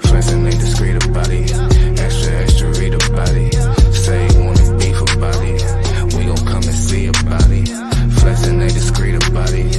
Flexing ain't discreet about it. Extra, extra, read about it. Say you wanna beef about it. We gon' come and see about it. Flexing ain't discreet about it.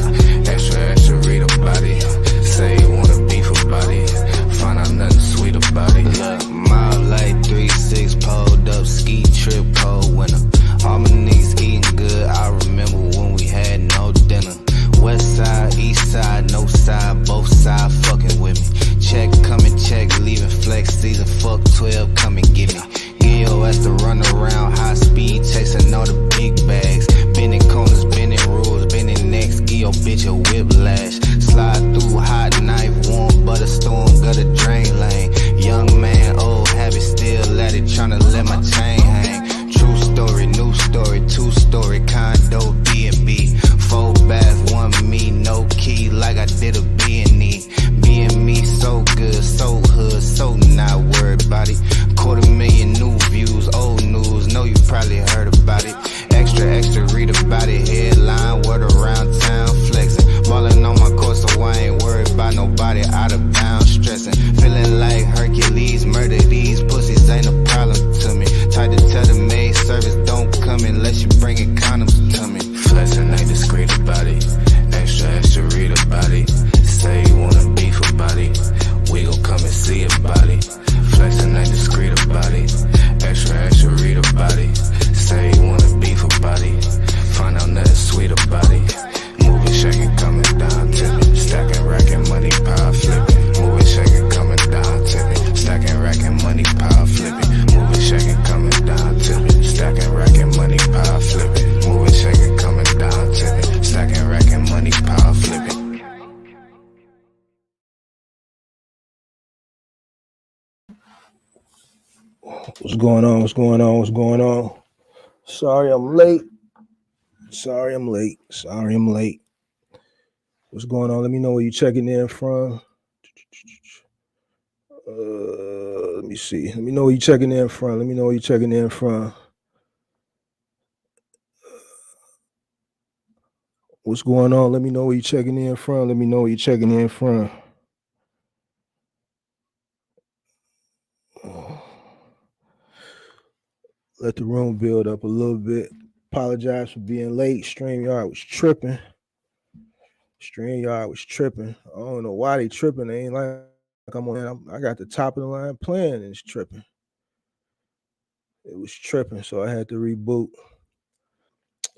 Extra, extra, read about it. Say you wanna beef about it. Find out nothing sweet about it. Look, mile like 3-6 pulled up, ski trip cold winter. All my niggas eating good, I remember when we had no dinner. West side, east side, no side, both sides fucking with me. Check coming, check leaving, flex season, fuck 12, come and get me. Get your ass to run around, high speed, chasing all the big bags. Bending corners, bending rules, bending necks, give your bitch a whiplash. Slide through hot knife, warm butter storm, gutter drain lane. Young man, old habit, still at it, tryna let my chain hang. True story, new story, 2-story condo, B&B. 4 bath, 1 me, no key, like I did a B&E. B&Me so good, so hood, so not worried about it. 250,000 new views, old news, know you probably heard about it. Extra, extra, read about it. Headline, word around town, flexing. Ballin' on my course, so I ain't worried about nobody out of bounds, stressing. Feeling like Hercules, murder these pussies ain't a problem to me. Tried to tell the maid service, don't come unless you bringin' condoms to me. Flexing ain't discreet about it. Extra, extra, read about it. Say you wanna beef about it. We gon' come and see about it. Flexing ain't discreet about it. Extra, extra, read about it. Say you wanna beef about it. Find out nothing sweet about it. Moving, shaking, coming down, tipping. Stacking, racking, money, power flipping. Moving, shaking, coming down, tipping. Stacking, racking, money, power flipping. Moving, shaking, coming down, tipping. Stacking, racking, money, power flipping. Moving, shaking, coming down, tipping. Stacking, racking, money, power flipping. What's going on? What's going on? What's going on? Sorry I'm late. Sorry I'm late. Sorry I'm late. What's going on? Let me know where you're checking in from. Let me see. Let me know where you're checking in from. Let me know where you're checking in from. What's going on? Let me know where you're checking in from. Let me know where you're checking in from. Let the room build up a little bit. Apologize for being late. StreamYard was tripping. StreamYard was tripping. I don't know why they tripping. They ain't like I'm on. I got the top of the line playing and it's tripping. It was tripping, so I had to reboot.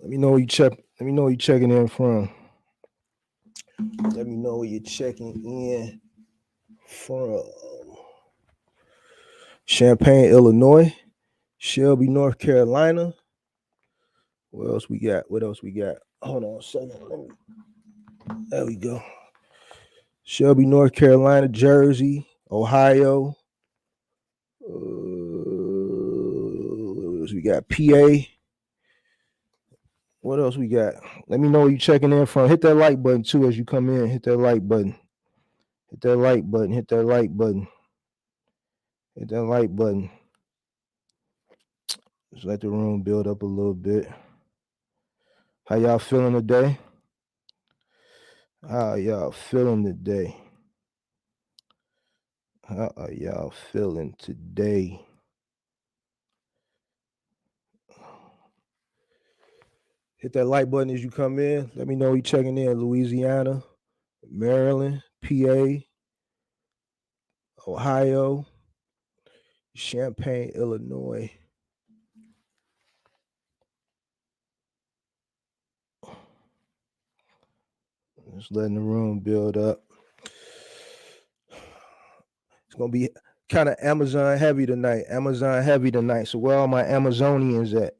Let me know where you check. Let me know where you're checking in from. Let me know where you're checking in from. Champaign, Illinois. Shelby, North Carolina. What else we got? What else we got? Hold on a second. There we go. Shelby, North Carolina, Jersey, Ohio. We got PA. What else we got? Let me know where you checking in from. Hit that like button too as you come in. Hit that like button. Hit that like button. Hit that like button. Hit that like button. Just let the room build up a little bit. How y'all feeling today? How y'all feeling today? How are y'all feeling today? Hit that like button as you come in. Let me know you checking in. Louisiana, Maryland, PA, Ohio, Champaign, Illinois. Just letting the room build up. It's gonna be kind of Amazon heavy tonight. Amazon heavy tonight. So where all my Amazonians at?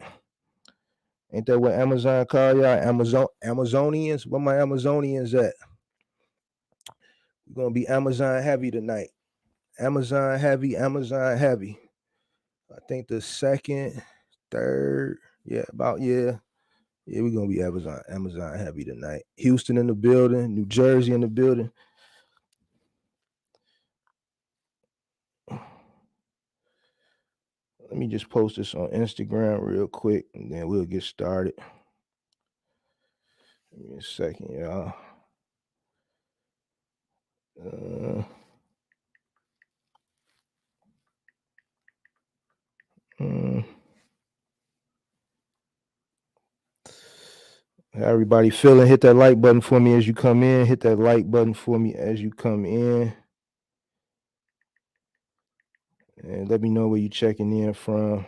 Ain't that what Amazon call y'all? Amazonians? Where my Amazonians at? We're gonna be Amazon heavy tonight. Amazon heavy, Amazon heavy. I think the second, third, yeah, we're gonna be Amazon heavy tonight. Houston in the building, New Jersey in the building. Let me just post this on Instagram real quick and then we'll get started. Give me a second, y'all. Everybody feeling, hit that like button for me as you come in. Hit that like button for me as you come in. And let me know where you checking in from.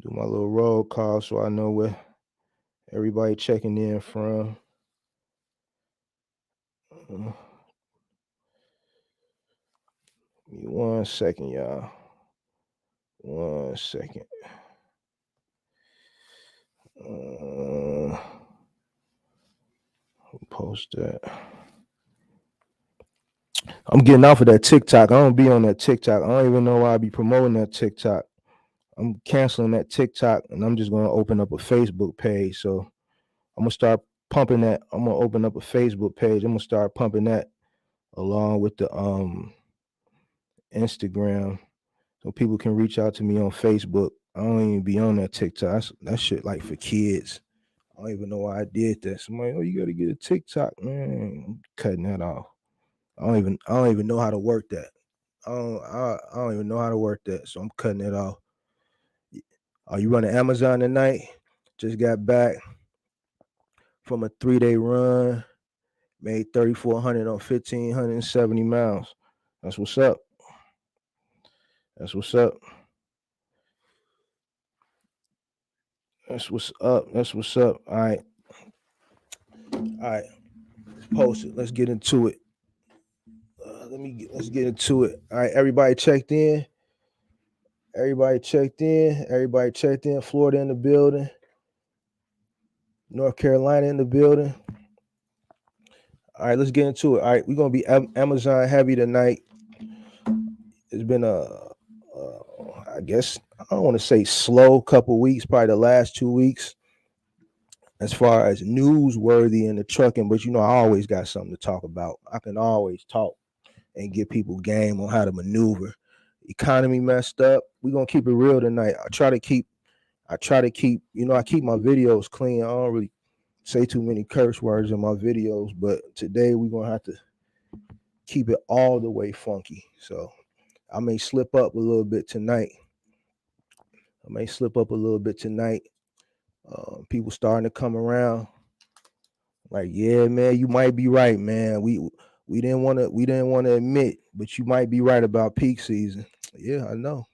Do my little roll call so I know where everybody checking in from. Give me 1 second, y'all. 1 second. Post that. I'm getting off of that TikTok. I don't be on that TikTok. I don't even know why I be promoting that TikTok. I'm canceling that TikTok and I'm just gonna open up a Facebook page. So I'm gonna start pumping that. I'm gonna open up a Facebook page. I'm gonna start pumping that along with the Instagram, so people can reach out to me on Facebook. I don't even be on that TikTok. That shit like for kids. I don't even know why I did that. Somebody, oh, you gotta get a TikTok, man. I'm cutting that off. I don't even know how to work that. I don't even know how to work that. So I'm cutting it off. Are you running Amazon tonight? Just got back from a 3-day run. Made 3,400 on 1,570 miles. That's what's up. That's what's up. That's what's up. That's what's up. All right. All right. Let's post it. Let's get into it. Let's get into it. All right. Everybody checked in. Everybody checked in. Everybody checked in. Florida in the building. North Carolina in the building. All right. Let's get into it. All right. We're gonna be Amazon heavy tonight. It's been I guess I don't want to say slow couple weeks, probably the last 2 weeks, as far as newsworthy in the trucking, but I always got something to talk about. I can always talk and give people game on how to maneuver. Economy messed up. We're gonna keep it real tonight. I try to keep I keep my videos clean. I don't really say too many curse words in my videos, but today we're gonna have to keep it all the way funky. So I may slip up a little bit tonight. People starting to come around. Like, yeah, man, you might be right, man. We didn't want to admit, but you might be right about peak season. Yeah, I know.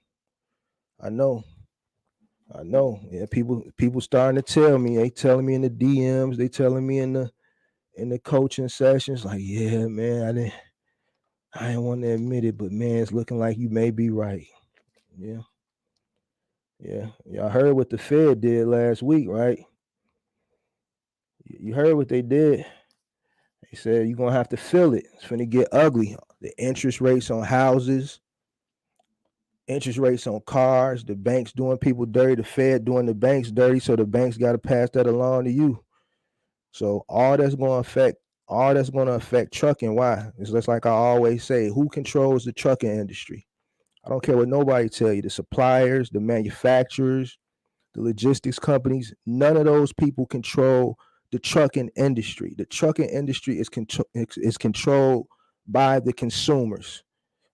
Yeah, people starting to tell me. They telling me in the DMs. They telling me in the coaching sessions. Like, yeah, man, I didn't want to admit it, but man, it's looking like you may be right. Yeah. Y'all heard what the Fed did last week, right? You heard what they did. They said you're gonna have to feel it. It's gonna get ugly. The interest rates on houses, interest rates on cars, the banks doing people dirty, the Fed doing the banks dirty, so the banks got to pass that along to you. So all that's going to affect trucking. Why? It's just like I always say, who controls the trucking industry? I don't care what nobody tell you. The suppliers, the manufacturers, the logistics companies, none of those people control the trucking industry. The trucking industry is controlled by the consumers.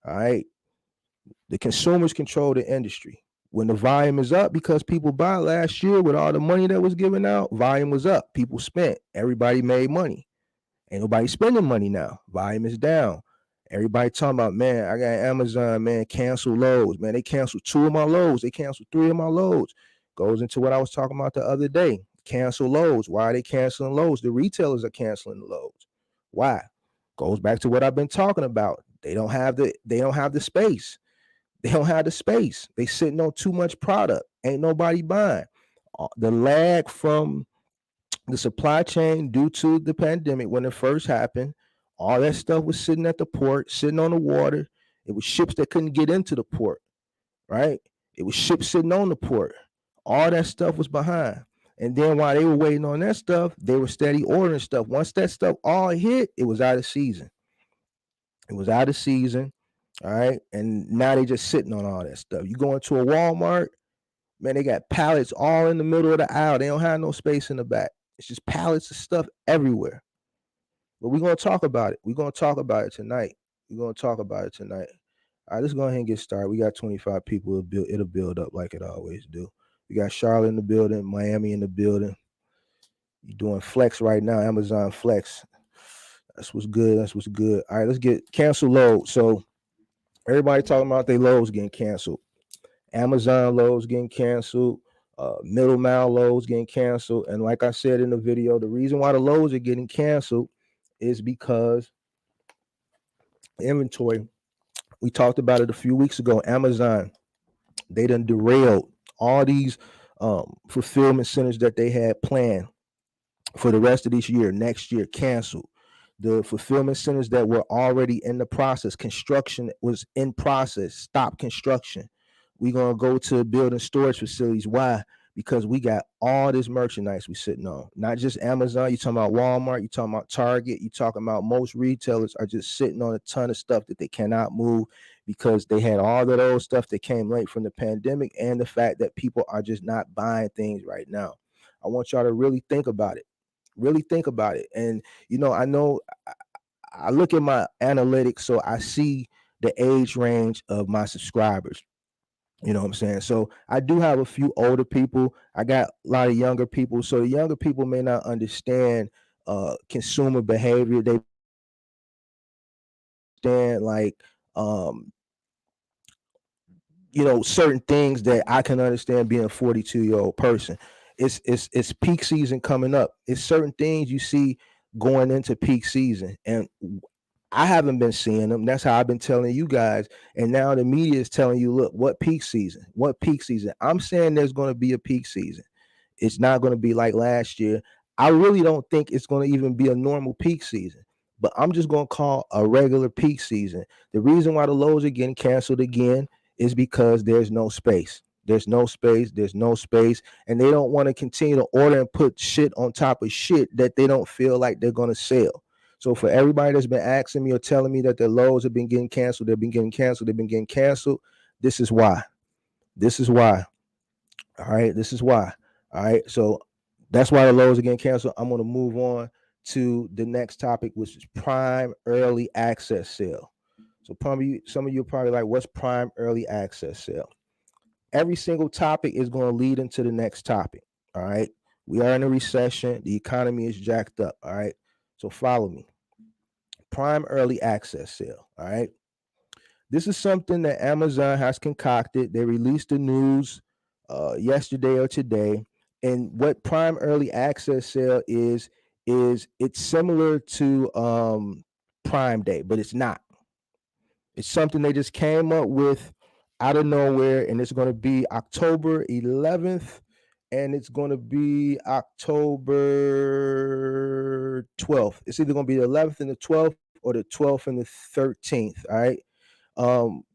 All right. The consumers control the industry. When the volume is up, because people buy last year with all the money that was given out, volume was up. People spent. Everybody made money. Ain't nobody spending money now. Volume is down. Everybody talking about, man, I got Amazon, man, cancel loads. Man, they canceled 2 of my loads. They canceled 3 of my loads. Goes into what I was talking about the other day. Cancel loads. Why are they canceling loads? The retailers are canceling the loads. Why? Goes back to what I've been talking about. They don't have the space. They don't have the space. They sitting on too much product. Ain't nobody buying. The lag from the supply chain due to the pandemic when it first happened, all that stuff was sitting at the port, sitting on the water. It was ships that couldn't get into the port, right? It was ships sitting on the port. All that stuff was behind. And then while they were waiting on that stuff, they were steady ordering stuff. Once that stuff all hit, it was out of season. All right. And now they just sitting on all that stuff. You go into a Walmart, man, they got pallets all in the middle of the aisle. They don't have no space in the back. It's just pallets of stuff everywhere. But we're going to talk about it. We're going to talk about it tonight. All right, let's go ahead and get started. We got 25 people. It'll build up like it always do. We got Charlotte in the building, Miami in the building. You're doing Flex right now, Amazon Flex. That's what's good. That's what's good. All right, let's get cancel load. So everybody talking about their loads getting canceled. Amazon loads getting canceled. Middle mile loads getting canceled. And like I said in the video, the reason why the loads are getting canceled is because inventory. We talked about it a few weeks ago. Amazon, they done derailed all these fulfillment centers that they had planned for the rest of this year, next year, canceled. The fulfillment centers that were already in the process, construction was in process, stop construction. We're gonna go to building storage facilities. Why? Because we got all this merchandise we sitting on. Not just Amazon. You talking about Walmart, you talking about Target, you talking about most retailers are just sitting on a ton of stuff that they cannot move because they had all of those stuff that came late from the pandemic and the fact that people are just not buying things right now. I want y'all to really think about it. Really think about it. And I know I look at my analytics, so I see the age range of my subscribers. You know what I'm saying? So I do have a few older people. I got a lot of younger people. So the younger people may not understand consumer behavior. They understand like um certain things that I can understand being a 42-year-old person. It's peak season coming up. It's certain things you see going into peak season, and I haven't been seeing them. That's how I've been telling you guys. And now the media is telling you, look, what peak season? What peak season? I'm saying there's going to be a peak season. It's not going to be like last year. I really don't think it's going to even be a normal peak season, but I'm just going to call a regular peak season. The reason why the lows are getting canceled again is because there's no space. There's no space. There's no space. And they don't want to continue to order and put shit on top of shit that they don't feel like they're going to sell. So for everybody that's been asking me or telling me that their lows have been getting canceled, they've been getting canceled, this is why. This is why. All right. This is why. All right. So that's why the lows are getting canceled. I'm going to move on to the next topic, which is prime early access sale. So probably some of you are probably like, what's prime early access sale? Every single topic is going to lead into the next topic. All right. We are in a recession. The economy is jacked up. All right. So follow me. Prime early access sale. All right. This is something that Amazon has concocted. They released the news yesterday or today. And what prime early access sale is it's similar to Prime Day, but it's not. It's something they just came up with out of nowhere, and it's going to be October 11th, and it's going to be October 12th. It's either going to be the 11th and the 12th or the 12th and the 13th. All right.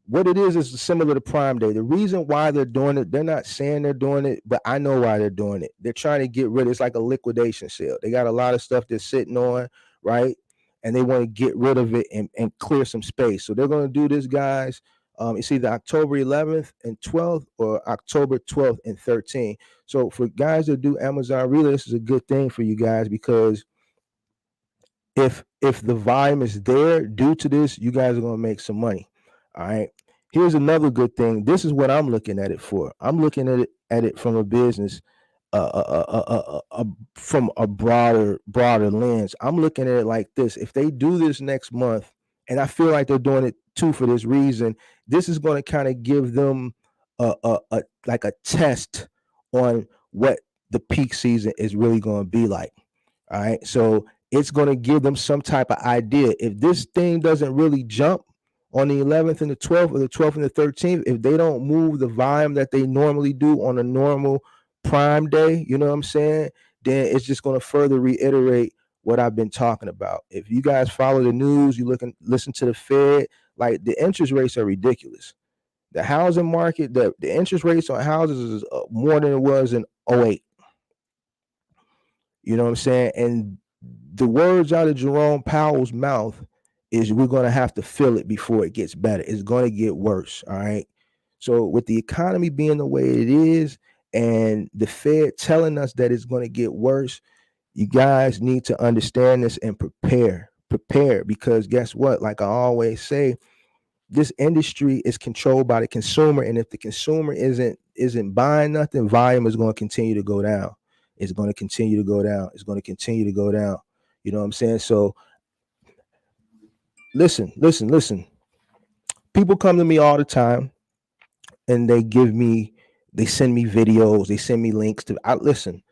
What it is similar to Prime Day. The reason why they're doing it, they're not saying they're doing it, but I know why they're doing it. They're trying to get rid of it's like a liquidation sale. They got a lot of stuff they're sitting on, right? And they want to get rid of it and clear some space. So they're going to do this, guys. It's either October 11th and 12th or October 12th and 13th. So for guys that do Amazon, really, this is a good thing for you guys because if the volume is there due to this, you guys are going to make some money. All right. Here's another good thing. This is what I'm looking at it for. I'm looking at it from a business, from a broader lens. I'm looking at it like this. If they do this next month, and I feel like they're doing it too for this reason, this is going to kind of give them like a test on what the peak season is really going to be like. All right. So it's going to give them some type of idea. If this thing doesn't really jump on the 11th and the 12th or the 12th and the 13th, if they don't move the volume that they normally do on a normal Prime Day, you know what I'm saying? Then it's just going to further reiterate what I've been talking about. If you guys follow the news, listen to the Fed, like the interest rates are ridiculous. The housing market, the interest rates on houses is more than it was in 08. You know what I'm saying? And the words out of Jerome Powell's mouth is we're going to have to feel it before it gets better. It's going to get worse. All right. So with the economy being the way it is and the Fed telling us that it's going to get worse, you guys need to understand this and prepare because guess what? Like I always say, this industry is controlled by the consumer. And if the consumer isn't buying nothing, volume is going to continue to go down. It's going to continue to go down. It's going to continue to go down. You know what I'm saying? So listen. People come to me all the time and they send me videos, they send me links to. I listen.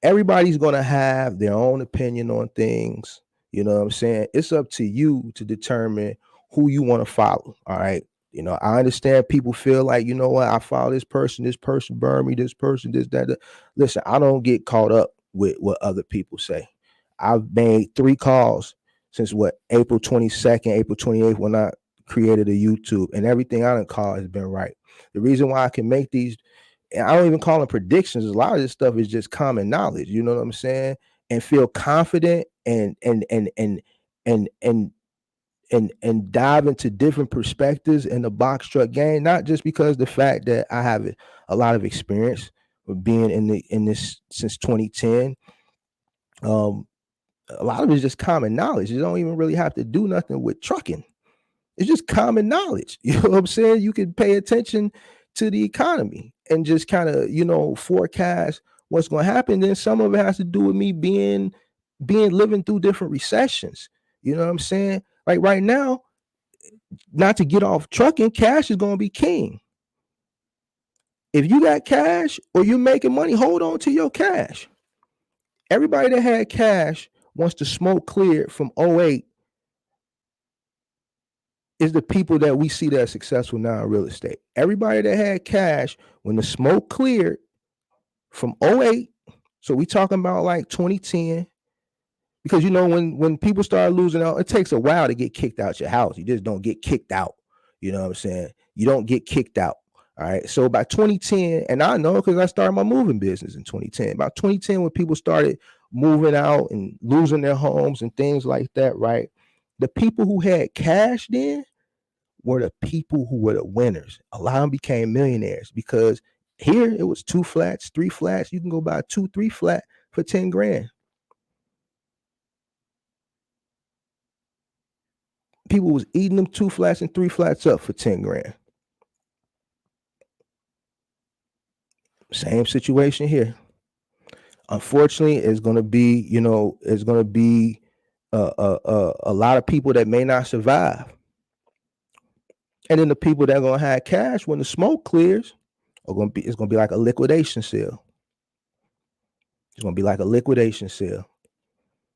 Everybody's going to have their own opinion on things. You know what I'm saying? It's up to you to determine who you want to follow. All right. I understand people feel like, you know what, I follow this person burned me, this person, this, that. Listen, I don't get caught up with what other people say. I've made 3 calls since April 22nd, April 28th, when I created a YouTube, and everything I done called has been right. The reason why I can make these, and I don't even call them predictions. A lot of this stuff is just common knowledge. You know what I'm saying? And feel confident and dive into different perspectives in the box truck game. Not just because the fact that I have a lot of experience with being in this since 2010. A lot of it is just common knowledge. You don't even really have to do nothing with trucking. It's just common knowledge. You know what I'm saying? You can pay attention to the economy and just kind of, forecast what's going to happen. Then some of it has to do with me living through different recessions. You know what I'm saying? Like right now, not to get off trucking, cash is going to be king. If you got cash or you're making money, hold on to your cash. Everybody that had cash, once the smoke cleared from 08, is the people that we see that are successful now in real estate. Everybody that had cash, when the smoke cleared from 08, so we talking about like 2010, because when people start losing out, it takes a while to get kicked out your house. You just don't get kicked out. You know what I'm saying? You don't get kicked out. All right. So by 2010, and I know because I started my moving business in 2010. About 2010, when people started moving out and losing their homes and things like that, right? The people who had cash then were the people who were the winners. A lot of them became millionaires because here it was 2 flats, 3 flats. You can go buy 2, 3 flat for 10 grand. People was eating them 2 flats and 3 flats up for 10 grand. Same situation here. Unfortunately, it's going to be, a lot of people that may not survive. And then the people that are going to have cash when the smoke clears it's going to be like a liquidation sale. It's going to be like a liquidation sale.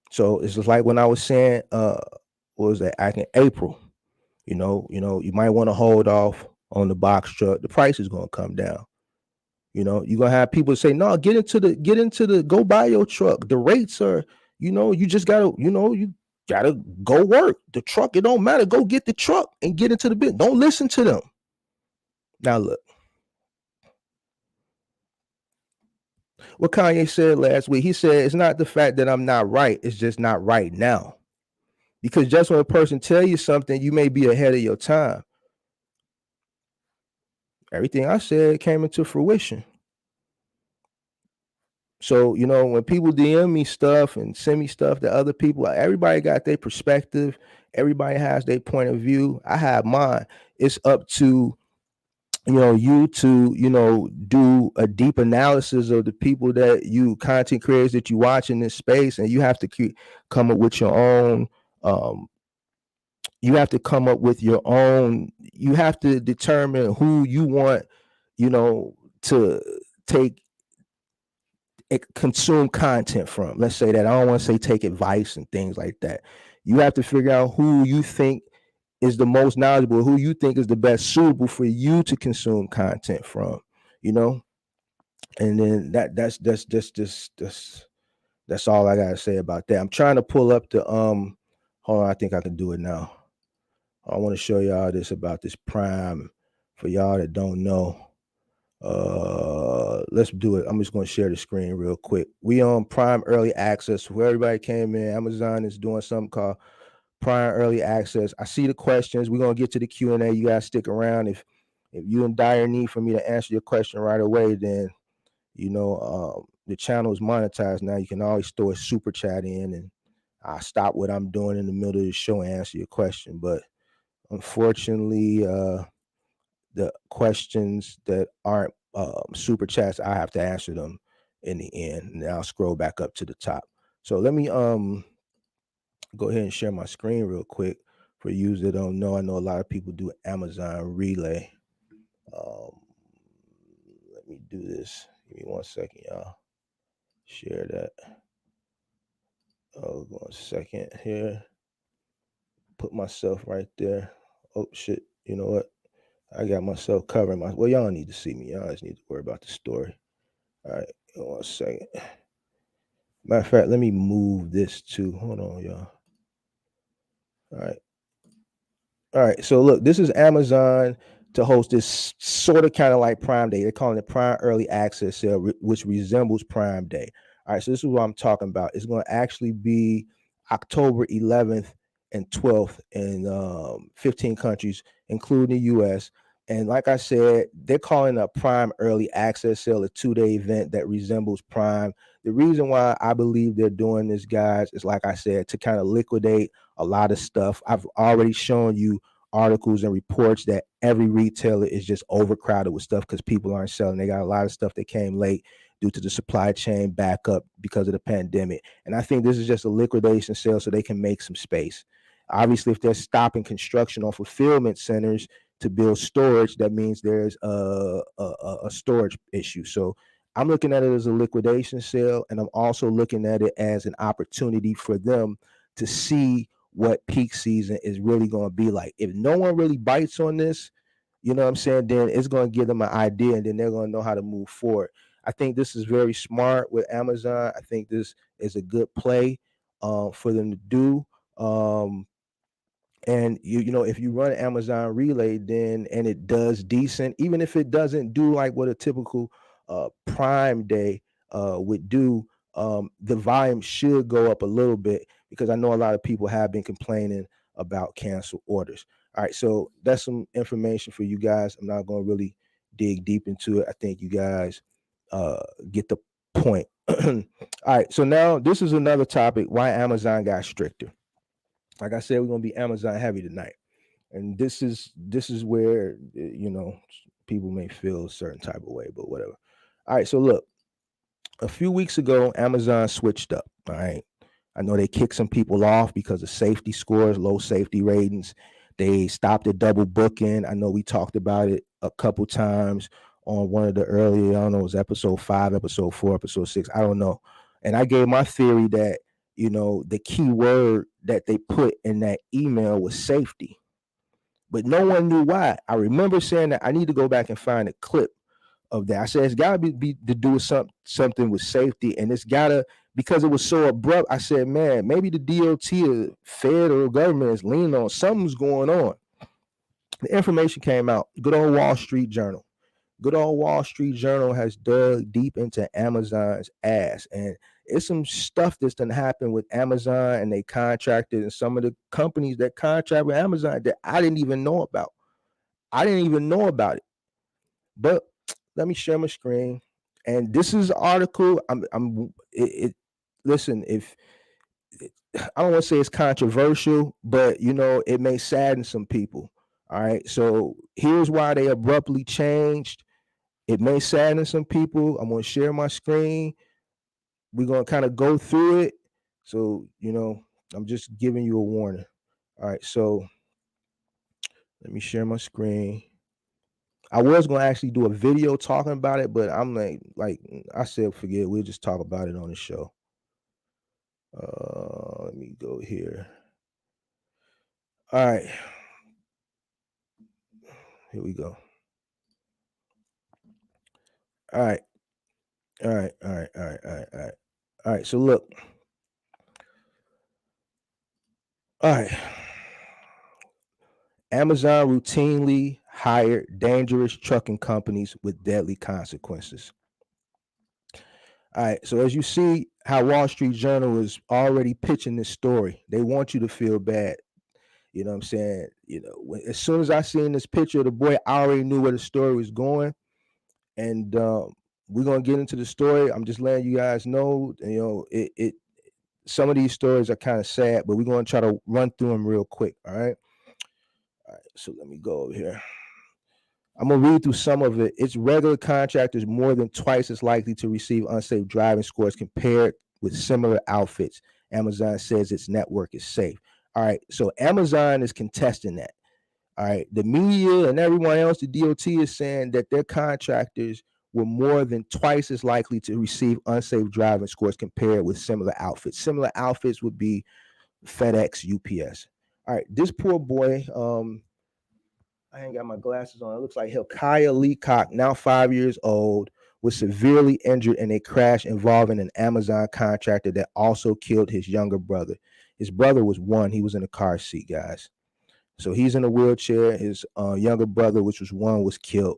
So it's just like when I was saying, what was that? Back in April, you might want to hold off on the box truck. The price is going to come down. You're going to have people say, no, get into the, go buy your truck. The rates are, you just got to, you got to go work the truck. It don't matter. Go get the truck and get into the business. Don't listen to them. Now, look. What Kanye said last week, he said, it's not the fact that I'm not right. It's just not right now. Because just when a person tell you something, you may be ahead of your time. Everything I said came into fruition. So, when people DM me stuff and send me stuff to other people, everybody got their perspective. Everybody has their point of view. I have mine. It's up to, you to, do a deep analysis of the people that you content creators that you watch in this space. And you have to come up with your own, you have to come up with your own, you have to determine who you want, to consume content from. Let's say that. I don't want to say take advice and things like that. You have to figure out who you think is the most knowledgeable, who you think is the best suitable for you to consume content from, and then that's all I gotta say about that. I'm trying to pull up the hold on, I think I can do it now. I want to show y'all this about this Prime for y'all that don't know. Let's do it. I'm just going to share the screen real quick. We on Prime Early Access. Where everybody came in, Amazon is doing something called Prime Early Access. I see the questions. We're going to get to the Q&A. You guys stick around. If you're in dire need for me to answer your question right away, then the channel is monetized now. You can always throw a super chat in, and I'll stop what I'm doing in the middle of the show and answer your question. But unfortunately, the questions that aren't super chats, I have to answer them in the end. And I'll scroll back up to the top. So let me go ahead and share my screen real quick for you that don't know. I know a lot of people do Amazon Relay. Let me do this. Give me 1 second, y'all. Share that. Oh, 1 second here. Put myself right there. Oh shit. You know what? I got myself covering my. Well, y'all don't need to see me. Y'all just need to worry about the story. All right. 1 second. Matter of fact, let me move this too. Hold on, y'all. All right. All right. So look, this is Amazon to host this sort of kind of like Prime Day. They're calling it Prime Early Access Sale, which resembles Prime Day. All right. So this is what I'm talking about. It's going to actually be October 11th and 12th in 15 countries, including the U.S. And like I said, they're calling a Prime Early Access Sale a 2-day event that resembles Prime. The reason why I believe they're doing this, guys, is like I said, to kind of liquidate a lot of stuff. I've already shown you articles and reports that every retailer is just overcrowded with stuff because people aren't selling. They got a lot of stuff that came late due to the supply chain backup because of the pandemic. And I think this is just a liquidation sale so they can make some space. Obviously, if they're stopping construction on fulfillment centers to build storage, that means there's a storage issue. So I'm looking at it as a liquidation sale, and I'm also looking at it as an opportunity for them to see what peak season is really going to be like. If no one really bites on this, you know what I'm saying, then it's going to give them an idea, and then they're going to know how to move forward. I think this is very smart with Amazon. I think this is a good play for them to do. And you know, if you run Amazon Relay, then and it does decent, even if it doesn't do like what a typical Prime Day would do, the volume should go up a little bit because I know a lot of people have been complaining about canceled orders. All right, so that's some information for you guys. I'm not going to really dig deep into it. I think you guys get the point. All right, so now this is another topic: why Amazon got stricter. Like I said, we're gonna be Amazon heavy tonight, and this is where you know people may feel a certain type of way, but whatever. All right, so look, a few weeks ago, Amazon switched up. All right, I know they kicked some people off because of safety scores, low safety ratings. They stopped the double booking. I know we talked about it a couple times on one of the earlier, I don't know, it was episode 5, episode 4, episode 6. I don't know. And I gave my theory that, you know, the key word that they put in that email was safety. But no one knew why. I remember saying that I need to go back and find a clip of that. I said it's got to be to do with something with safety, and it's got to, because it was so abrupt. I said, man, maybe the DOT or federal government is leaning on something's going on. The information came out. Good old Wall Street Journal. Good old Wall Street Journal has dug deep into Amazon's ass, and it's some stuff that's done happened with Amazon and they contracted, and some of the companies that contract with Amazon that I didn't even know about. I didn't even know about it. But let me share my screen. And this is an article. Listen, if I don't want to say it's controversial, but you know, it may sadden some people. All right. So here's why they abruptly changed. It may sadden some people. I'm going to share my screen. We're going to kind of go through it. So, you know, I'm just giving you a warning. All right. So let me share my screen. I was going to actually do a video talking about it, but I'm like I said, forget it. We'll just talk about it on the show. Let me go here. All right. Here we go. All right. All right. All right. All right. All right. All right. All right. So look. All right. Amazon routinely hired dangerous trucking companies with deadly consequences. All right. So as you see how Wall Street Journal is already pitching this story, they want you to feel bad. You know what I'm saying? You know, as soon as I seen this picture of the boy, I already knew where the story was going. And we're gonna get into the story. I'm just letting you guys know, you know, it some of these stories are kind of sad, but we're gonna try to run through them real quick. All right. All right. So let me go over here. I'm gonna read through some of it. Its regular contractors more than twice as likely to receive unsafe driving scores compared with similar outfits. Amazon says its network is safe. All right, so Amazon is contesting that. All right, the media and everyone else, the DOT is saying that their contractors were more than twice as likely to receive unsafe driving scores compared with similar outfits. Similar outfits would be FedEx, UPS. All right, this poor boy, I ain't got my glasses on. It looks like Hilkiah Leacock, now 5 years old, was severely injured in a crash involving an Amazon contractor that also killed his younger brother. His brother was one. He was in a car seat, guys. So he's in a wheelchair. His younger brother, which was one, was killed.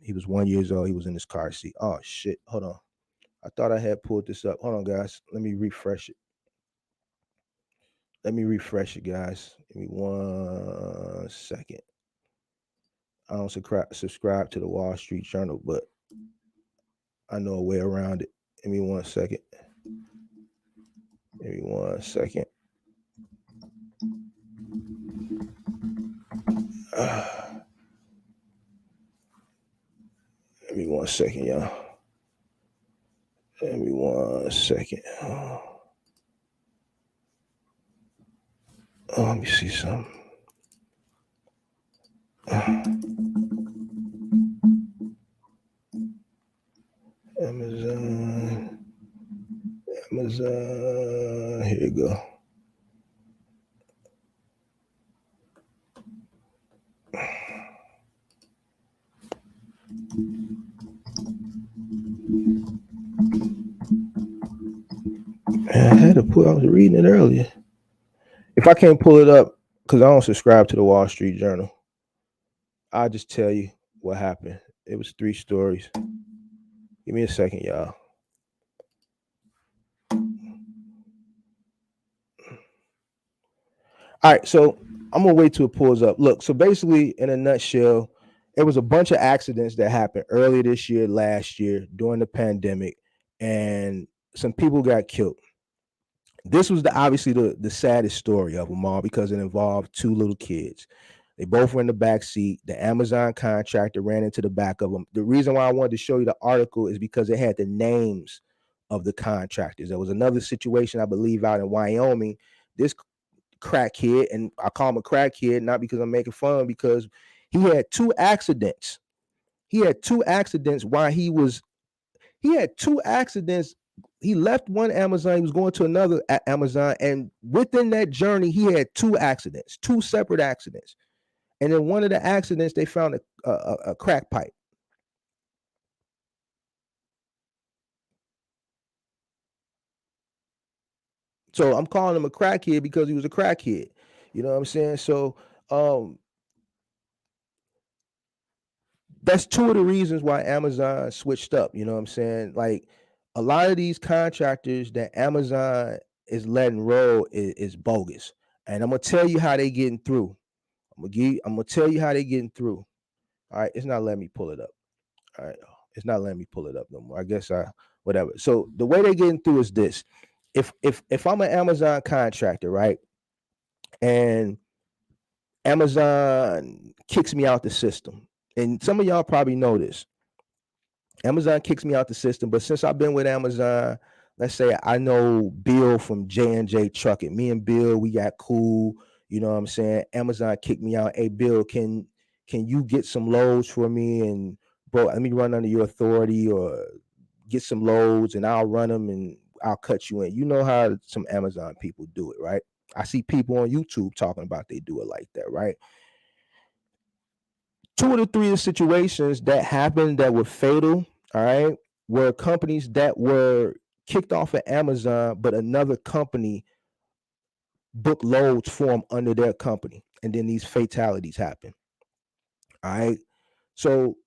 He was 1 year old. He was in his car seat. Oh, shit. Hold on. I thought I had pulled this up. Hold on, guys. Let me refresh it. Guys. Give me 1 second. I don't subscribe to the Wall Street Journal, but I know a way around it. Give me 1 second. Give me 1 second. Give me 1 second, y'all. Give me 1 second. Let me see something. Amazon. Here you go. I was reading it earlier. If I can't pull it up, because I don't subscribe to the Wall Street Journal, I'll just tell you what happened. It was 3 stories. Give me a second, y'all. All right, so I'm gonna wait till it pulls up. Look, so basically, in a nutshell, it was a bunch of accidents that happened earlier this year, last year, during the pandemic, and some people got killed. This was obviously the saddest story of them all because it involved 2 little kids. They both were in the back seat. The Amazon contractor ran into the back of them. The reason why I wanted to show you the article is because it had the names of the contractors. There was another situation, I believe, out in Wyoming. This crackhead, and I call him a crackhead not because I'm making fun, because he had 2 accidents. He had 2 accidents while he left one Amazon, he was going to another Amazon, and within that journey, he had 2 accidents, 2 separate accidents. And in one of the accidents, they found a crack pipe. So I'm calling him a crackhead because he was a crackhead. You know what I'm saying? So that's 2 of the reasons why Amazon switched up. You know what I'm saying? Like, a lot of these contractors that Amazon is letting roll is bogus. And I'm gonna tell you how they getting through. I'm gonna tell you how they getting through. All right, it's not letting me pull it up. All right, it's not letting me pull it up no more. I guess whatever. So the way they're getting through is this: if I'm an Amazon contractor, right, and Amazon kicks me out the system, and some of y'all probably know this. Amazon kicks me out the system, but since I've been with Amazon, let's say I know Bill from J&J Trucking. Me and Bill, we got cool. You know what I'm saying? Amazon kicked me out. Hey, Bill, can you get some loads for me? And bro, let me run under your authority, or get some loads and I'll run them and I'll cut you in. You know how some Amazon people do it, right? I see people on YouTube talking about they do it like that, right? 2 of the 3 situations that happened that were fatal, all right, were companies that were kicked off of Amazon, but another company booked loads for them under their company, and then these fatalities happen. All right. So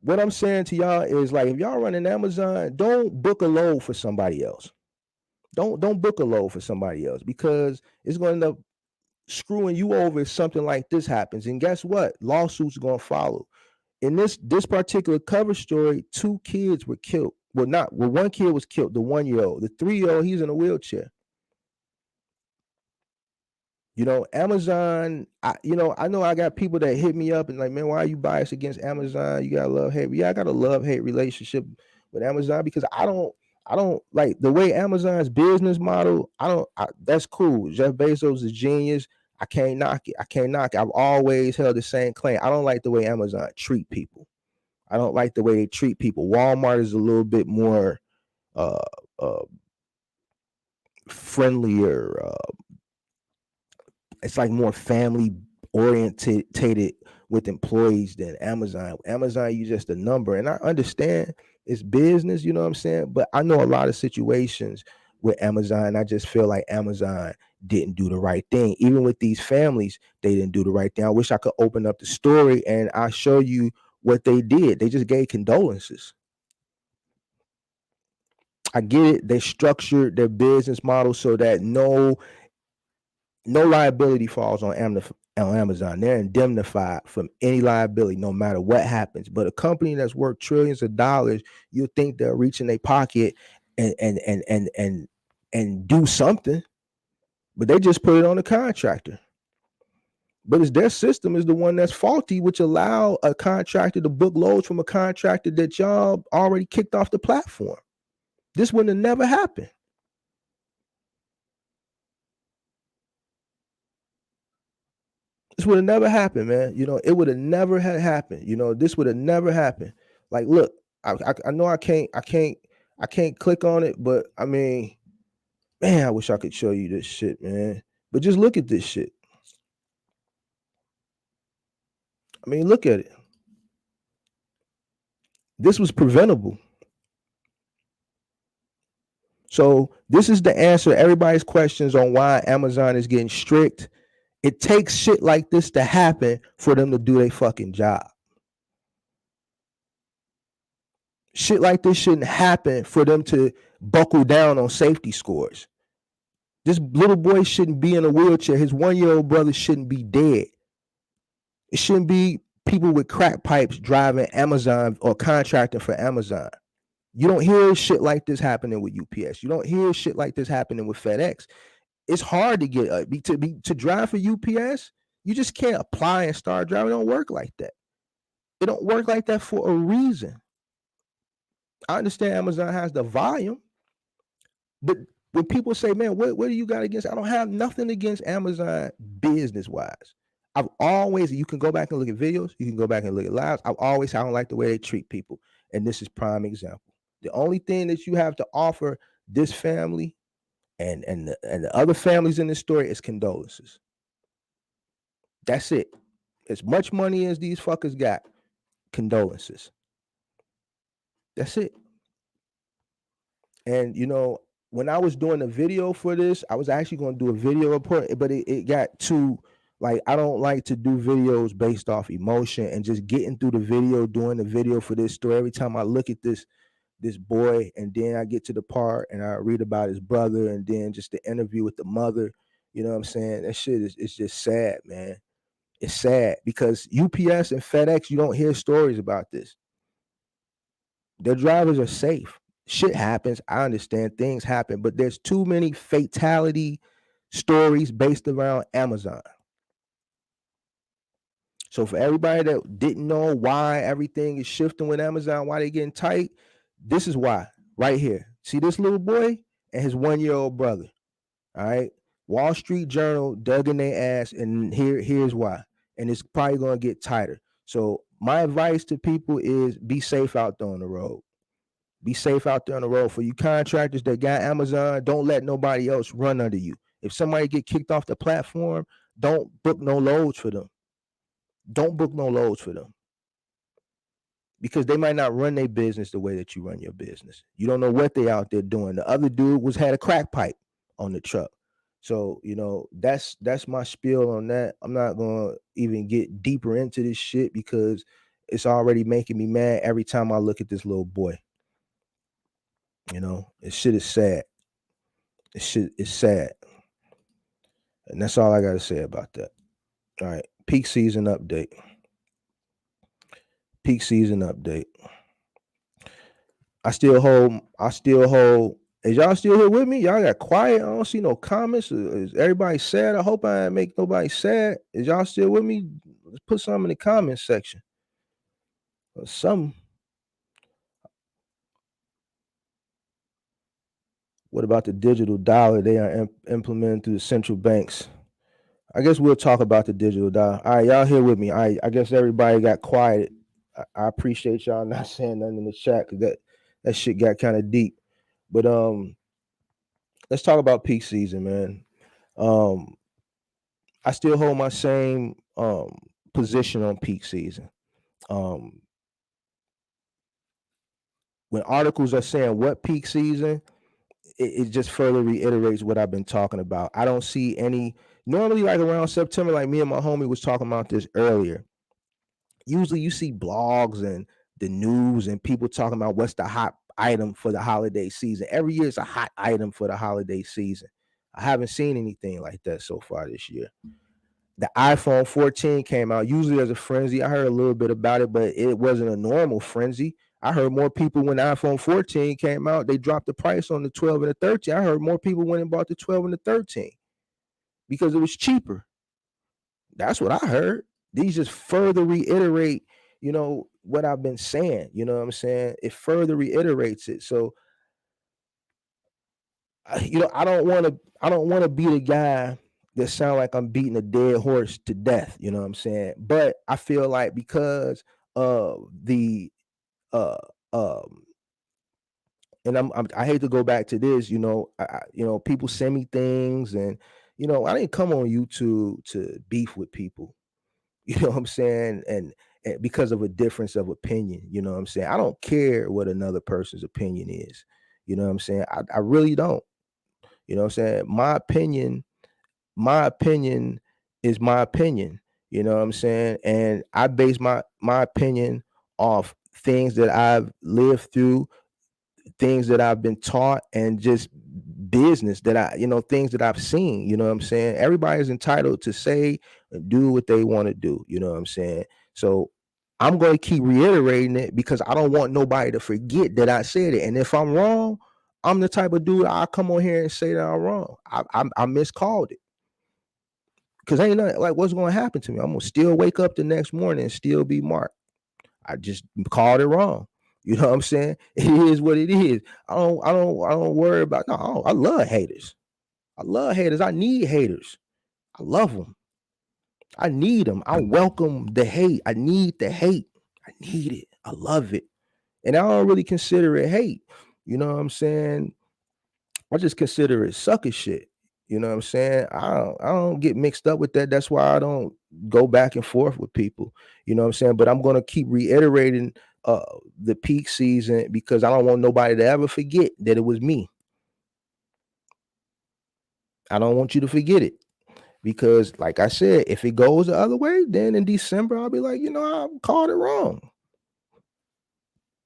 what I'm saying to y'all is, like, if y'all running Amazon, don't book a load for somebody else. Don't book a load for somebody else, because it's going to end up screwing you over if something like this happens. And guess what? Lawsuits are going to follow. In this particular cover story, 2 kids were killed. Well, 1 kid was killed, the 1-year-old. The 3-year-old, he's in a wheelchair. Amazon, I know I got people that hit me up and like, man, why are you biased against Amazon? You gotta love hate. Yeah, I got a love hate relationship with Amazon because I don't like the way Amazon's business model. That's cool. Jeff Bezos is genius. I can't knock it. I've always held the same claim. I don't like the way Amazon treat people. I don't like the way they treat people. Walmart is a little bit more uh, uh, friendlier. It's like more family orientated with employees than Amazon. Amazon, you just a number, and I understand it's business. You know what I'm saying? But I know a lot of situations with Amazon. I just feel like Amazon didn't do the right thing. Even with these families, they didn't do the right thing. I wish I could open up the story and I'll show you what they did. They just gave condolences. I get it. They structured their business model so that no liability falls on Amazon. They're indemnified from any liability, no matter what happens. But a company that's worth trillions of dollars, you think they'll reach in their pocket and do something, but they just put it on the contractor. But it's their system is the one that's faulty, which allow a contractor to book loads from a contractor that y'all already kicked off the platform. This wouldn't have never happened. This would have never happened, man. It would have never had happened. This would have never happened. Like, look, I know I can't click on it, but I mean, man, I wish I could show you this shit, man. But just look at this shit. I mean, look at it. This was preventable. So this is the answer to everybody's questions on why Amazon is getting strict. It takes shit like this to happen for them to do their fucking job. Shit like this shouldn't happen for them to buckle down on safety scores. This little boy shouldn't be in a wheelchair. His 1-year-old brother shouldn't be dead. It shouldn't be people with crack pipes driving Amazon or contracting for Amazon. You don't hear shit like this happening with UPS. You don't hear shit like this happening with FedEx. It's hard to get to drive for UPS. You just can't apply and start driving. It don't work like that. It don't work like that for a reason. I understand Amazon has the volume, but when people say, man, what do you got against? I don't have nothing against Amazon business-wise. I've always, you can go back and look at videos, you can go back and look at lives. I've always, I don't like the way they treat people. And this is prime example. The only thing that you have to offer this family and the other families in this story is condolences. That's it. As much money as these fuckers got, condolences. That's it. And when I was doing a video for this, I was actually going to do a video report, but it got too, like, I don't like to do videos based off emotion and just getting through the video, doing the video for this story. Every time I look at this boy, and then I get to the part and I read about his brother, and then just the interview with the mother, you know what I'm saying? That shit it's just sad, man. It's sad because UPS and FedEx, you don't hear stories about this. Their drivers are safe. Shit happens. I understand things happen, but there's too many fatality stories based around Amazon. So for everybody that didn't know why everything is shifting with Amazon, why they getting tight, this is why. Right here. See this little boy and his 1-year-old brother. All right. Wall Street Journal dug in their ass, and here's why. And it's probably going to get tighter. So my advice to people is be safe out there on the road. Be safe out there on the road. For you contractors that got Amazon, don't let nobody else run under you. If somebody get kicked off the platform, don't book no loads for them. Don't book no loads for them. Because they might not run their business the way that you run your business. You don't know what they out there doing. The other dude had a crack pipe on the truck. So, that's my spiel on that. I'm not going to even get deeper into this shit because it's already making me mad every time I look at this little boy. This shit is sad. This shit is sad. And that's all I got to say about that. All right. Peak season update. I still hold Is y'all still here with me? Y'all got quiet. I don't see no comments. Is everybody sad? I hope I didn't make nobody sad. Is y'all still with me? Let's put something in the comment section. Or something. What about the digital dollar they are implementing through the central banks? I guess we'll talk about the digital dollar. All right, y'all here with me. I guess everybody got quiet. I appreciate y'all not saying nothing in the chat because that shit got kind of deep. But let's talk about peak season, man. I still hold my same position on peak season. When articles are saying what peak season, it just further reiterates what I've been talking about. I don't see any. Normally, like around September, like me and my homie was talking about this earlier. Usually, you see blogs and the news and people talking about what's the hot item for the holiday season. Every year, it's a hot item for the holiday season. I haven't seen anything like that so far this year. The iPhone 14 came out. Usually there's a frenzy. I heard a little bit about it, but it wasn't a normal frenzy. I heard more people when the iPhone 14 came out, they dropped the price on the 12 and the 13. I heard more people went and bought the 12 and the 13 because it was cheaper. That's what I heard. These just further reiterate, what I've been saying. You know what I'm saying? It further reiterates it. So, I don't want to be the guy that sound like I'm beating a dead horse to death. You know what I'm saying? But I feel like because of the and I hate to go back to this, people send me things, and I didn't come on YouTube to beef with people. You know what I'm saying? And because of a difference of opinion, you know what I'm saying? I don't care what another person's opinion is. You know what I'm saying? I really don't. You know what I'm saying? My opinion is my opinion. You know what I'm saying? And I base my opinion off things that I've lived through, things that I've been taught, and just business that things that I've seen. You know what I'm saying? Everybody's entitled to say and do what they want to do. You know what I'm saying? So I'm going to keep reiterating it because I don't want nobody to forget that I said it. And if I'm wrong, I'm the type of dude I'll come on here and say that I'm wrong. I miscalled it. Because ain't nothing like what's going to happen to me. I'm going to still wake up the next morning and still be Mark. I just called it wrong. You know what I'm saying? It is what it is. I don't worry about. No, I love haters. I need haters. I love them. I need them. I welcome the hate. I need the hate. I need it. I love it. And I don't really consider it hate. You know what I'm saying? I just consider it sucker shit. You know what I'm saying? I don't get mixed up with that. That's why I don't go back and forth with people. You know what I'm saying? But I'm going to keep reiterating the peak season because I don't want nobody to ever forget that it was me. I don't want you to forget it because, like I said, if it goes the other way, then in December I'll be like, I called it wrong.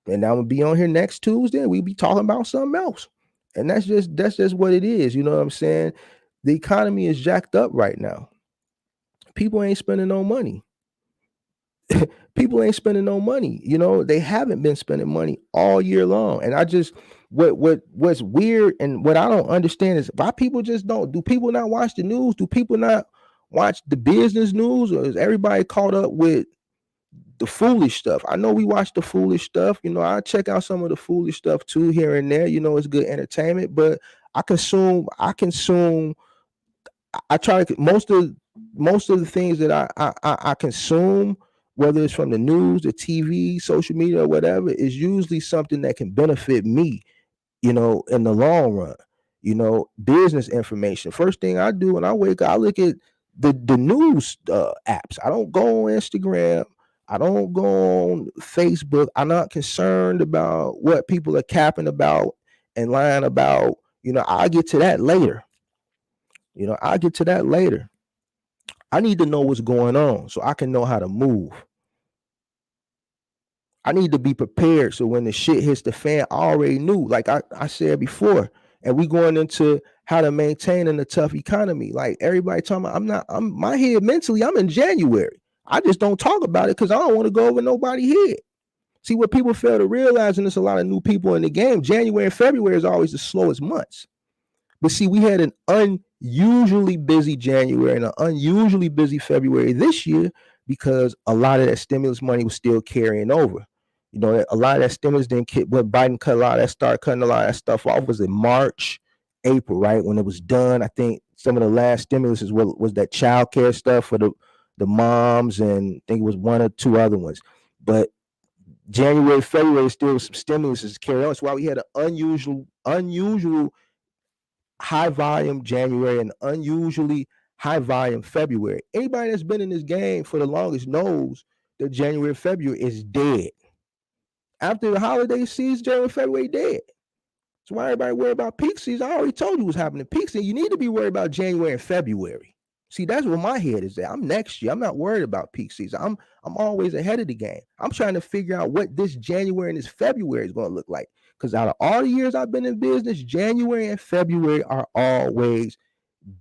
And I'm gonna be on here next Tuesday and we'll be talking about something else. And that's just what it is. You know what I'm saying? The economy is jacked up right now. People ain't spending no money. People ain't spending no money. They haven't been spending money all year long. And I just what's weird and what I don't understand is why people just don't. Do people not watch the news? Do people not watch the business news? Or is everybody caught up with the foolish stuff? I know we watch the foolish stuff. I check out some of the foolish stuff too here and there. It's good entertainment, but I try to most of the things that I consume, whether it's from the news, the TV, social media, or whatever, is usually something that can benefit me, in the long run. Business information. First thing I do when I wake up, I look at the news apps. I don't go on Instagram. I don't go on Facebook. I'm not concerned about what people are capping about and lying about. I'll get to that later. I'll get to that later. I need to know what's going on so I can know how to move. I need to be prepared so when the shit hits the fan, I already knew. Like I said before, and we going into how to maintain in a tough economy. Like everybody talking about, I'm my head mentally, I'm in January. I just don't talk about it because I don't want to go over nobody's head. See, what people fail to realize, and there's a lot of new people in the game, January and February is always the slowest months. But see, we had an unusually busy January and an unusually busy February this year because a lot of that stimulus money was still carrying over. You know, a lot of that stimulus when Biden cut a lot of that, started cutting a lot of that stuff off was in March, April, right? When it was done. I think some of the last stimulus was that child care stuff for the moms, and I think it was one or two other ones. But January, February, still some stimulus is carrying on. That's why we had an unusual high volume January and unusually high volume February. Anybody that's been in this game for the longest knows that January, February is dead. After the holiday season, January, February dead. So why everybody worry about peak season? I already told you what's happening. Peak season, you need to be worried about January and February. See, that's where my head is at. I'm next year. I'm not worried about peak season. I'm always ahead of the game. I'm trying to figure out what this January and this February is going to look like. Because out of all the years I've been in business, January and February are always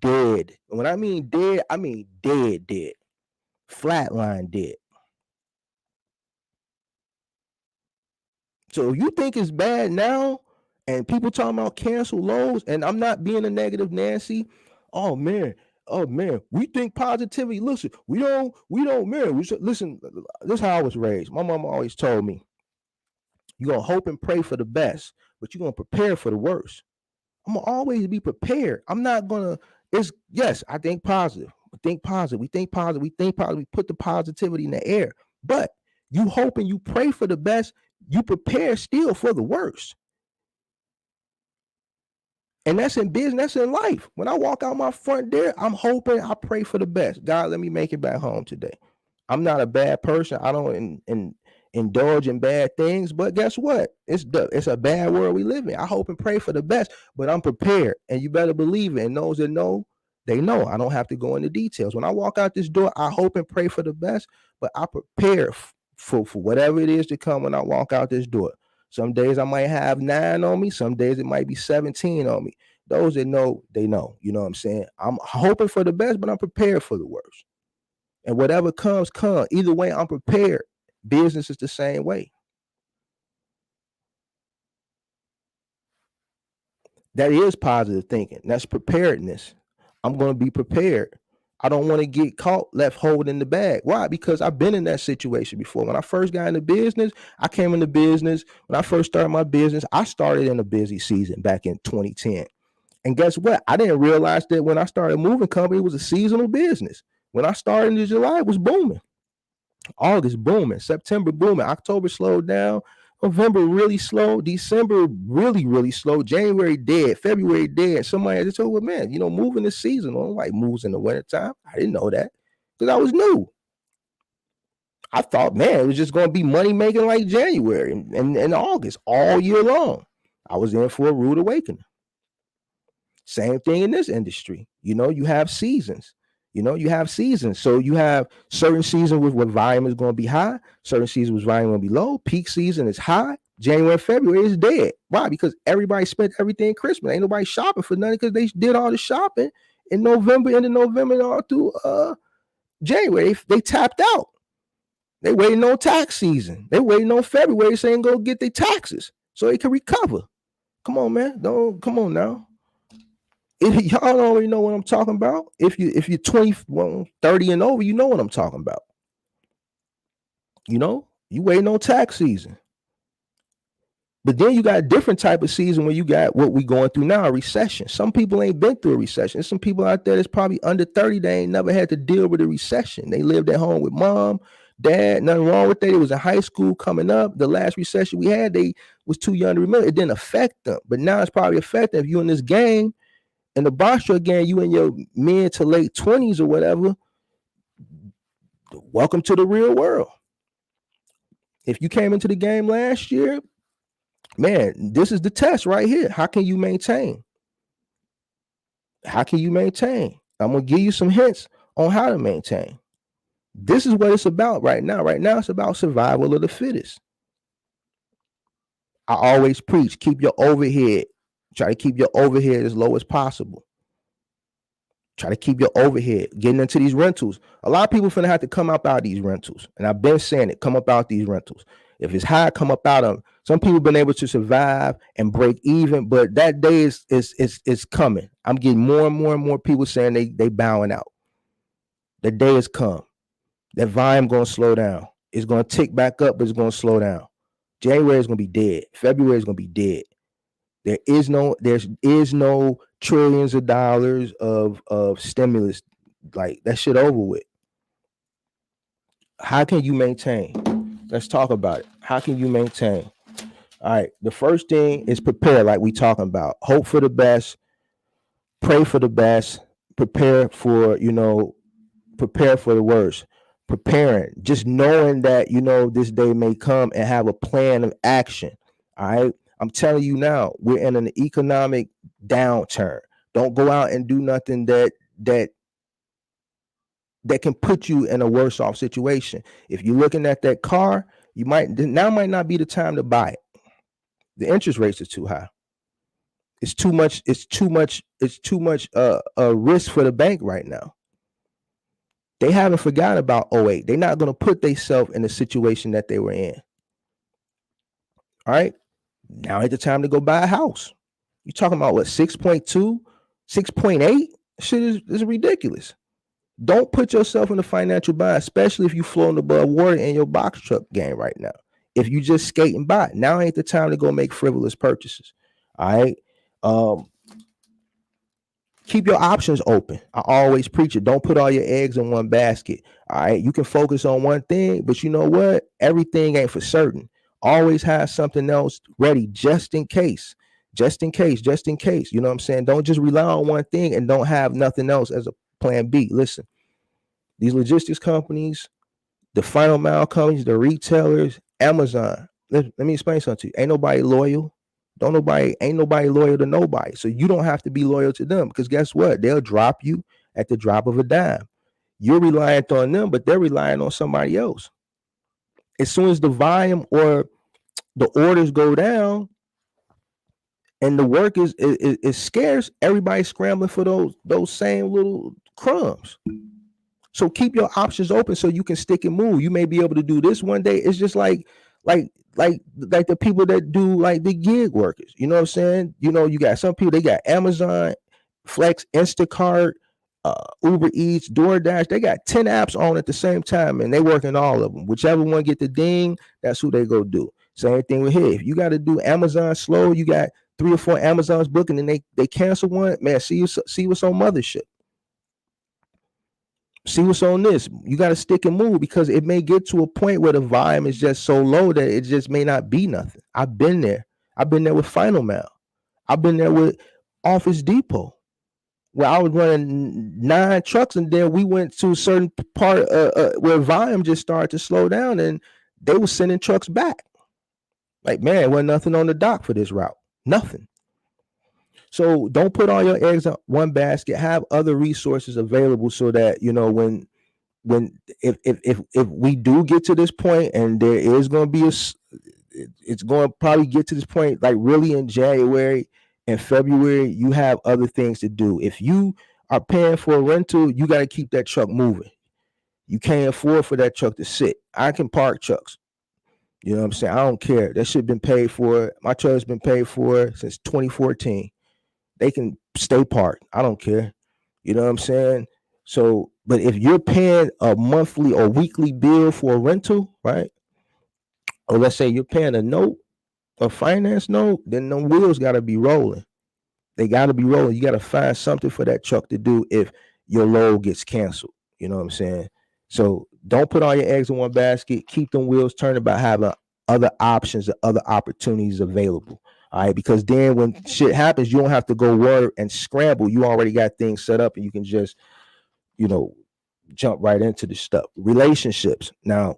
dead. And when I mean dead, I mean dead. Flatline dead. So you think it's bad now, and people talking about cancel lows, and I'm not being a negative Nancy. Oh man, we think positivity. Listen, we don't, man. Listen, this is how I was raised. My mom always told me, you're going to hope and pray for the best, but you're going to prepare for the worst. I'm going to always be prepared. I'm not going to, yes, I think positive. We think positive. We put the positivity in the air. But you hope and you pray for the best, you prepare still for the worst. And that's in business, that's in life. When I walk out my front door, I'm hoping, I pray for the best. God, let me make it back home today. I'm not a bad person. I don't indulge in bad things, but guess what? It's a bad world we live in. I hope and pray for the best, but I'm prepared, and you better believe it. And those that know, they know. I don't have to go into details. When I walk out this door, I hope and pray for the best, but I prepare for whatever it is to come when I walk out this door. Some days I might have 9 on me. Some days it might be 17 on me. Those that know, they know. You know what I'm saying? I'm hoping for the best, but I'm prepared for the worst. And whatever comes. Either way, I'm prepared. Business is the same way. That is positive thinking. That's preparedness. I'm going to be prepared. I don't want to get caught left holding the bag. Why? Because I've been in that situation before. When I first got into business, I came into business. When I first started my business, I started in a busy season back in 2010. And guess what? I didn't realize that when I started moving company, it was a seasonal business. When I started in July, it was booming. August booming. September booming. October slowed down. November really slow. December really slow. January dead. February dead. Somebody just told me, man, moving this season. I don't like moves in the wintertime. I didn't know that because I was new. I thought, man, it was just going to be money making like January and August all year long. I was in for a rude awakening. Same thing in this industry. You have seasons. So you have certain seasons where volume is going to be high, certain seasons where volume is going to be low. Peak season is high. January, February is dead. Why? Because everybody spent everything Christmas. Ain't nobody shopping for nothing because they did all the shopping in November, end of November, and all through January. They tapped out. They waiting on tax season. They waiting on February saying go get their taxes so they can recover. Come on, man. Come on now. If y'all already know what I'm talking about. If you're 30 and over, you know what I'm talking about. You waiting on tax season. But then you got a different type of season when you got what we going through now, a recession. Some people ain't been through a recession. There's some people out there that's probably under 30. They ain't never had to deal with a recession. They lived at home with mom, dad, nothing wrong with that. It was in high school coming up. The last recession we had, they was too young to remember. It didn't affect them. But now it's probably affecting if you're in this game. In the boxtruck game, you in your mid to late 20s or whatever, welcome to the real world. If you came into the game last year, man, this is the test right here. How can you maintain? I'm going to give you some hints on how to maintain. This is what it's about right now. Right now, it's about survival of the fittest. I always preach, keep your overhead. Try to keep your overhead as low as possible. Try to keep your overhead. Getting into these rentals. A lot of people finna have to come up out of these rentals. And I've been saying it, come up out these rentals. If it's high, come up out of them. Some people been able to survive and break even, but that day is coming. I'm getting more and more and more people saying they bowing out. The day has come. That volume gonna slow down. It's gonna tick back up, but it's gonna slow down. January is gonna be dead. February is gonna be dead. There is no trillions of dollars of stimulus. Like, that shit over with. How can you maintain? Let's talk about it. How can you maintain? All right. The first thing is prepare, like we talking about. Hope for the best, pray for the best, prepare for the worst. Preparing, just knowing that this day may come, and have a plan of action. All right. I'm telling you now, we're in an economic downturn. Don't go out and do nothing that can put you in a worse off situation. If you're looking at that car, might not be the time to buy it. The interest rates are too high. It's too much risk for the bank right now. They haven't forgotten about 08. They're not going to put themselves in the situation that they were in. All right. Now ain't the time to go buy a house. You talking about what, 6.2, 6.8? Shit is ridiculous. Don't put yourself in a financial bind, especially if you floating above water in your box truck game right now. If you just skating by, now ain't the time to go make frivolous purchases. All right. Keep your options open. I always preach it. Don't put all your eggs in one basket. All right. You can focus on one thing, but you know what? Everything ain't for certain. Always have something else ready just in case. Just in case. You know what I'm saying? Don't just rely on one thing and don't have nothing else as a plan B. Listen, these logistics companies, the final mile companies, the retailers, Amazon. Let me explain something to you. Ain't nobody loyal. Ain't nobody loyal to nobody. So you don't have to be loyal to them, because guess what? They'll drop you at the drop of a dime. You're reliant on them, but they're relying on somebody else. As soon as the volume or the orders go down and the work is scarce, everybody's scrambling for those same little crumbs. So keep your options open so you can stick and move. You may be able to do this one day. It's just like the people that do like the gig workers. You know what I'm saying? You got some people, they got Amazon, Flex, Instacart, Uber Eats, DoorDash. They got 10 apps on at the same time, and they working all of them. Whichever one get the ding, that's who they go do. Same thing with here. If you got to do Amazon slow, you got 3 or 4 Amazons booking, and they cancel one. Man, see what's on mothership. See what's on this. You got to stick and move, because it may get to a point where the volume is just so low that it just may not be nothing. I've been there. I've been there with Final Mile. I've been there with Office Depot, where I was running 9 trucks, and then we went to a certain part where volume just started to slow down, and they were sending trucks back. Like, man, wasn't nothing on the dock for this route. Nothing. So don't put all your eggs in one basket. Have other resources available, so that if we do get to this point, and there is going to be it's going to probably get to this point, like really in January and February, you have other things to do. If you are paying for a rental, you got to keep that truck moving. You can't afford for that truck to sit. I can park trucks. You know what I'm saying? I don't care. That shit been paid for. My truck has been paid for since 2014. They can stay parked. I don't care. You know what I'm saying? So, but if you're paying a monthly or weekly bill for a rental, right? Or let's say you're paying a note, a finance note, then the wheels got to be rolling. They got to be rolling. You got to find something for that truck to do if your load gets canceled. You know what I'm saying? So don't put all your eggs in one basket. Keep them wheels turning by having other options and other opportunities available. All right, because then when shit happens, you don't have to go work and scramble. You already got things set up, and you can just, jump right into the stuff. Relationships. Now,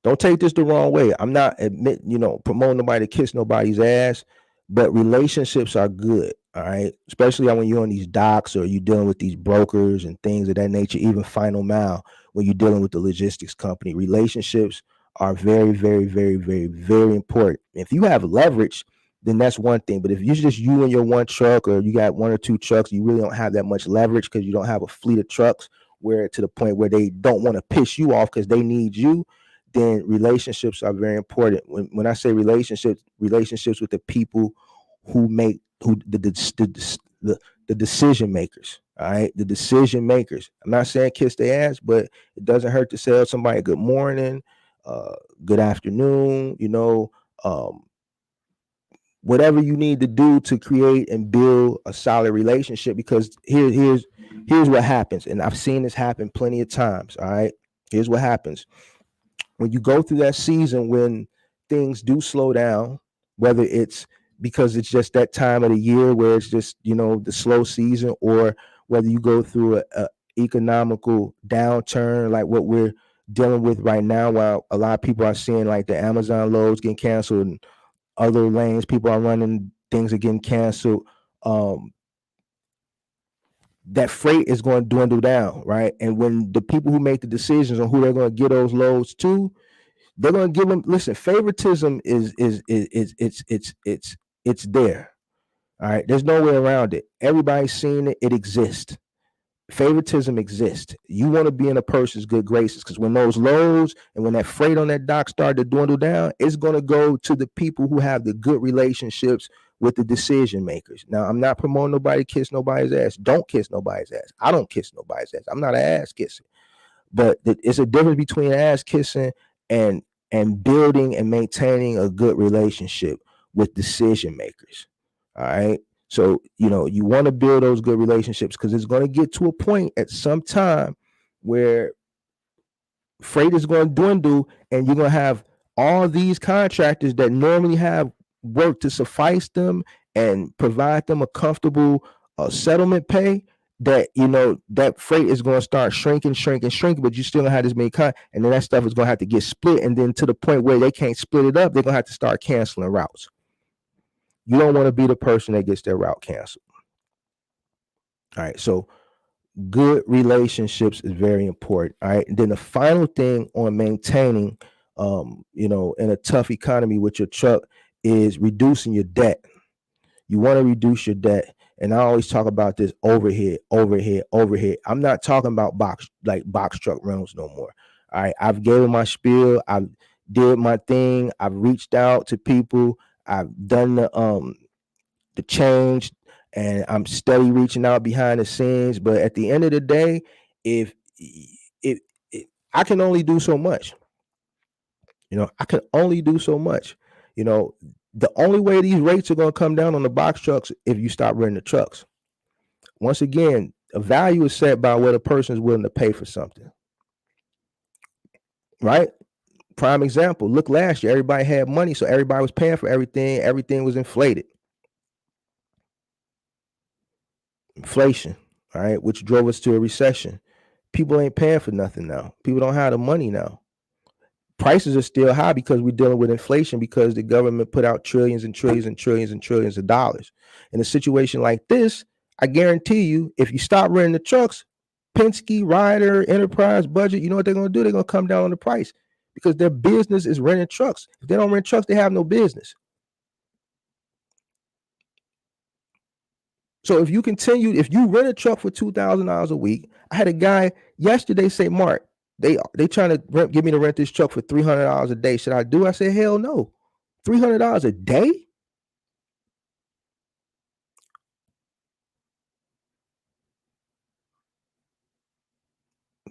don't take this the wrong way. I'm not promoting nobody to kiss nobody's ass, but relationships are good. All right, especially when you're on these docks or you're dealing with these brokers and things of that nature. Even Final Mile, when you're dealing with the logistics company, relationships are very, very, very, very, very important. If you have leverage, then that's one thing. But if you're just you and your one truck, or you got 1 or 2 trucks, you really don't have that much leverage, because you don't have a fleet of trucks where to the point where they don't want to piss you off because they need you, then relationships are very important. When I say relationships with the people who make the decision makers. All right, the decision makers. I'm not saying kiss their ass, but it doesn't hurt to tell somebody good morning, good afternoon. Whatever you need to do to create and build a solid relationship. Because here's what happens, and I've seen this happen plenty of times. All right, here's what happens when you go through that season when things do slow down, whether it's because it's just that time of the year where it's just the slow season, or whether you go through a economical downturn like what we're dealing with right now, while a lot of people are seeing like the Amazon loads getting canceled and other lanes people are running, things are getting canceled. That freight is going to dwindle down, right? And when the people who make the decisions on who they're going to get those loads to, they're going to give them. Listen, favoritism is it's there. All right, there's no way around it. Everybody's seen it. It exists. Favoritism exists. You want to be in a person's good graces, because when those loads and when that freight on that dock start to dwindle down, it's going to go to the people who have the good relationships with the decision makers. Now, I'm not promoting nobody kiss nobody's ass. Don't kiss nobody's ass. I don't kiss nobody's ass. I'm not an ass kisser. But it's a difference between ass kissing and building and maintaining a good relationship with decision makers. All right. So, you want to build those good relationships, because it's going to get to a point at some time where freight is going to dwindle, and you're going to have all these contractors that normally have work to suffice them and provide them a comfortable settlement pay, that that freight is going to start shrinking, but you still gonna have this many and then that stuff is going to have to get split, and then to the point where they can't split it up, they're going to have to start canceling routes. You don't want to be the person that gets their route canceled. All right, so good relationships is very important. All right, and then the final thing on maintaining in a tough economy with your truck is reducing your debt. You want to reduce your debt. And I always talk about this overhead. I'm not talking about box truck rentals no more. All right, I've given my spiel. I've did my thing. I've reached out to people. I've done the change, and I'm steady reaching out behind the scenes. But at the end of the day, if I can only do so much, I can only do so much. The only way these rates are going to come down on the box trucks if you stop renting the trucks. Once again, a value is set by what a person is willing to pay for something. Right? Prime example, look last year, everybody had money, so everybody was paying for everything. Everything was inflated. Inflation, all right, which drove us to a recession. People ain't paying for nothing now. People don't have the money now. Prices are still high because we're dealing with inflation, because the government put out trillions and trillions and trillions and trillions of dollars. In a situation like this, I guarantee you, if you stop renting the trucks, Penske, Ryder, Enterprise, Budget, you know what they're going to do? They're going to come down on the price, because their business is renting trucks. If they don't rent trucks, they have no business. So if you rent a truck for $2,000 a week, I had a guy yesterday say, Mark, they trying to get me to rent this truck for $300 a day. Should I do? I said, hell no. $300 a day?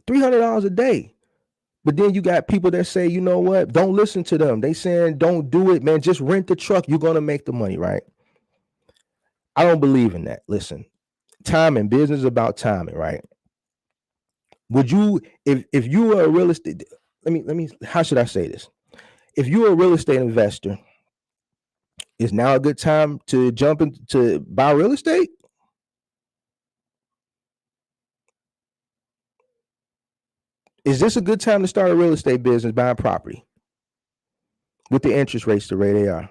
$300 a day. But then you got people that say, you know what? Don't listen to them. They saying, don't do it, man. Just rent the truck. You're going to make the money, right? I don't believe in that. Listen, timing, business is about timing, right? Would you, if you were a real estate, let me, how should I say this? If you're a real estate investor, is now a good time to jump into buy real estate? Is this a good time to start a real estate business, buying property with the interest rates the way they are?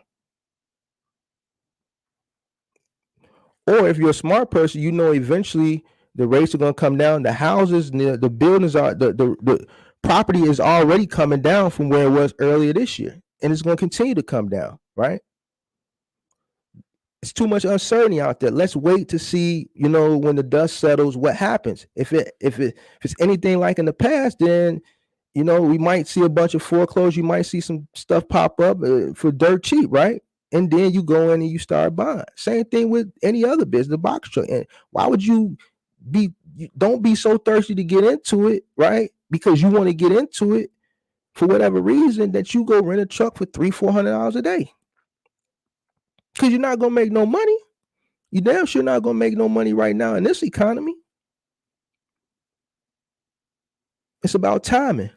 Or if you're a smart person, eventually the rates are going to come down. The houses, the buildings are, the property is already coming down from where it was earlier this year, and it's going to continue to come down, right? It's too much uncertainty out there. Let's wait to see, when the dust settles, what happens. If it's anything like in the past, then We might see a bunch of foreclosures. You might see some stuff pop up for dirt cheap, right? And then you go in and you start buying. Same thing with any other business, the box truck. And why would you don't be so thirsty to get into it, right? Because you want to get into it for whatever reason that you go rent a truck for $300-$400 a day. Because you're not gonna make no money. You damn sure not gonna make no money right now in this economy. It's about timing.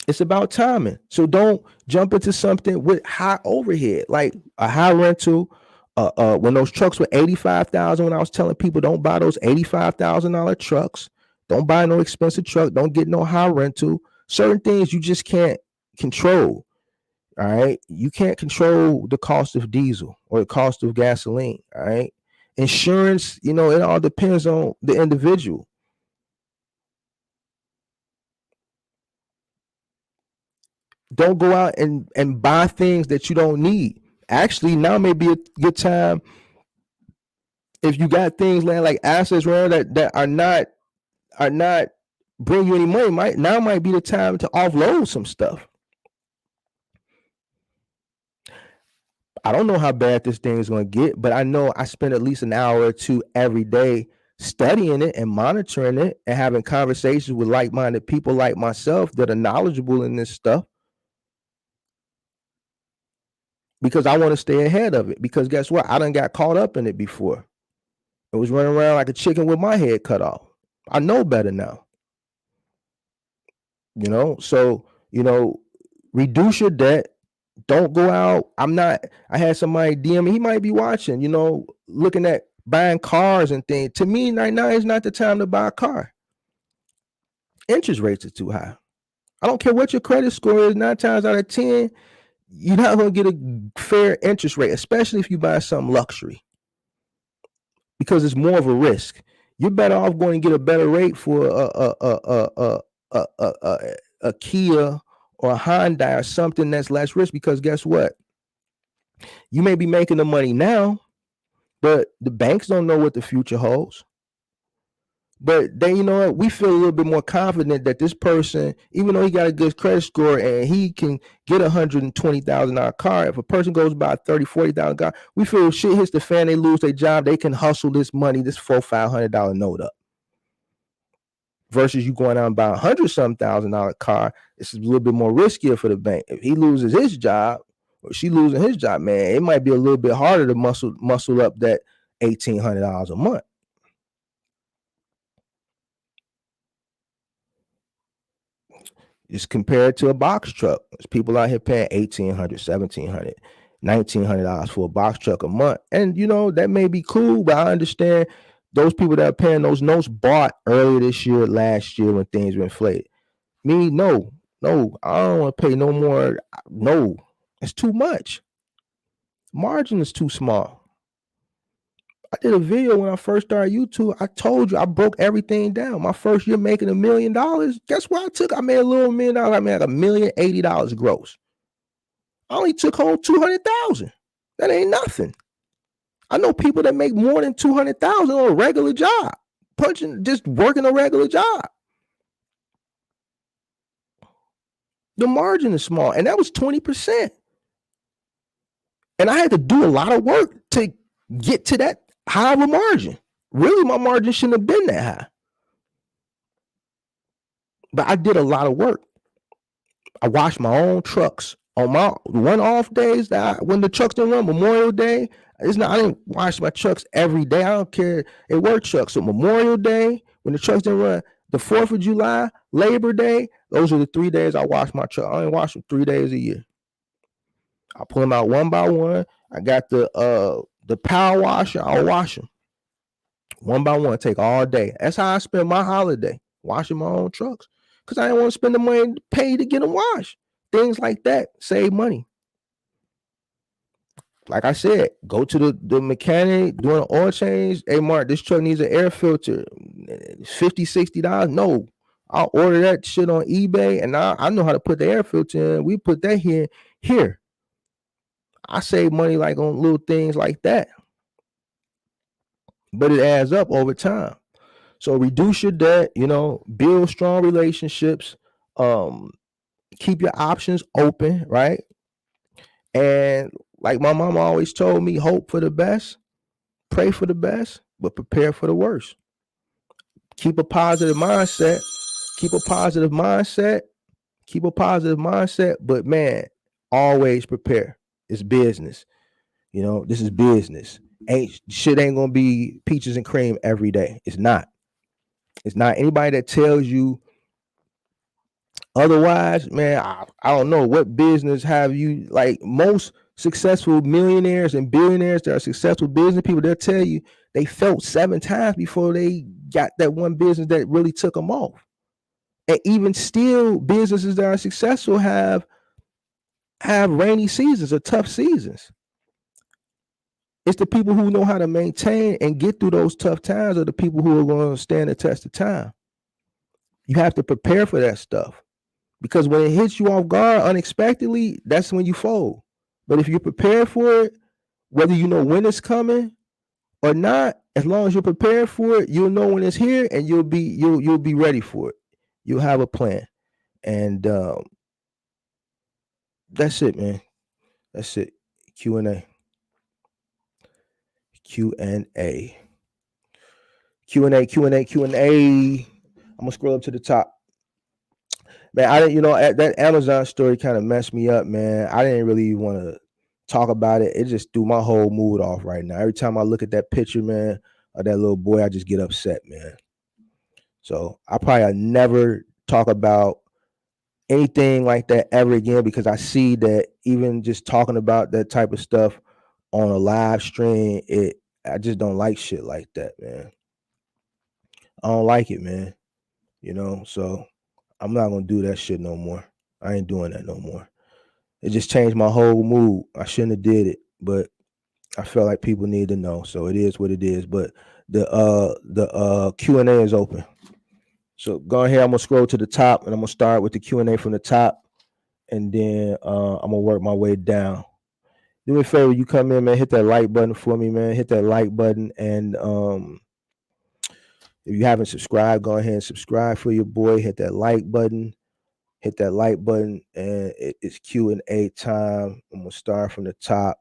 It's about timing. So don't jump into something with high overhead, like a high rental. When those trucks were $85,000, when I was telling people don't buy those $85,000 trucks, don't buy no expensive truck, don't get no high rental. Certain things you just can't control. All right, you can't control the cost of diesel or the cost of gasoline. All right, insurance, it all depends on the individual. Don't go out and buy things that you don't need. Actually, now may be a good time if you got things like assets around that are not bring you any money. Might be the time to offload some stuff. I don't know how bad this thing is going to get, but I know I spend at least an hour or two every day studying it and monitoring it and having conversations with like-minded people like myself that are knowledgeable in this stuff. Because I want to stay ahead of it. Because guess what? I done got caught up in it before. It was running around like a chicken with my head cut off. I know better now. So, reduce your debt. Don't go out. I had somebody DM me, he might be watching, looking at buying cars and things. To me, right now is not the time to buy a car. Interest rates are too high. I don't care what your credit score is, 9 times out of 10, you're not going to get a fair interest rate, especially if you buy some luxury, because it's more of a risk. You're better off going to get a better rate for a Kia or a Hyundai or something that's less risk, because guess what? You may be making the money now, but the banks don't know what the future holds. But then, we feel a little bit more confident that this person, even though he got a good credit score and he can get a $120,000 car, if a person goes by a $30,000-$40,000 car, we feel shit hits the fan, they lose their job, they can hustle this money, this $400-$500 note up. Versus you going out and buying $100,000 car, it's a little bit more riskier for the bank. If he loses his job or she losing his job, man, it might be a little bit harder to muscle up that $1,800 a month. It's compared to a box truck. There's people out here paying $1,800, $1,700, $1,900 for a box truck a month. And that may be cool, but I understand those people that are paying those notes bought earlier this year, last year, when things were inflated. Me, no, I don't want to pay no more. No, it's too much. Margin is too small. I did a video when I first started YouTube. I told you I broke everything down. My first year making $1 million. Guess what I took? I made a little $1 million. I made like $1,080,000 gross. I only took home $200,000. That ain't nothing. I know people that make more than $200,000 on a regular job, just working a regular job. The margin is small, and that was 20%. And I had to do a lot of work to get to that high of a margin. Really, my margin shouldn't have been that high. But I did a lot of work. I washed my own trucks on my one-off days. When the trucks didn't run, Memorial Day, I didn't wash my trucks every day. I don't care. It work trucks. So Memorial Day, when the trucks didn't run, the 4th of July, Labor Day, those are the 3 days I wash my truck. I only wash them 3 days a year. I pull them out one by one. I got the power washer. I'll wash them one by one. Take all day. That's how I spend my holiday, washing my own trucks, because I didn't want to spend the money to pay to get them washed. Things like that save money. Like I said, go to the mechanic doing an oil change. Hey, Mark, this truck needs an air filter. $50, $60. No, I'll order that shit on eBay, and I know how to put the air filter in. We put that here. I save money like on little things like that, but it adds up over time. So reduce your debt, build strong relationships, um, keep your options open, right? And like my mama always told me, hope for the best, pray for the best, but prepare for the worst. Keep a positive mindset, keep a positive mindset, keep a positive mindset, but man, always prepare. It's business. This is business. Ain't gonna be peaches and cream every day. It's not. It's not. Anybody that tells you otherwise, man, I don't know what business have you, like most successful millionaires and billionaires that are successful business people, they'll tell you they felt 7 times before they got that one business that really took them off. And even still, businesses that are successful have rainy seasons or tough seasons. It's the people who know how to maintain and get through those tough times are the people who are going to stand the test of time. You have to prepare for that stuff. Because when it hits you off guard unexpectedly, that's when you fold. But if you're prepared for it, whether you know when it's coming or not, as long as you're prepared for it, you'll know when it's here, and you'll be ready for it. You'll have a plan, and that's it, man. That's it. Q&A. Q&A. Q&A. Q&A. Q&A. I'm gonna scroll up to the top. Man, I didn't, that Amazon story kind of messed me up, man. I didn't really want to talk about it. It just threw my whole mood off right now. Every time I look at that picture, man, of that little boy, I just get upset, man. So I probably never talk about anything like that ever again, because I see that even just talking about that type of stuff on a live stream, I just don't like shit like that, man. I don't like it, man. So I'm not gonna do that shit no more. I ain't doing that no more. It just changed my whole mood. I shouldn't have did it, but I felt like people need to know. So it is what it is. But the Q&A is open. So go ahead. I'm gonna scroll to the top, and I'm gonna start with the Q&A from the top, and then I'm gonna work my way down. Do me a favor, you come in, man. Hit that like button for me, man. Hit that like button, and if you haven't subscribed, go ahead and subscribe for your boy. Hit that like button. Hit that like button, and it's Q&A time. I'm gonna start from the top.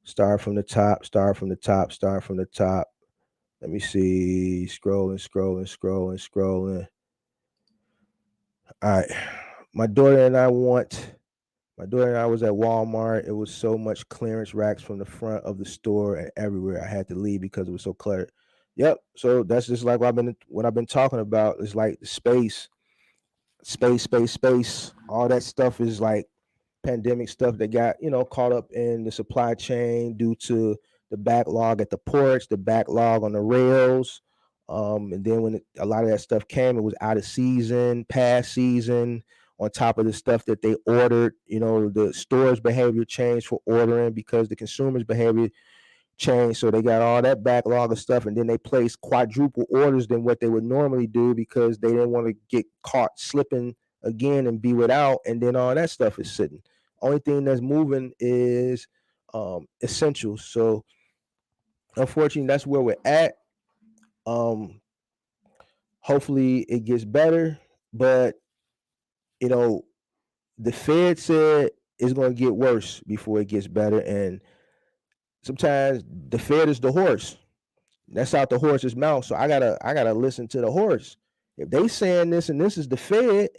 Start from the top. Start from the top. Start from the top. Let me see. Scrolling. All right. My daughter and I was at Walmart. It was so much clearance racks from the front of the store and everywhere. I had to leave because it was so cluttered. Yep. So that's just like what I've been talking about. It's like the space. All that stuff is like pandemic stuff that got caught up in the supply chain due to the backlog at the ports, the backlog on the rails, and then when a lot of that stuff came, it was out of season, past season. On top of the stuff that they ordered, the store's behavior changed for ordering because the consumer's behavior changed. So they got all that backlog of stuff, and then they placed quadruple orders than what they would normally do because they didn't want to get caught slipping again and be without, and then all that stuff is sitting. Only thing that's moving is essentials. So unfortunately, that's where we're at. Hopefully it gets better, but the Fed said it's going to get worse before it gets better, and sometimes the Fed is the horse. That's out the horse's mouth. So I gotta listen to the horse. If they saying this and this is the Fed,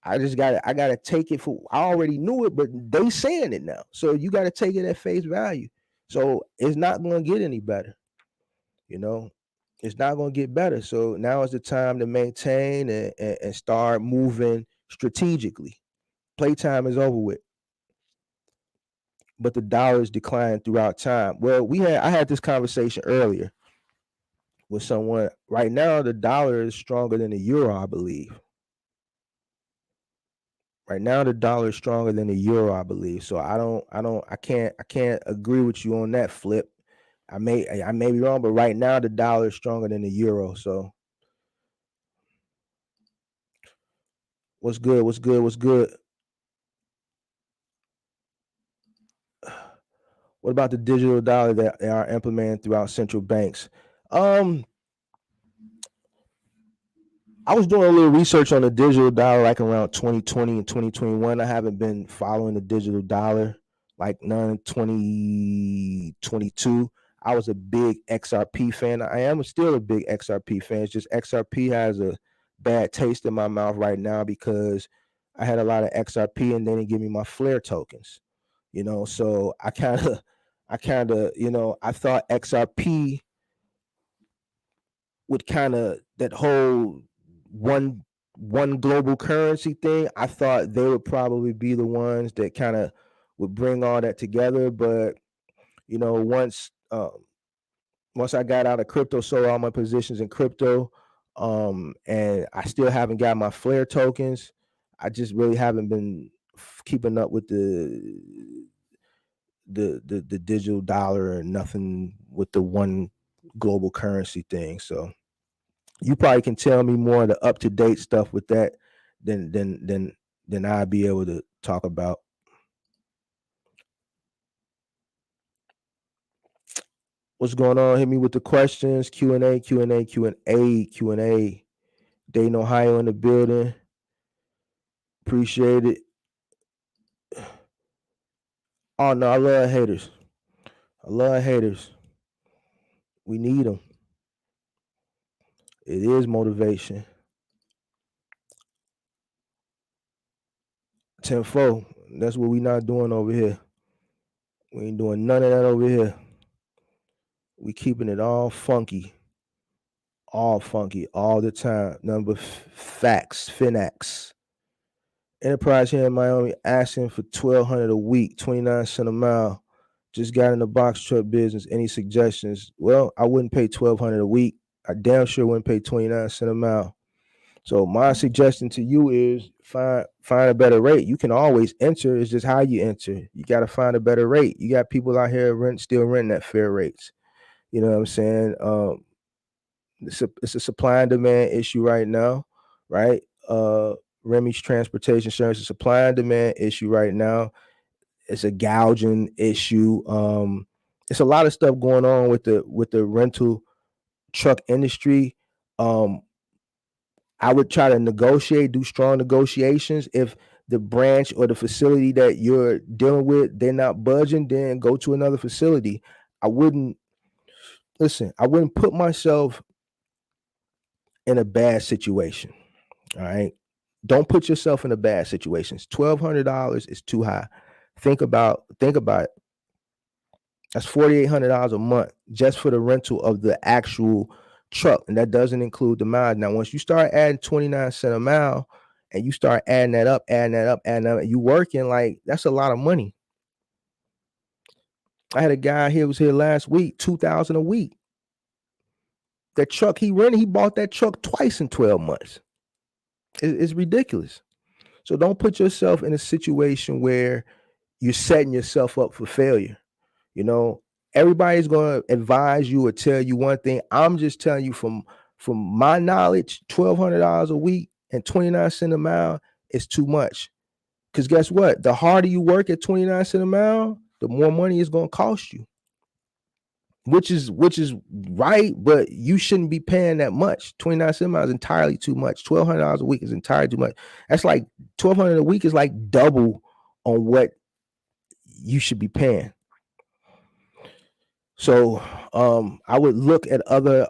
I gotta take it for. I already knew it, but they saying it now. So you gotta take it at face value. So it's not gonna get any better. It's not gonna get better. So now is the time to maintain and start moving strategically. Playtime is over with. But the dollar is declining throughout time. Well, I had this conversation earlier with someone. Right now, the dollar is stronger than the euro, I believe. Right now, the dollar is stronger than the euro, I believe. So I can't agree with you on that flip. I may be wrong, but right now the dollar is stronger than the euro. So what's good? What's good? What's good? What about the digital dollar that they are implementing throughout central banks? I was doing a little research on the digital dollar like around 2020 and 2021. I haven't been following the digital dollar like none 2022. I was a big XRP fan. I am still a big XRP fan. It's just XRP has a bad taste in my mouth right now because I had a lot of XRP and they didn't give me my Flare tokens. So I thought XRP would kind of that whole one global currency thing. I thought they would probably be the ones that kind of would bring all that together. But once I got out of crypto, sold all my positions in crypto, and I still haven't got my Flare tokens. I just really haven't been keeping up with the digital dollar or nothing with the one global currency thing. So you probably can tell me more of the up to date stuff with that than I'd be able to talk about. What's going on? Hit me with the questions. Q&A. Dayton, Ohio in the building. Appreciate it. Oh no, I love haters. We need them. It is motivation. 10-4. That's what we not doing over here. We ain't doing none of that over here. We keeping it all funky all the time. Number facts, Finax. Enterprise here in Miami asking for $1,200 a week, 29 cents a mile. Just got in the box truck business. Any suggestions? Well, I wouldn't pay $1,200 a week. I damn sure wouldn't pay 29 cents a mile. So my suggestion to you is find a better rate. You can always enter. It's just how you enter. You got to find a better rate. You got people out here still renting at fair rates. You know what I'm saying? It's a supply and demand issue right now, right? Remy's transportation service is a supply and demand issue right now. It's a gouging issue. It's a lot of stuff going on with the rental truck industry. I would try to do strong negotiations. If the branch or the facility that you're dealing with, they're not budging, then go to another facility. I wouldn't put myself in a bad situation. All right. Don't put yourself in a bad situation. $1,200 is too high. Think about it. That's $4,800 a month just for the rental of the actual truck, and that doesn't include the miles. Now, once you start adding 29 cents a mile, and you start adding that up, you working like that's a lot of money. I had a guy here was here last week, $2,000 a week. That truck he rented, he bought that truck twice in 12 months. It's ridiculous. So don't put yourself in a situation where you're setting yourself up for failure. Everybody's going to advise you or tell you one thing. I'm just telling you from my knowledge, $1,200 a week and 29 cents a mile is too much. Because guess what? The harder you work at 29 cents a mile, the more money it's going to cost you. Which is right, but you shouldn't be paying that much. 29 cents a mile is entirely too much. $1,200 a week is entirely too much. That's like $1,200 a week is like double on what you should be paying. So I would look at other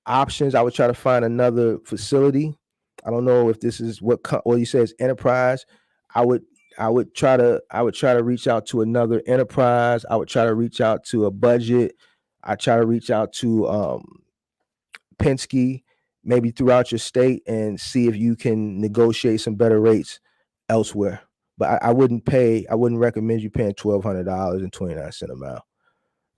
options. I would try to find another facility. I don't know if this is what you said is enterprise. I would try to reach out to another enterprise. I would try to reach out to a budget. I try to reach out to Penske, maybe throughout your state, and see if you can negotiate some better rates elsewhere. But I wouldn't recommend you paying $1,200 and 29 cents a mile.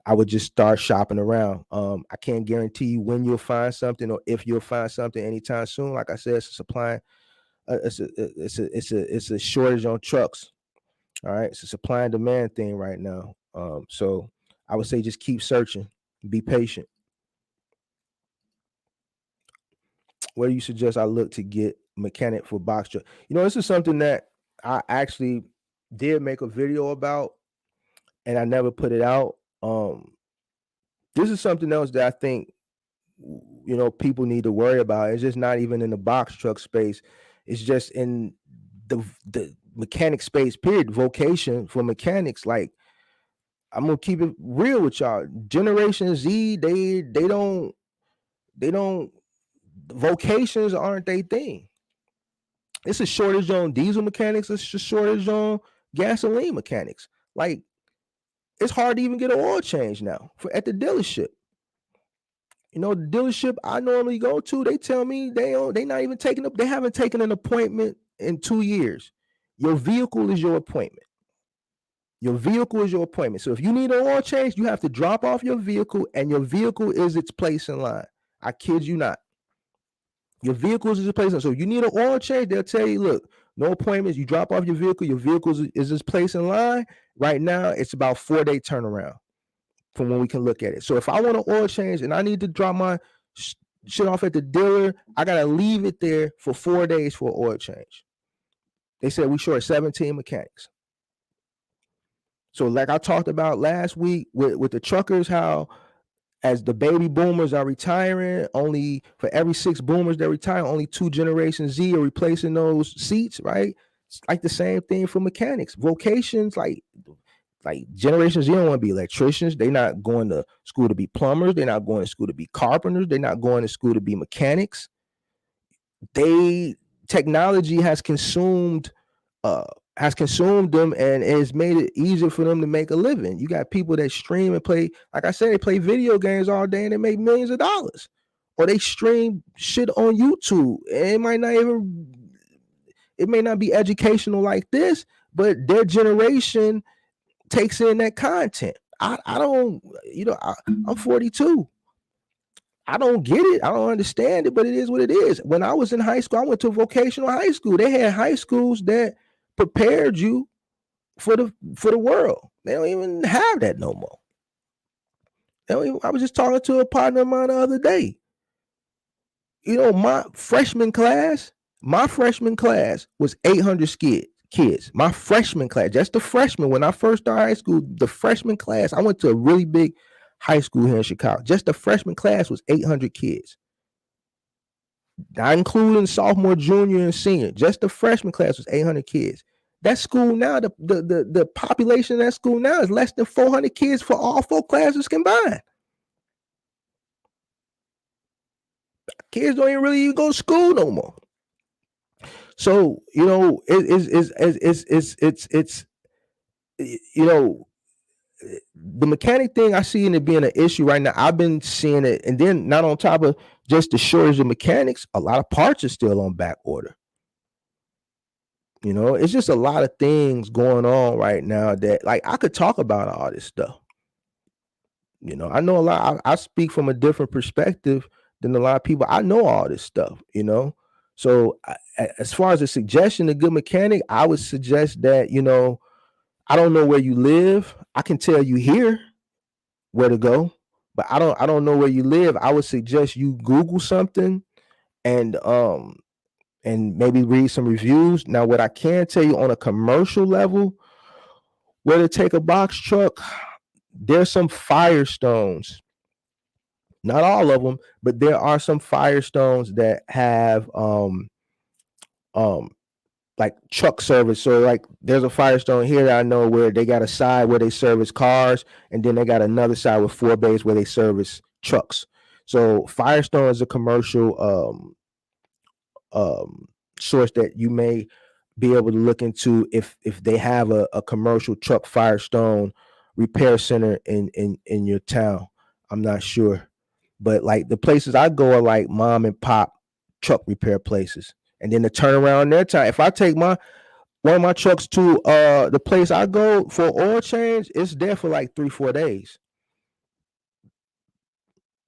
I would just start shopping around. I can't guarantee you when you'll find something or if you'll find something anytime soon. Like I said, it's a supply. It's a shortage on trucks. All right, it's a supply and demand thing right now. So I would say just keep searching. Be patient. Where do you suggest I look to get mechanic for box truck? This is something that I actually did make a video about, and I never put it out. This is something else that I think people need to worry about. It's just not even in the box truck space. It's just in the mechanic space, period. Vocation for mechanics. Like, I'm gonna keep it real with y'all. Generation Z, they don't vocations aren't their thing. It's a shortage on diesel mechanics. It's a shortage on gasoline mechanics. Like, it's hard to even get an oil change now at the dealership. The dealership I normally go to, they tell me they not even taking up. They haven't taken an appointment in 2 years. Your vehicle is your appointment. Your vehicle is your appointment. So if you need an oil change, you have to drop off your vehicle, and your vehicle is its place in line. I kid you not. Your vehicle is its place in line. So if you need an oil change, they'll tell you, look, no appointments. You drop off your vehicle is its place in line. Right now, it's about 4-day turnaround from when we can look at it. So if I want an oil change and I need to drop my shit off at the dealer, I got to leave it there for 4 days for an oil change. They said we short 17 mechanics. So like I talked about last week with the truckers, how as the baby boomers are retiring, only for every 6 boomers that retire, only 2 Generation Z are replacing those seats, right? It's like the same thing for mechanics. Vocations, like Generation Z don't want to be electricians. They're not going to school to be plumbers. They're not going to school to be carpenters. They're not going to school to be mechanics. Technology has consumed them, and it's made it easier for them to make a living. You got people that stream and play, like I said, they play video games all day and they make millions of dollars. Or they stream shit on YouTube. It may not be educational like this, but their generation takes in that content. I don't, I'm 42. I don't get it. I don't understand it, but it is what it is. When I was in high school, I went to a vocational high school. They had high schools that prepared you for the world. They don't even have that no more. I was just talking to a partner of mine the other day. My freshman class was 800 kids. My freshman class, just the freshman, when I first started high school, the freshman class, I went to a really big high school here in Chicago. Just the freshman class was 800 kids. Not including sophomore, junior, and senior. Just the freshman class was 800 kids. That school now, the population of that school now is less than 400 kids for all 4 classes combined. Kids don't even really go to school no more. So, the mechanic thing, I see it being an issue right now. I've been seeing it, and then not on top of just the shortage of mechanics, a lot of parts are still on back order. It's just a lot of things going on right now that, like, I could talk about all this stuff. I know a lot. I speak from a different perspective than a lot of people. I know all this stuff, So as far as a suggestion, a good mechanic, I would suggest that, I don't know where you live. I can tell you here where to go, but I don't know where you live. I would suggest you Google something and maybe read some reviews. Now, what I can tell you on a commercial level, where to take a box truck, there's some Firestones. Not all of them, but there are some Firestones that have like truck service. So like there's a Firestone here that I know where they got a side where they service cars, and then they got another side with 4 bays where they service trucks. So Firestone is a commercial source that you may be able to look into if they have a commercial truck Firestone repair center in your town. I'm not sure, but like the places I go are like mom and pop truck repair places. And then the turnaround their time. If I take one of my trucks to the place I go for oil change, it's there for like 3-4 days.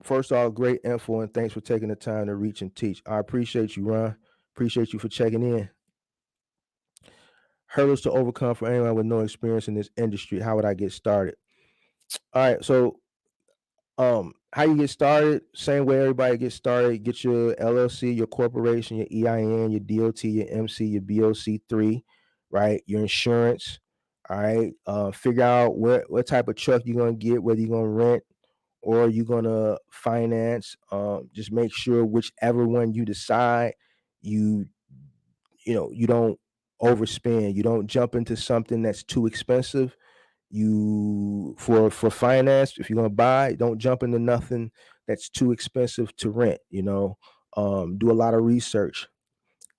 First of all, great info, and thanks for taking the time to reach and teach. I appreciate you, Ron. Appreciate you for checking in. Hurdles to overcome for anyone with no experience in this industry. How would I get started? All right, so how you get started? Same way everybody gets started. Get your LLC, your corporation, your EIN, your DOT, your MC, your BOC3, right? Your insurance. All right. Figure out what type of truck you're gonna get, whether you're gonna rent or you're gonna finance. Just make sure whichever one you decide, you you don't overspend. You don't jump into something that's too expensive. You for finance, if you're gonna buy, don't jump into nothing that's too expensive to rent. Do a lot of research.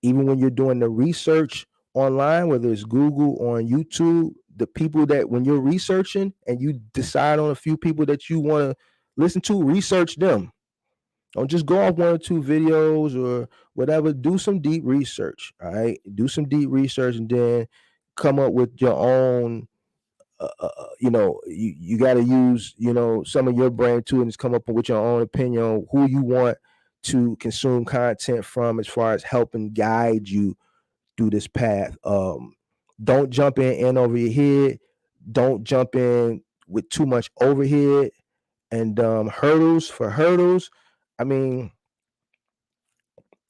Even when you're doing the research online, whether it's Google or on YouTube, the people that when you're researching and you decide on a few people that you want to listen to, research them. Don't just go off one or two videos or whatever. Do some deep research. All right. Do some deep research and then come up with your own. You got to use some of your brain too, and just come up with your own opinion on who you want to consume content from, as far as helping guide you through this path. Don't jump in over your head. Don't jump in with too much overhead and hurdles. I mean,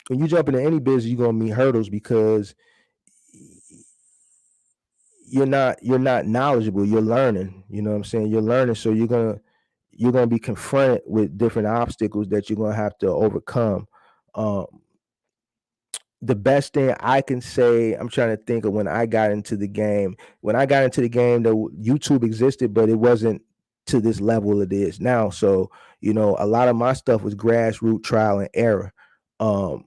when you jump into any business, you're gonna meet hurdles because you're not knowledgeable. You're learning. You know what I'm saying? You're learning, so you're gonna be confronted with different obstacles that you're gonna have to overcome. Um, the best thing I can say, I'm trying to think of when I got into the game. When I got into the game, the YouTube existed, but it wasn't to this level it is now. So, a lot of my stuff was grassroots trial and error. Um,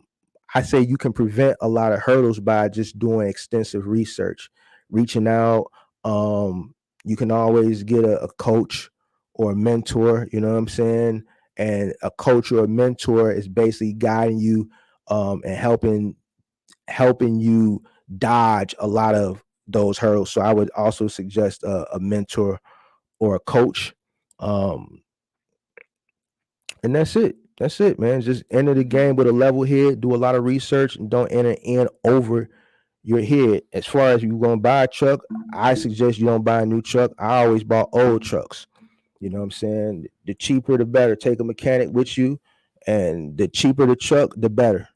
I say you can prevent a lot of hurdles by just doing extensive research, reaching out. You can always get a coach or a mentor, you know what I'm saying? And a coach or a mentor is basically guiding you and helping you dodge a lot of those hurdles. So I would also suggest a mentor or a coach. And that's it. That's it, man. Just enter the game with a level head, do a lot of research, and don't enter in over your head. As far as you gonna buy a truck, I suggest you don't buy a new truck. I always bought old trucks. You know what I'm saying? The cheaper the better. Take a mechanic with you, and the cheaper the truck, the better.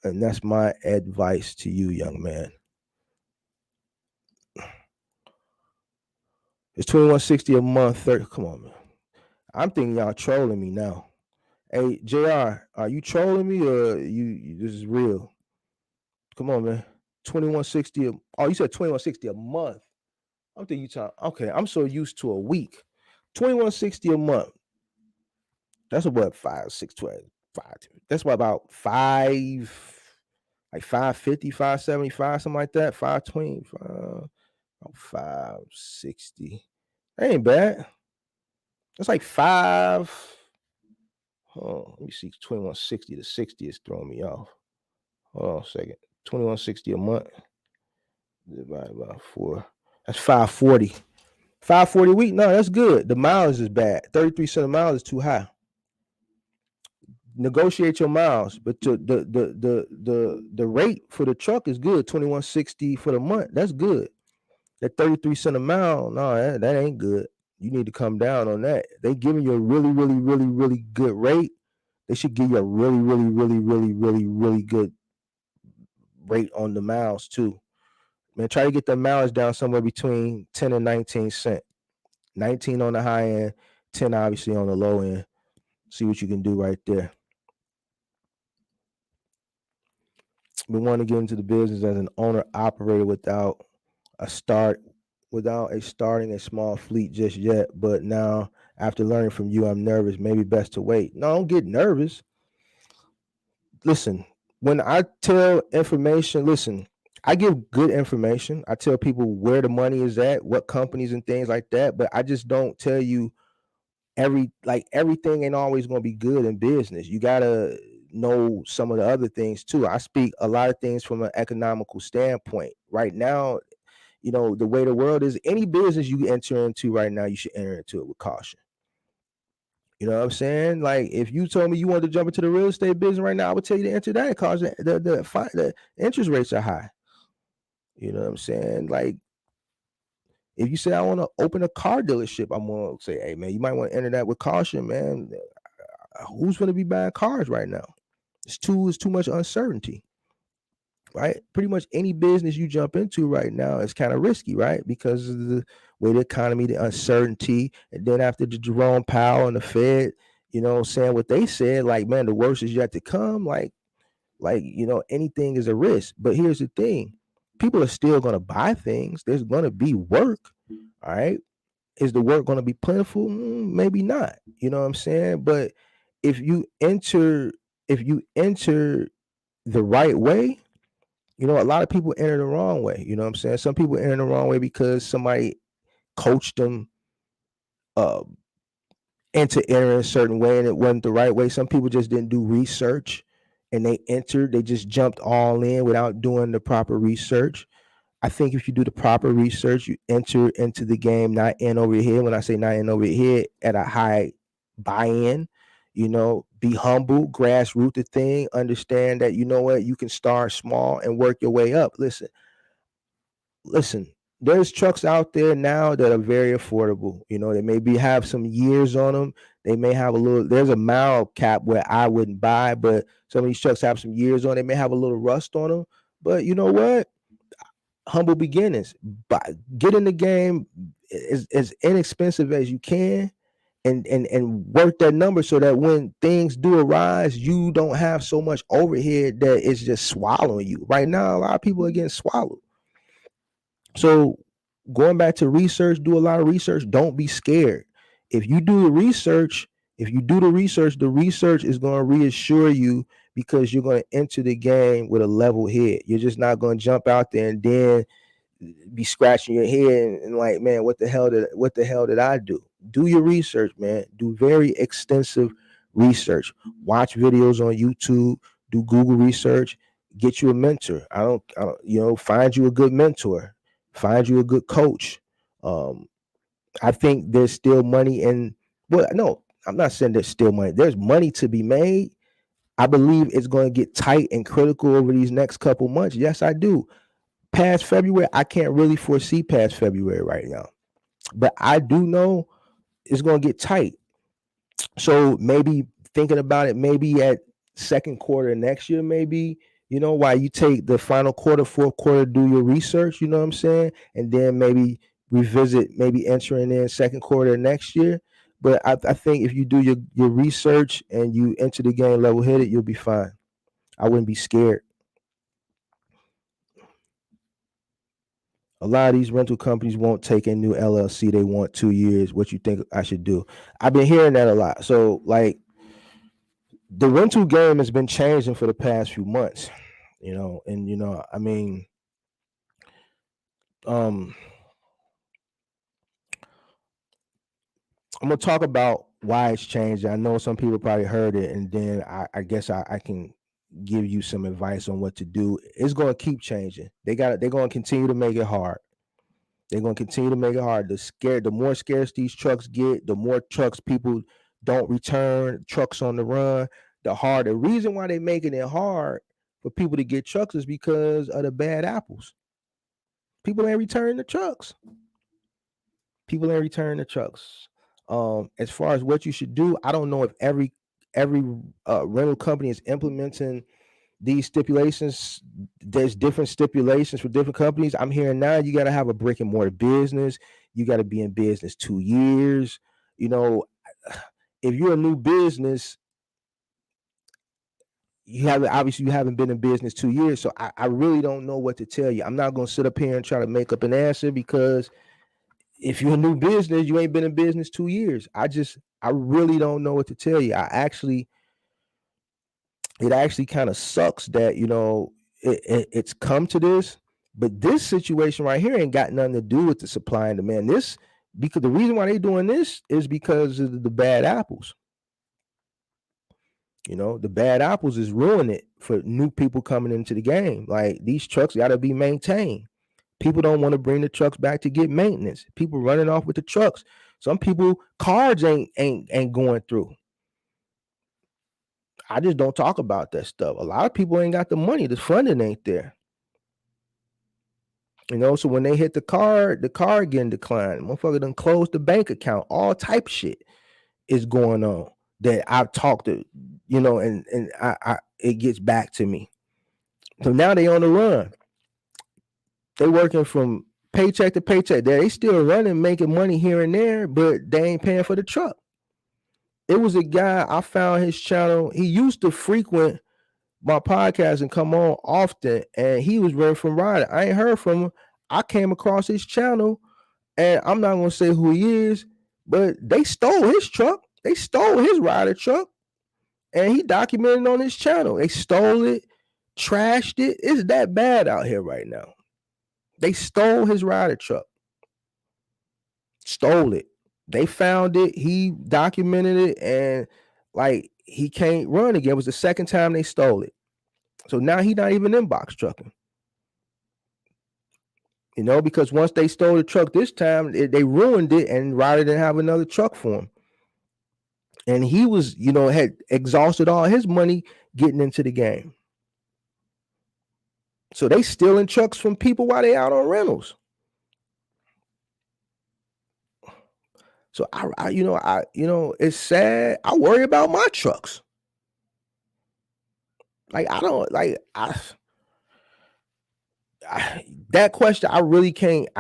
And that's my advice to you, young man. It's 2160 a month. 30. Come on, man. I'm thinking y'all trolling me now. Hey, JR, are you trolling me or you this is real? Come on, man. 2160. Oh, you said 2160 a month. I'm thinking you talking. Okay, I'm so used to a week. 2160 a month. That's what 5, 6, 12, 5. That's what about 550, 575, something like that. 520, 560. That ain't bad. That's like 5. Oh, let me see. 2160 to 60 is throwing me off. Hold on a second. 2160 a month divided by 4. That's 540. 540 a week. No, that's good. The mileage is bad. 33 cents a mile is too high. Negotiate your miles, but the rate for the truck is good. 2160 for the month. That's good. That 33 cents a mile, no, that ain't good. You need to come down on that. They giving you a really, really, really, really good rate. They should give you a really, really, really, really, really, really good rate on the miles too. Man, try to get the mileage down somewhere between 10 and 19 cents. 19 on the high end, 10 obviously on the low end. See what you can do right there. We want to get into the business as an owner operator without starting a small fleet just yet. But now, after learning from you, I'm nervous. Maybe best to wait. No, don't get nervous. Listen, when I tell information, listen, I give good information. I tell people where the money is at, what companies and things like that. But I just don't tell you everything ain't always going to be good in business. You gotta know some of the other things too. I speak a lot of things from an economical standpoint. Right now, the way the world is, any business you enter into right now, you should enter into it with caution. You know what I'm saying? Like, if you told me you wanted to jump into the real estate business right now, I would tell you to enter that because the interest rates are high. You know what I'm saying? Like, if you say I want to open a car dealership, I'm gonna say, hey man, you might want to enter that with caution, man. Who's going to be buying cars right now? It's too much uncertainty. right? Pretty much any business you jump into right now is kind of risky, right? Because of the way the economy, the uncertainty, and then after the Jerome Powell and the Fed, saying what they said, like, man, the worst is yet to come. Like, anything is a risk. But here's the thing: people are still going to buy things. There's going to be work, all right? Is the work going to be plentiful? Maybe not. You know what I'm saying? But if you enter, if you enter the right way, a lot of people enter the wrong way. You know what I'm saying? Some people enter the wrong way because somebody coached them uh, into entering a certain way and it wasn't the right way. Some people just didn't do research and they just jumped all in without doing the proper research. I think if you do the proper research, you enter into the game not in over your head. When I say not in over your head, at a high buy-in, be humble, grassroots the thing, understand that you can start small and work your way up. Listen, there's trucks out there now that are very affordable. They maybe have some years on them. They may have there's a mile cap where I wouldn't buy, but some of these trucks have some years on. They may have a little rust on them, but you know what? Humble beginnings. But get in the game as inexpensive as you can, and work that number so that when things do arise, you don't have so much overhead that it's just swallowing you. Right now, a lot of people are getting swallowed. So going back to research, do a lot of research. Don't be scared. If you do the research, the research is going to reassure you because you're going to enter the game with a level head. You're just not going to jump out there and then be scratching your head and like, man, what the hell did I do? Do your research, man. Do very extensive research. Watch videos on YouTube. Do Google research. Get you a mentor. I don't, find you a good mentor. Find you a good coach. I think there's still money in. Well, no, I'm not saying there's still money. There's money to be made. I believe it's going to get tight and critical over these next couple months. Yes, I do. Past February, I can't really foresee past February right now, but I do know it's going to get tight. So maybe thinking about it, maybe at second quarter next year, maybe, while you take the final quarter, fourth quarter, do your research, you know what I'm saying? And then maybe revisit, maybe entering in second quarter next year. But I think if you do your research and you enter the game level headed, you'll be fine. I wouldn't be scared. A lot of these rental companies won't take a new LLC. They want 2 years. What you think I should do? I've been hearing that a lot. So like the rental game has been changing for the past few months, and I mean, I'm gonna talk about why it's changed. I know some people probably heard it, and then I guess I can give you some advice on what to do. It's gonna keep changing. They're gonna continue to make it hard. They're gonna continue to make it hard. The more scarce these trucks get, the more trucks people don't return, trucks on the run, the harder. The reason why they're making it hard for people to get trucks is because of the bad apples. People ain't returning the trucks. As far as what you should do, I don't know if every rental company is implementing these stipulations. There's different stipulations for different companies. I'm hearing now you got to have a brick and mortar business. You got to be in business 2 years. If you're a new business, you haven't been in business 2 years. So I really don't know what to tell you. I'm not going to sit up here and try to make up an answer because if you're a new business, you ain't been in business 2 years. I really don't know what to tell you. It actually kind of sucks that it's come to this, but this situation right here ain't got nothing to do with the supply and demand. Because the reason why they doing this is because of the bad apples. The bad apples is ruining it for new people coming into the game. Like, these trucks got to be maintained. People don't want to bring the trucks back to get maintenance. People running off with the trucks. Some people, cards ain't going through. I just don't talk about that stuff. A lot of people ain't got the money. The funding ain't there. So when they hit the card getting declined. Motherfucker done closed the bank account. All type of shit is going on that I've talked to, and I it gets back to me. So now they on the run. They working from paycheck to paycheck. They still running, making money here and there, but they ain't paying for the truck. It was a guy, I found his channel. He used to frequent my podcast and come on often, and he was running from Ryder. I ain't heard from him. I came across his channel, and I'm not gonna say who he is, but they stole his truck. They stole his Ryder truck, and he documented on his channel. They stole it, trashed it. It's that bad out here right now. They stole his Ryder truck. Stole it. They found it. He documented it, and like he can't run again. It was the second time they stole it. So now he's not even in box trucking. You know, because once they stole the truck this time, they ruined it, and Ryder didn't have another truck for him. And he was, you know, had exhausted all his money getting into the game. So they stealing trucks from people while they out on rentals. So it's sad. I worry about my trucks. Like I don't like that question. I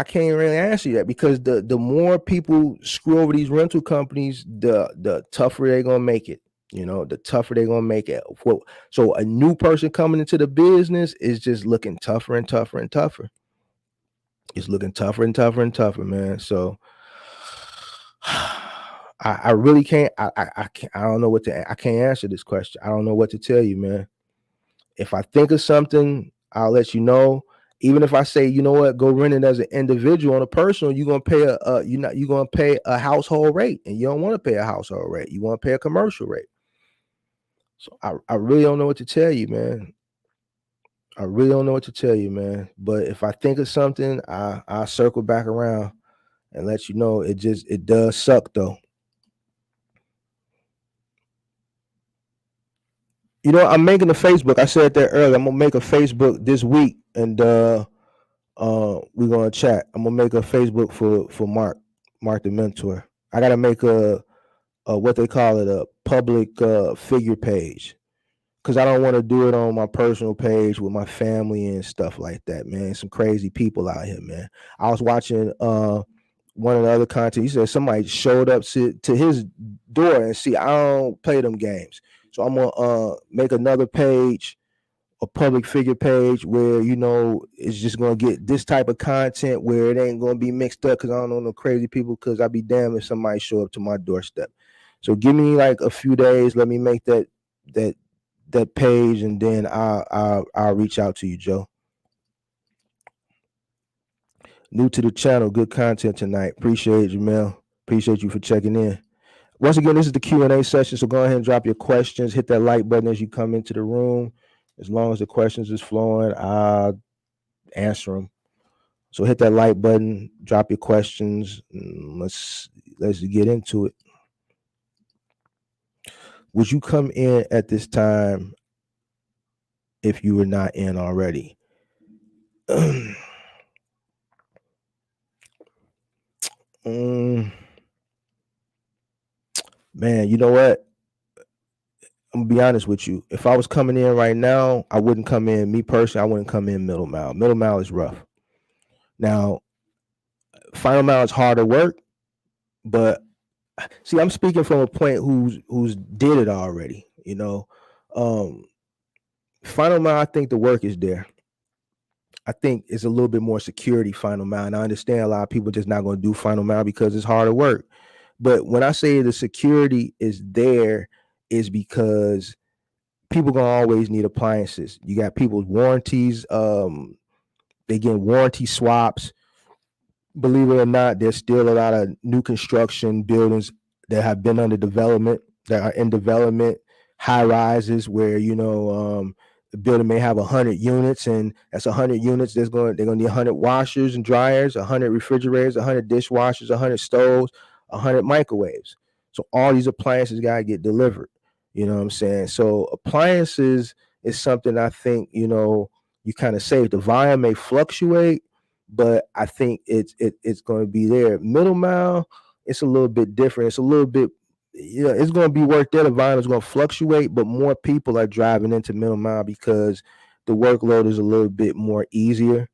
can't really answer that, because the more people screw over these rental companies, the tougher they're gonna make it. You know, the tougher they're gonna make it. So a new person coming into the business is just looking tougher and tougher and tougher. It's looking tougher and tougher and tougher, man. So I really can't. I don't know I can't answer this question. I don't know what to tell you, man. If I think of something, I'll let you know. Even if I say, you know what, go rent it as an individual on a personal, you're gonna pay you're gonna pay a household rate, and you don't want to pay a household rate. You want to pay a commercial rate. So I really don't know what to tell you, man. I really don't know what to tell you, man. But if I think of something, I'll circle back around and let you know. It does suck though. You know, I'm making a Facebook. I said that earlier. I'm gonna make a Facebook this week, and we're gonna chat. I'm gonna make a Facebook for Mark the Mentor. I gotta make a what they call it, a public figure page, because I don't want to do it on my personal page with my family and stuff like that, man. Some crazy people out here, man. I was watching one of the other content. He said somebody showed up to his door, and see, I don't play them games. So I'm gonna make another page, a public figure page, where, you know, it's just gonna get this type of content where it ain't gonna be mixed up, because I don't know no crazy people, because I'd be damned if somebody show up to my doorstep. So give me like a few days. Let me make that page, and then I'll reach out to you, Joe. New to the channel, good content tonight. Appreciate you, Mel. Appreciate you for checking in. Once again, this is the Q&A session, so go ahead and drop your questions. Hit that like button as you come into the room. As long as the questions is flowing, I'll answer them. So hit that like button, drop your questions, and let's get into it. Would you come in at this time if you were not in already? Man, you know what? I'm gonna be honest with you. If I was coming in right now, I wouldn't come in. Me personally, I wouldn't come in middle mile. Middle mile is rough. Now, final mile is harder work, but see, I'm speaking from a point who's did it already. You know, final mile, I think the work is there. I think it's a little bit more security final mile, and I understand a lot of people just not going to do final mile because it's harder work. But when I say the security is there, is because people gonna always need appliances. You got people's warranties. They get warranty swaps. Believe it or not, there's still a lot of new construction buildings that have been under development, that are in development, high rises where, you know, the building may have 100 units, and that's 100 units. They're gonna need 100 washers and dryers, 100 refrigerators, 100 dishwashers, 100 stoves, 100 microwaves. So all these appliances gotta get delivered. You know what I'm saying? So appliances is something I think, you know, you kind of save. The volume may fluctuate, but I think it's going to be there. Middle mile, it's a little bit different. It's a little bit, you know, it's going to be work there. The volume is going to fluctuate, but more people are driving into middle mile because the workload is a little bit more easier.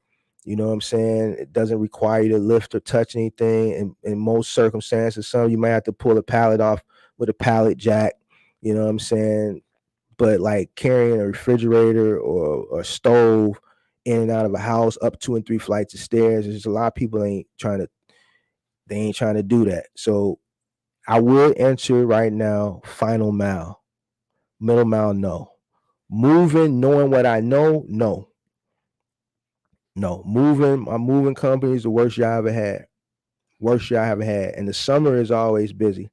You know what I'm saying? It doesn't require you to lift or touch anything. In most circumstances, some you might have to pull a pallet off with a pallet jack. You know what I'm saying? But like carrying a refrigerator or a stove in and out of a house up 2 and 3 flights of stairs, there's a lot of people ain't trying to do that. So I would enter right now final mile. Middle mile, no. Moving, knowing what I know, no. No. Moving, my moving company is the worst year I ever had. Worst year I ever had. And the summer is always busy.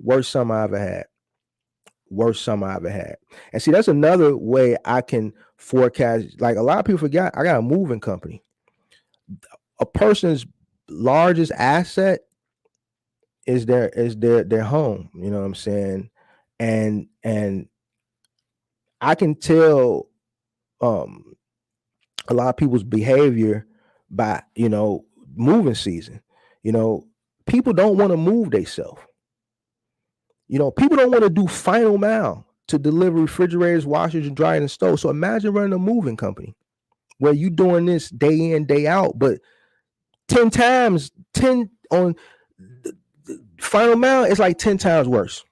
Worst summer I ever had. Worst summer I ever had. And see, that's another way I can forecast. Like a lot of people forget, I got a moving company. A person's largest asset is their home. You know what I'm saying? And I can tell a lot of people's behavior by, moving season. People don't want to move themselves. People don't want to do final mile to deliver refrigerators, washers, and dryers and stoves. So imagine running a moving company where you doing this day in, day out, but 10 on the final mile is like 10 times worse.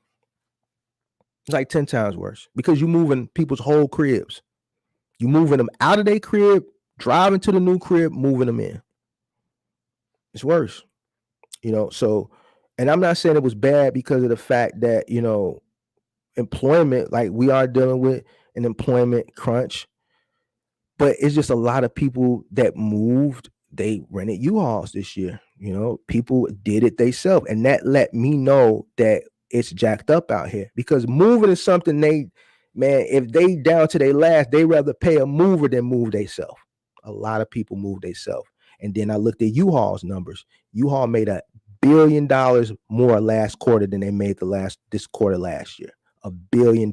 It's like 10 times worse because you're moving people's whole cribs. You're moving them out of their crib, driving to the new crib, moving them in. It's worse. So, and I'm not saying it was bad because of the fact that, employment, like we are dealing with an employment crunch, but it's just a lot of people that moved, they rented U-Hauls this year. People did it themselves. And that let me know that it's jacked up out here because moving is something if they down to their last, they rather pay a mover than move themselves. A lot of people move themselves. And then I looked at U-Haul's numbers. U-Haul made $1 billion more last quarter than they made this quarter last year. $1 billion,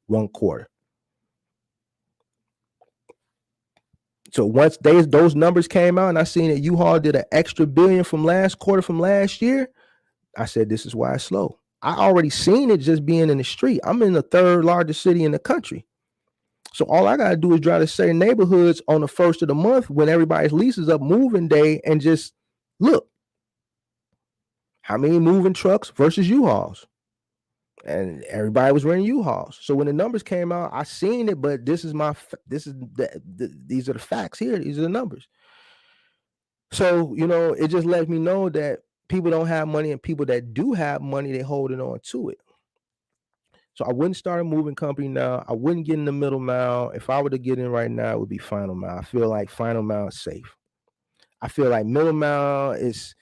1 quarter. So once those numbers came out and I seen that U-Haul did an extra $1 billion from last quarter from last year, I said, this is why it's slow. I already seen it just being in the street. I'm in the 3rd largest city in the country. So all I got to do is drive to certain neighborhoods on the 1st of the month when everybody's lease is up moving day and just look. How many moving trucks versus U-Hauls? And everybody was renting U-Hauls. So when the numbers came out, I seen it, but these are the facts here. These are the numbers. So, it just let me know that people don't have money and people that do have money, they're holding on to it. So I wouldn't start a moving company now. I wouldn't get in the middle mile. If I were to get in right now, it would be final mile. I feel like final mile is safe. I feel like middle mile is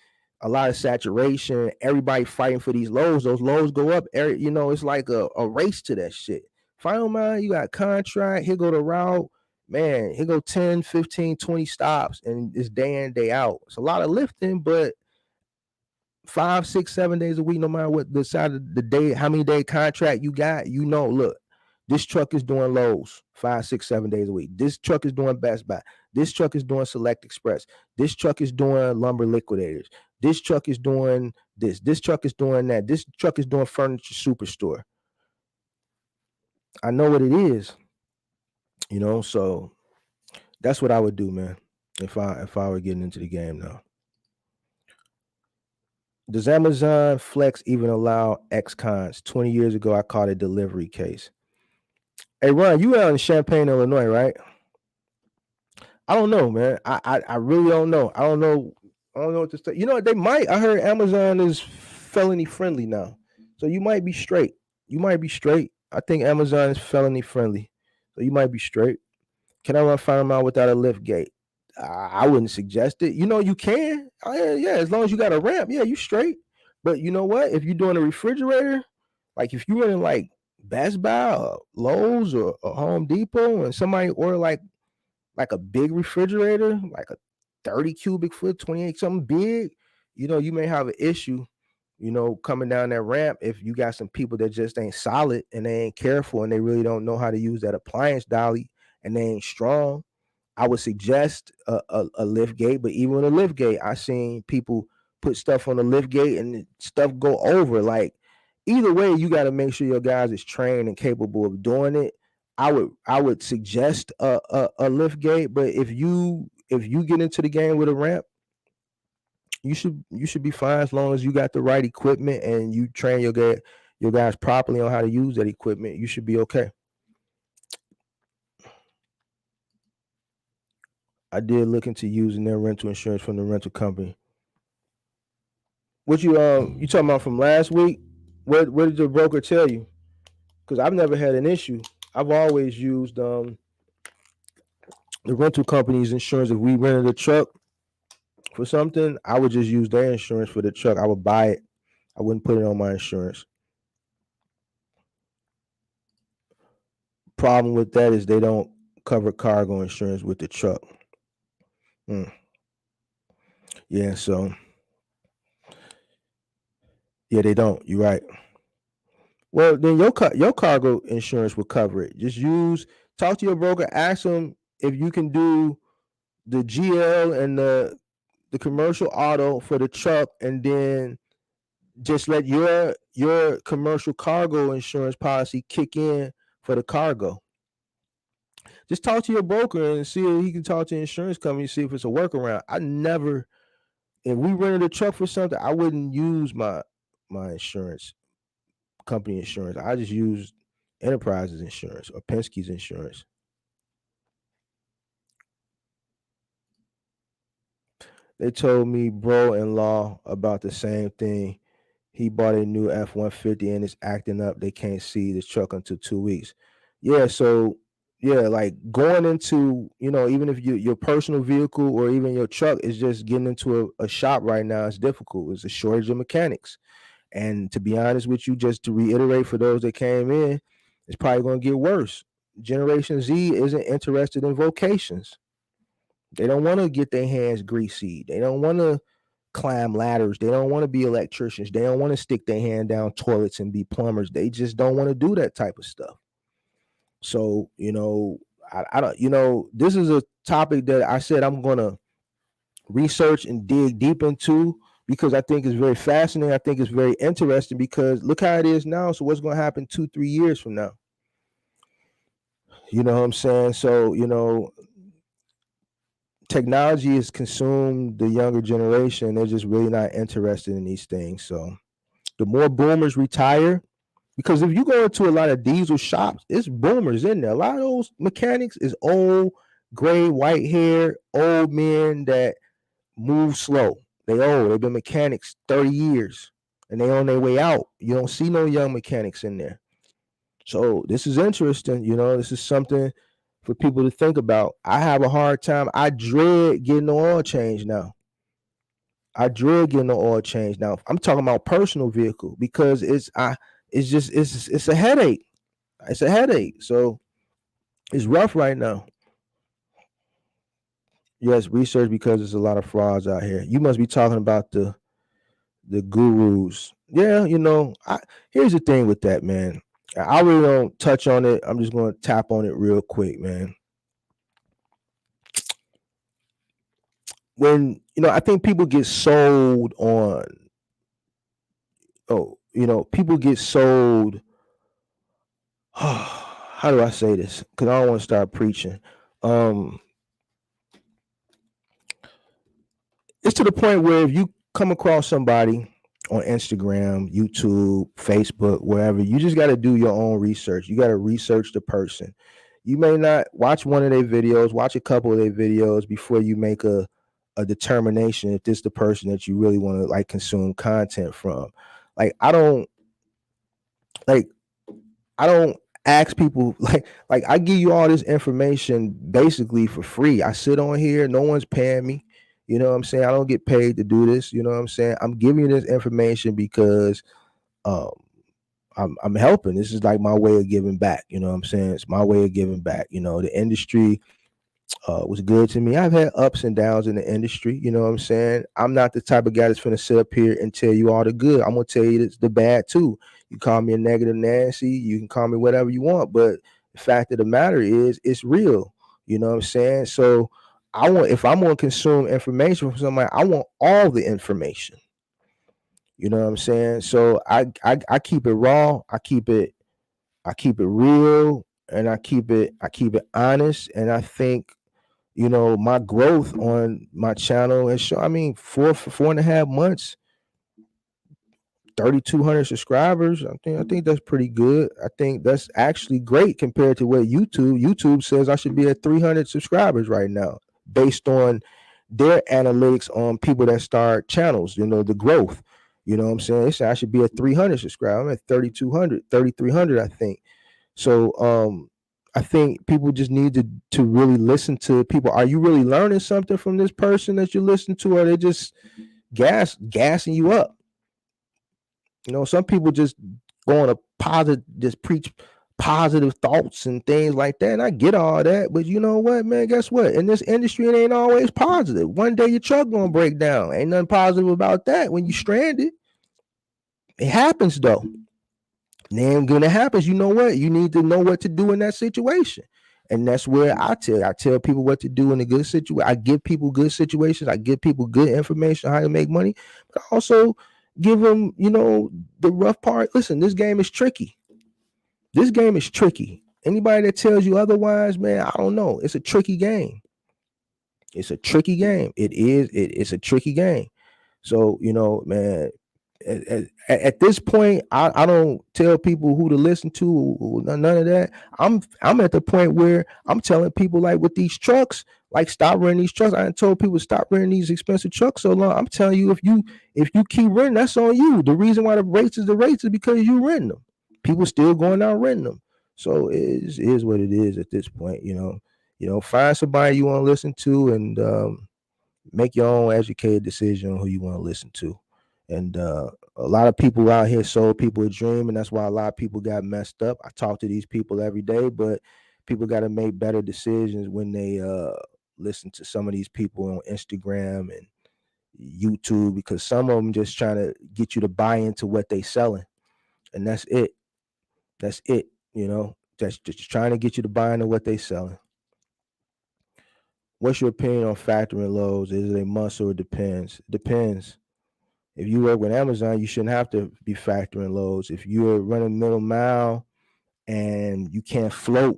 a lot of saturation. Everybody fighting for these lows. Those lows go up. It's like a race to that shit. Final mile, you got contract. Here go the route. Man, here go 10, 15, 20 stops. And it's day in, day out. It's a lot of lifting, but 5, 6, 7 days a week, no matter what the side of the day, how many day contract you got, look, this truck is doing Lowe's 5, 6, 7 days a week. This truck is doing Best Buy. This truck is doing Select Express. This truck is doing Lumber Liquidators. This truck is doing this. This truck is doing that. This truck is doing Furniture Superstore. I know what it is, so that's what I would do, man, if I were getting into the game now. Does Amazon Flex even allow ex-cons? 20 years ago, I caught a delivery case. Hey, Ron, you out in Champaign, Illinois, right? I don't know, man. I really don't know. I don't know what to say. They might. I heard Amazon is felony friendly now. So you might be straight. I think Amazon is felony friendly. So you might be straight. Can I run final mile without a lift gate? I wouldn't suggest it. You can. Yeah, as long as you got a ramp, yeah, you straight. But you know what? If you're doing a refrigerator, like if you're in like Best Buy or Lowe's or Home Depot and somebody order like a big refrigerator, like a 30 cubic foot, 28 something big, you may have an issue, coming down that ramp if you got some people that just ain't solid and they ain't careful and they really don't know how to use that appliance dolly and they ain't strong. I would suggest a lift gate, but even with a lift gate, I seen people put stuff on the lift gate and stuff go over. Like either way, you got to make sure your guys is trained and capable of doing it. I would suggest a lift gate, but if you get into the game with a ramp, you should be fine as long as you got the right equipment and you train your guys properly on how to use that equipment. You should be okay. I did look into using their rental insurance from the rental company. What you talking about from last week? What did the broker tell you? Because I've never had an issue. I've always used the rental company's insurance. If we rented a truck for something, I would just use their insurance for the truck. I would buy it. I wouldn't put it on my insurance. Problem with that is they don't cover cargo insurance with the truck. Yeah, so yeah, they don't. You're right. Well, then your cargo insurance will cover it. Just talk to your broker, ask them if you can do the GL and the commercial auto for the truck, and then just let your commercial cargo insurance policy kick in for the cargo. Just talk to your broker and see if he can talk to the insurance company, see if it's a workaround. If we rented a truck for something, I wouldn't use my insurance company insurance. I just use Enterprise's insurance or Penske's insurance. They told me bro-in-law about the same thing. He bought a new F-150 and it's acting up. They can't see the truck until 2 weeks. Yeah, so yeah, like going into, even if your personal vehicle or even your truck is just getting into a shop right now, it's difficult. It's a shortage of mechanics. And to be honest with you, just to reiterate for those that came in, it's probably going to get worse. Generation Z isn't interested in vocations. They don't want to get their hands greasy. They don't want to climb ladders. They don't want to be electricians. They don't want to stick their hand down toilets and be plumbers. They just don't want to do that type of stuff. So, I don't, this is a topic that I said I'm going to research and dig deep into because I think it's very fascinating. I think it's very interesting because look how it is now. So what's going to happen 2-3 years from now? You know what I'm saying? So, technology has consumed the younger generation. They're just really not interested in these things. So the more boomers retire, because if you go into a lot of diesel shops, it's boomers in there. A lot of those mechanics is old, gray, white hair, old men that move slow. They old. They've been mechanics 30 years and they on their way out. You don't see no young mechanics in there. So this is interesting. This is something for people to think about. I have a hard time. I dread getting the oil change now. I'm talking about personal vehicle because it's a headache. It's a headache. So it's rough right now. Yes, research because there's a lot of frauds out here. You must be talking about the gurus. Yeah, here's the thing with that, man. I really don't touch on it. I'm just going to tap on it real quick, man. When, I think people get sold on, people get sold. How do I say this? Because I don't want to start preaching. It's to the point where if you come across somebody on Instagram, YouTube, Facebook, wherever, you just got to do your own research. You got to research the person. You may not watch one of their videos, watch a couple of their videos before you make a determination if this is the person that you really want to like consume content from. Like I don't ask people like I give you all this information basically for free. I sit on here, no one's paying me. You know what I'm saying? I don't get paid to do this. You know what I'm saying? I'm giving you this information because I'm helping. This is like my way of giving back. You know what I'm saying? It's my way of giving back. The industry was good to me. I've had ups and downs in the industry. You know what I'm saying? I'm not the type of guy that's going to sit up here and tell you all the good. I'm going to tell you the bad too. You call me a negative Nancy. You can call me whatever you want. But the fact of the matter is it's real. You know what I'm saying? So if I'm going to consume information from somebody, I want all the information. You know what I'm saying? So I keep it raw. I keep it real. and I keep it honest, and I think my growth on my channel is show. I mean, 4.5 months, 3,200 subscribers. I think that's pretty good. I think that's actually great compared to what YouTube says I should be at 300 subscribers right now, based on their analytics on people that start channels. The growth. You know what I'm saying? They say I should be at 300 subscribers. I'm at 3,200, 3,300, I think. So I think people just need to really listen to people. Are you really learning something from this person that you listen to, or are they just gassing you up? Some people just go on a positive, just preach positive thoughts and things like that. And I get all that, but you know what, man? Guess what? In this industry, it ain't always positive. One day your truck gonna break down. Ain't nothing positive about that when you stranded. It happens though. And then when it happens, you know what? You need to know what to do in that situation. And that's where I tell people what to do in a good situation. I give people good situations. I give people good information on how to make money, but I also give them, the rough part. Listen, this game is tricky. This game is tricky. Anybody that tells you otherwise, man, I don't know. It's a tricky game. It's a tricky game. It's a tricky game. So, man, at this point, I don't tell people who to listen to, none of that. I'm at the point where I'm telling people, like with these trucks, like stop renting these trucks. I told people stop renting these expensive trucks so long. I'm telling you, if you keep renting, that's on you. The reason why the rates is because you renting them. People still going out renting them. So it is what it is at this point. Find somebody you want to listen to, and make your own educated decision on who you want to listen to. And a lot of people out here sold people a dream, and that's why a lot of people got messed up. I talk to these people every day, but people got to make better decisions when they listen to some of these people on Instagram and YouTube, because some of them just trying to get you to buy into what they selling, and that's it. That's it. That's just trying to get you to buy into what they selling. What's your opinion on factoring loads? Is it a must or it depends? It depends. If you work with Amazon, you shouldn't have to be factoring loads. If you're running middle mile and you can't float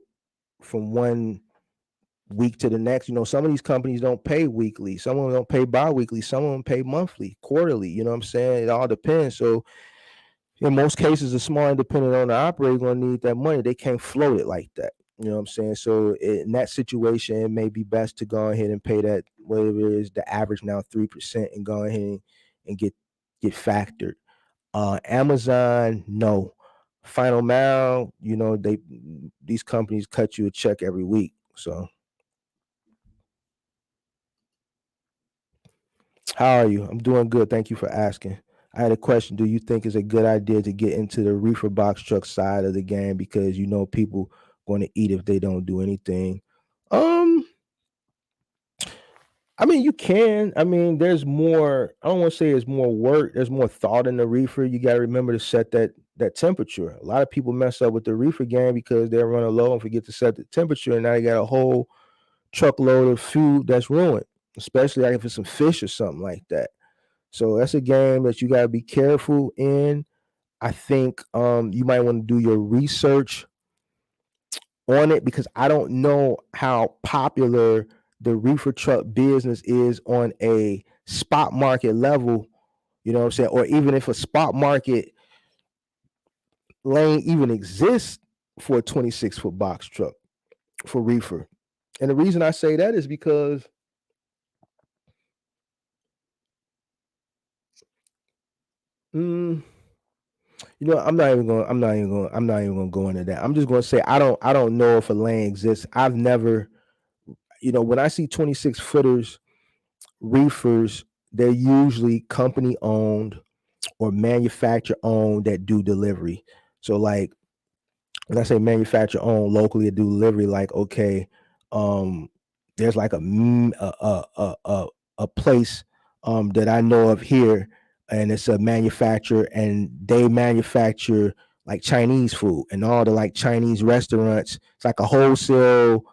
from one week to the next, some of these companies don't pay weekly. Some of them don't pay bi-weekly. Some of them pay monthly, quarterly. You know what I'm saying? It all depends. So in most cases, a small independent owner operator going to need that money. They can't float it like that. You know what I'm saying? So in that situation, it may be best to go ahead and pay that, whatever it is, the average now 3%, and go ahead and get factored. Amazon, no. Final mile, these companies cut you a check every week. So how are you? I'm doing good. Thank you for asking. I had a question. Do you think it's a good idea to get into the reefer box truck side of the game, because people going to eat if they don't do anything? I mean, you can. I mean, there's more. I don't want to say there's more work. There's more thought in the reefer. You got to remember to set that temperature. A lot of people mess up with the reefer game because they're running low and forget to set the temperature, and now you got a whole truckload of food that's ruined, especially like if it's some fish or something like that. So that's a game that you got to be careful in. I think you might want to do your research on it, because I don't know how popular the reefer truck business is on a spot market level, you know what I'm saying? Or even if a spot market lane even exists for a 26-foot box truck for reefer. And the reason I say that is because I'm not even gonna go into that. I'm just gonna say I don't know if a lane exists. I've never, when I see 26 footers reefers, they're usually company owned or manufacturer owned that do delivery. So like when I say manufacturer owned locally to do delivery, like okay, there's like a place that I know of here, and it's a manufacturer, and they manufacture like Chinese food, and all the like Chinese restaurants. It's like a wholesale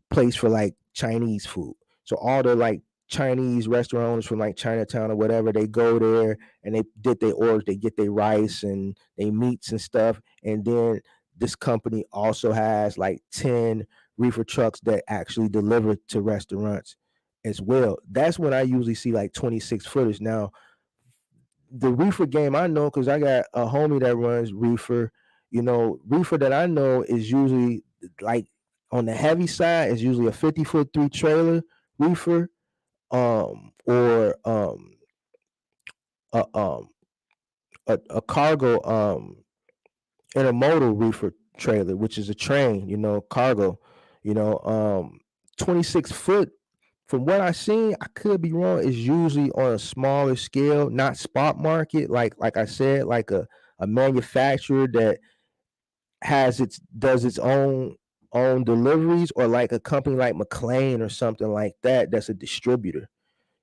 place for like Chinese food. So all the like Chinese restaurant owners from like Chinatown or whatever, they go there and they did their orders, they get their rice and their meats and stuff, and then this company also has like 10 reefer trucks that actually deliver to restaurants as well. That's when I usually see like 26 footers. Now, the reefer game I know because I got a homie that runs reefer. Reefer that I know is usually like on the heavy side is usually a 50-foot 3 trailer reefer, or a a cargo intermodal reefer trailer, which is a train, cargo, you know, um 26 foot. From what I seen, I could be wrong, is usually on a smaller scale, not spot market, like I said, like a manufacturer that does its own deliveries, or like a company like McLean or something like that, that's a distributor,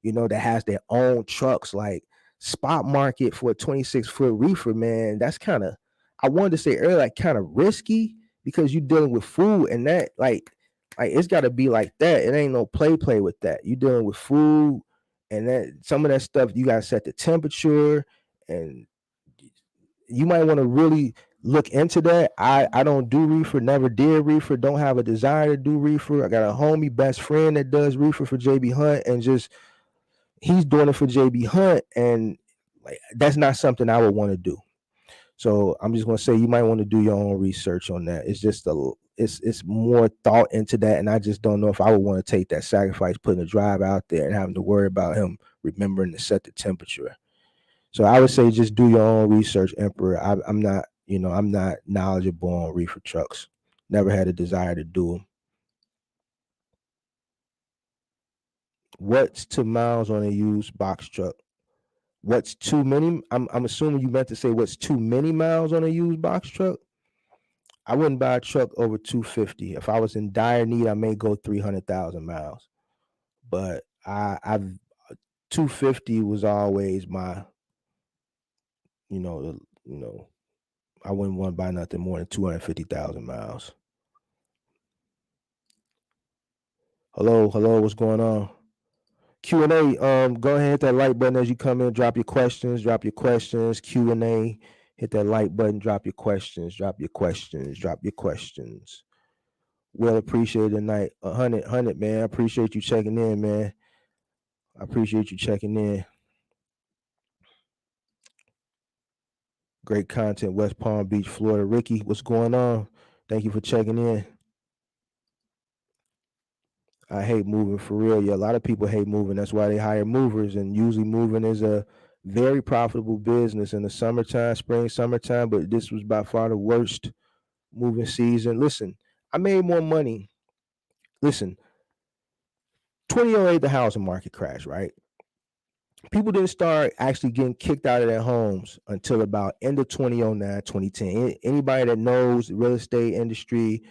that has their own trucks. Like, spot market for a 26-foot reefer, man, that's kind of, I wanted to say earlier, like kind of risky, because you're dealing with food, and that like it's got to be like that. It ain't no play with that. You're dealing with food, and that some of that stuff you got to set the temperature, and you might want to really look into that. I don't do reefer, never did reefer, don't have a desire to do reefer. I got a homie best friend that does reefer for JB Hunt, and just he's doing it for JB Hunt, and like that's not something I would want to do. So I'm just gonna say you might want to do your own research on that. It's just it's more thought into that, and I just don't know if I would want to take that sacrifice, putting a drive out there and having to worry about him remembering to set the temperature. So I would say just do your own research, Emperor. I'm not, I'm not knowledgeable on reefer trucks. Never had a desire to do them. What's 2 miles on a used box truck? What's too many? I'm assuming you meant to say what's too many miles on a used box truck. I wouldn't buy a truck over 250. If I was in dire need, I may go 300,000 miles. But I've 250 was always my, you know, I wouldn't want to buy nothing more than 250,000 miles. Hello, what's going on? Q&A, go ahead, hit that like button as you come in, drop your questions, Q&A, hit that like button, drop your questions. Well appreciated tonight. 100, man. I appreciate you checking in, man. Great content, West Palm Beach, Florida. Ricky, what's going on? Thank you for checking in. I hate moving, for real. Yeah, a lot of people hate moving. That's why they hire movers, and usually moving is a very profitable business in the summertime, summertime, but this was by far the worst moving season. Listen, I made more money. Listen, 2008, the housing market crashed, right? People didn't start actually getting kicked out of their homes until about end of 2009, 2010. Anybody that knows the real estate industry,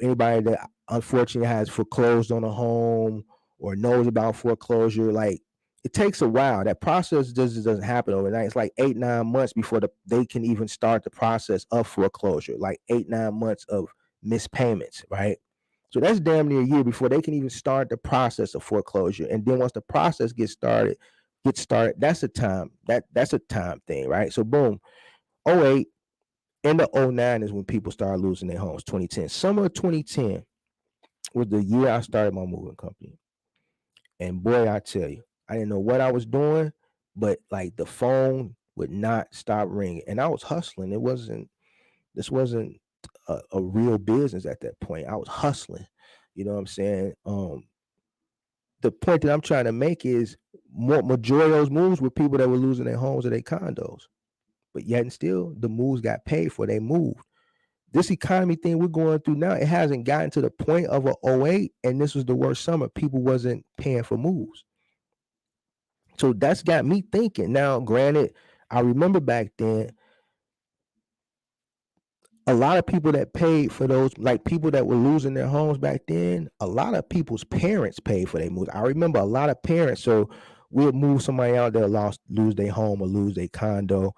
anybody that unfortunately has foreclosed on a home or knows about foreclosure, like, it takes a while. That process doesn't happen overnight. It's like 8-9 months before they can even start the process of foreclosure, like 8-9 months of missed payments, right? So that's damn near a year before they can even start the process of foreclosure. And then once the process gets started, that's a time thing, right? So boom, 08 into 09 is when people started losing their homes. 2010, summer of 2010 was the year I started my moving company. And boy, I tell you, I didn't know what I was doing, but like the phone would not stop ringing, and I was hustling. This wasn't a real business at that point. I was hustling. You know what I'm saying? The point that I'm trying to make is majority of those moves were people that were losing their homes or their condos, but yet and still the moves got paid for. They moved. This economy thing we're going through now, it hasn't gotten to the point of a 08, and this was the worst summer. People wasn't paying for moves. So that's got me thinking. Now, granted, I remember back then, a lot of people that paid for those, like people that were losing their homes back then, a lot of people's parents paid for their moves. I remember a lot of parents. So we'll move somebody out there, lose their home or lose their condo.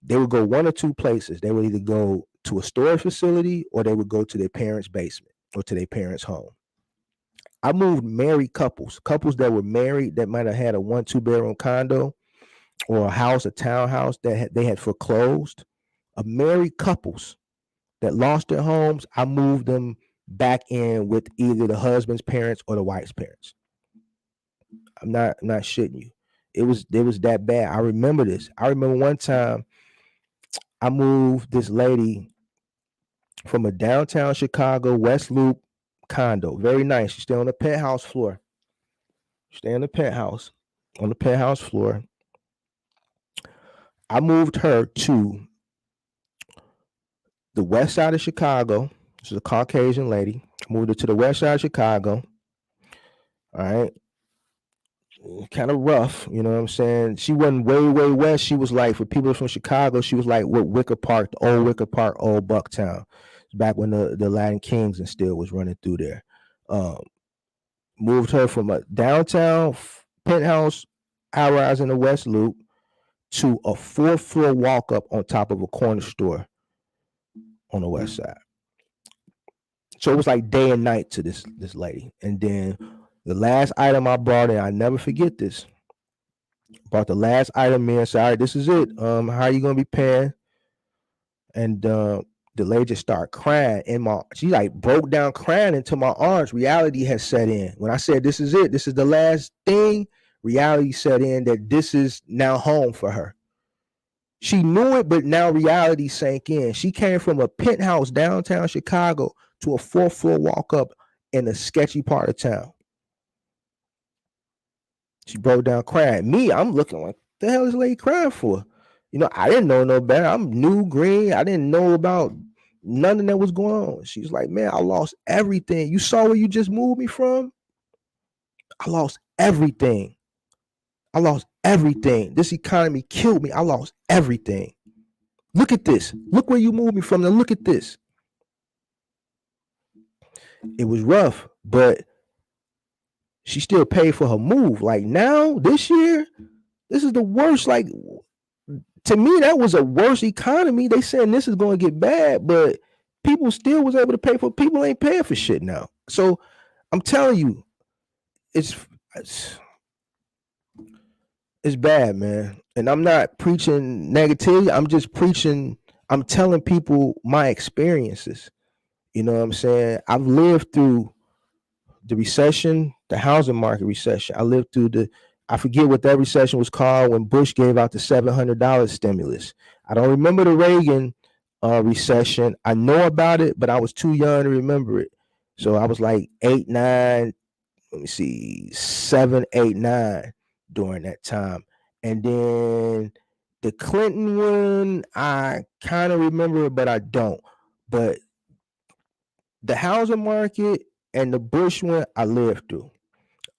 They would go one or two places. They would either go to a storage facility or they would go to their parents' basement or to their parents' home. I moved married couples that were married that might have had a 1-2 bedroom condo or a house, a townhouse that they had foreclosed. Married couples that lost their homes, I moved them back in with either the husband's parents or the wife's parents. I'm not shitting you. It was that bad. I remember this. I remember one time I moved this lady from a downtown Chicago West Loop condo. Very nice. She stay on the penthouse floor. Stay in the penthouse, on the penthouse floor. I moved her to the west side of Chicago. She's a Caucasian lady. Moved her to the west side of Chicago. All right. Kind of rough, you know what I'm saying? She wasn't way west. She was like, for people from Chicago, she was like what Wicker Park, the old Wicker Park, old Bucktown. Back when the Latin Kings and still was running through there. Moved her from a downtown penthouse high rise in the West Loop to a 4th floor walk up on top of a corner store on the west side. So it was like day and night to this lady. And then the last item I brought in, I never forget this. Brought the last item in, said, all right, this is it. How are you gonna be paying? And the lady just started crying she like broke down crying into my arms. Reality has set in. When I said this is it, this is the last thing, reality set in that this is now home for her. She knew it, but now reality sank in. She came from a penthouse downtown Chicago to a 4th floor walk up in a sketchy part of town. She broke down crying. Me, I'm looking like, the hell is this lady crying for? You know, I didn't know no better. I'm new green. I didn't know about nothing that was going on. She's like, man, I lost everything. You saw where you just moved me from? I lost everything. I lost everything. This economy killed me. I lost everything. Look at this. Look where you moved me from. Now look at this. It was rough, but she still paid for her move. Like now, this year, this is the worst. Like, to me, that was a worse economy. They saying this is going to get bad, but people still was able to pay for. People ain't paying for shit now. So I'm telling you, it's bad, man. And I'm not preaching negativity. I'm just preaching. I'm telling people my experiences. You know what I'm saying? I've lived through the recession, the housing market recession. I lived through I forget what that recession was called when Bush gave out the $700 stimulus. I don't remember the Reagan recession. I know about it, but I was too young to remember it. So I was like 8, 9, 7, 8, 9 during that time. And then the Clinton one, I kind of remember it, but I don't. But the housing market and the Bush one, I lived through.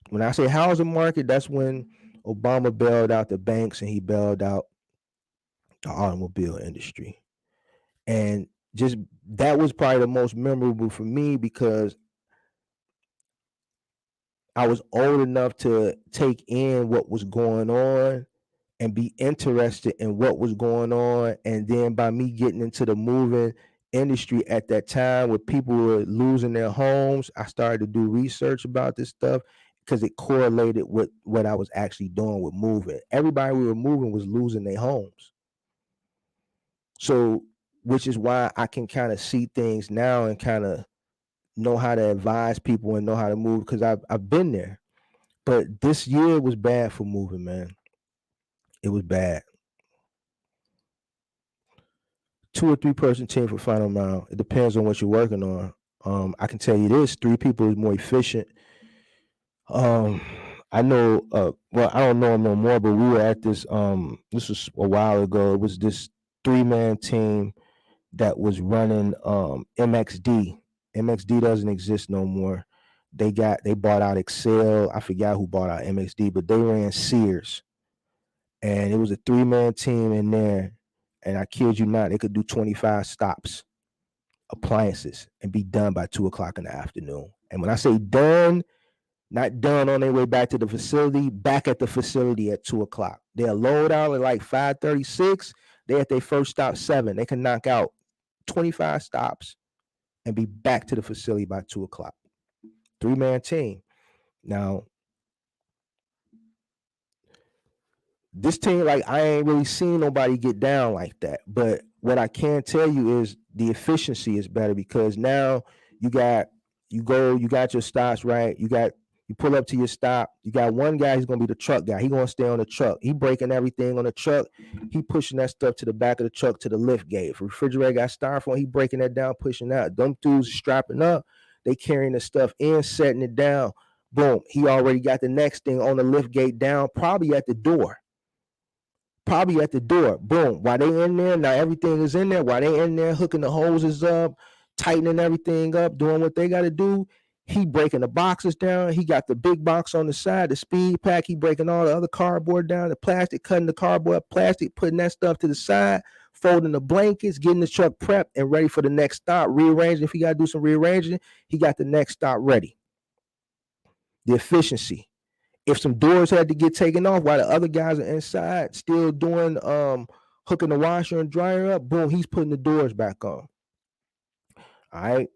When I say housing market, that's when Obama bailed out the banks and he bailed out the automobile industry. And just that was probably the most memorable for me because I was old enough to take in what was going on and be interested in what was going on. And then by me getting into the moving industry at that time where people were losing their homes, I started to do research about this stuff because it correlated with what I was actually doing with moving. Everybody we were moving was losing their homes. So, which is why I can kind of see things now and kind of know how to advise people and know how to move because I've been there. But this year was bad for moving, man. It was bad. 2 or 3 person team for final mile. It depends on what you're working on. I can tell you this: 3 people is more efficient. I know. Well, I don't know him no more, but we were at this. This was a while ago. It was this 3-man team that was running MXD. MXD doesn't exist no more. They bought out Excel. I forgot who bought out MXD, but they ran Sears, and it was a 3-man team in there. And I kid you not, they could do 25 stops, appliances, and be done by 2:00 in the afternoon. And when I say done, not done on their way back to the facility, back at the facility at 2:00. They'll load out at like 5:36. They at their first stop 7. They can knock out 25 stops and be back to the facility by 2:00. 3-man team. Now, this team, like I ain't really seen nobody get down like that, but what I can tell you is the efficiency is better because now you got you got your stops right. You pull up to your stop. You got one guy. He's gonna be the truck guy. He gonna stay on the truck. He breaking everything on the truck. He pushing that stuff to the back of the truck to the lift gate. If the refrigerator got styrofoam, he breaking that down, pushing that. Them dudes strapping up. They carrying the stuff in, setting it down. Boom. He already got the next thing on the lift gate down, probably at the door. Boom. While they in there, now everything is in there. While they in there hooking the hoses up, tightening everything up, doing what they got to do, he breaking the boxes down. He got the big box on the side, the speed pack. He breaking all the other cardboard down, the plastic, cutting the cardboard plastic, putting that stuff to the side, folding the blankets, getting the truck prepped and ready for the next stop, rearranging. If he got to do some rearranging, he got the next stop ready. The efficiency. If some doors had to get taken off while the other guys are inside still doing hooking the washer and dryer up, boom, he's putting the doors back on. All right.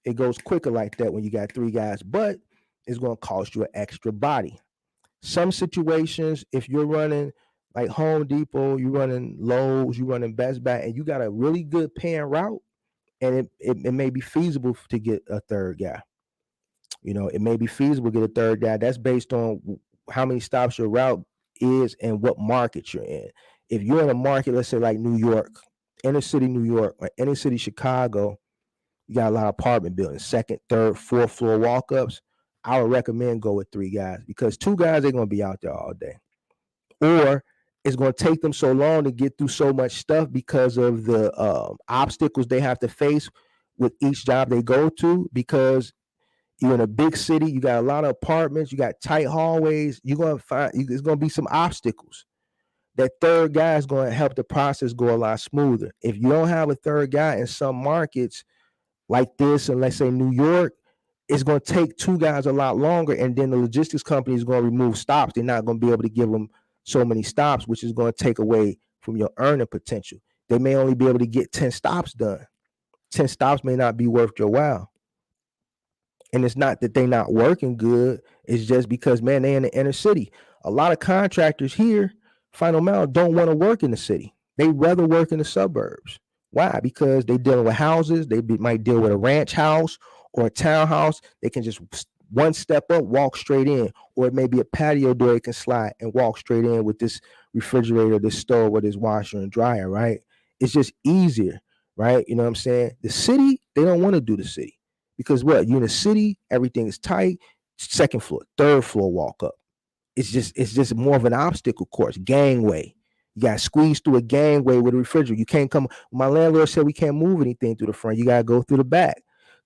It goes quicker like that when you got three guys, but it's going to cost you an extra body. Some situations, if you're running like Home Depot, you're running Lowe's, you're running Best Buy, and you got a really good paying route, and it may be feasible to get a third guy. You know, it may be feasible to get a third guy. That's based on how many stops your route is and what market you're in. If you're in a market, let's say like New York, inner city New York, or inner city Chicago, you got a lot of apartment buildings, second, third, fourth floor walk-ups. I would recommend go with three guys because two guys, they're going to be out there all day. Or it's going to take them so long to get through so much stuff because of the obstacles they have to face with each job they go to, because you're in a big city, you got a lot of apartments, you got tight hallways, you're going to find there's going to be some obstacles. That third guy is going to help the process go a lot smoother. If you don't have a third guy in some markets like this, and let's say New York, it's going to take two guys a lot longer, and then the logistics company is going to remove stops. They're not going to be able to give them so many stops, which is going to take away from your earning potential. They may only be able to get 10 stops done. 10 stops may not be worth your while. And it's not that they're not working good. It's just because, man, they're in the inner city. A lot of contractors here, Final Mile, don't want to work in the city. They rather work in the suburbs. Why? Because they're dealing with houses. They might deal with a ranch house or a townhouse. They can just one step up, walk straight in. Or it may be a patio door they can slide and walk straight in with this refrigerator, this stove, or this washer and dryer, right? It's just easier, right? You know what I'm saying? The city, they don't want to do the city. Because what? You're in the city, everything is tight, second floor, third floor walk up. It's just more of an obstacle course, gangway. You got to squeeze through a gangway with a refrigerator. You can't come. My landlord said we can't move anything through the front. You got to go through the back.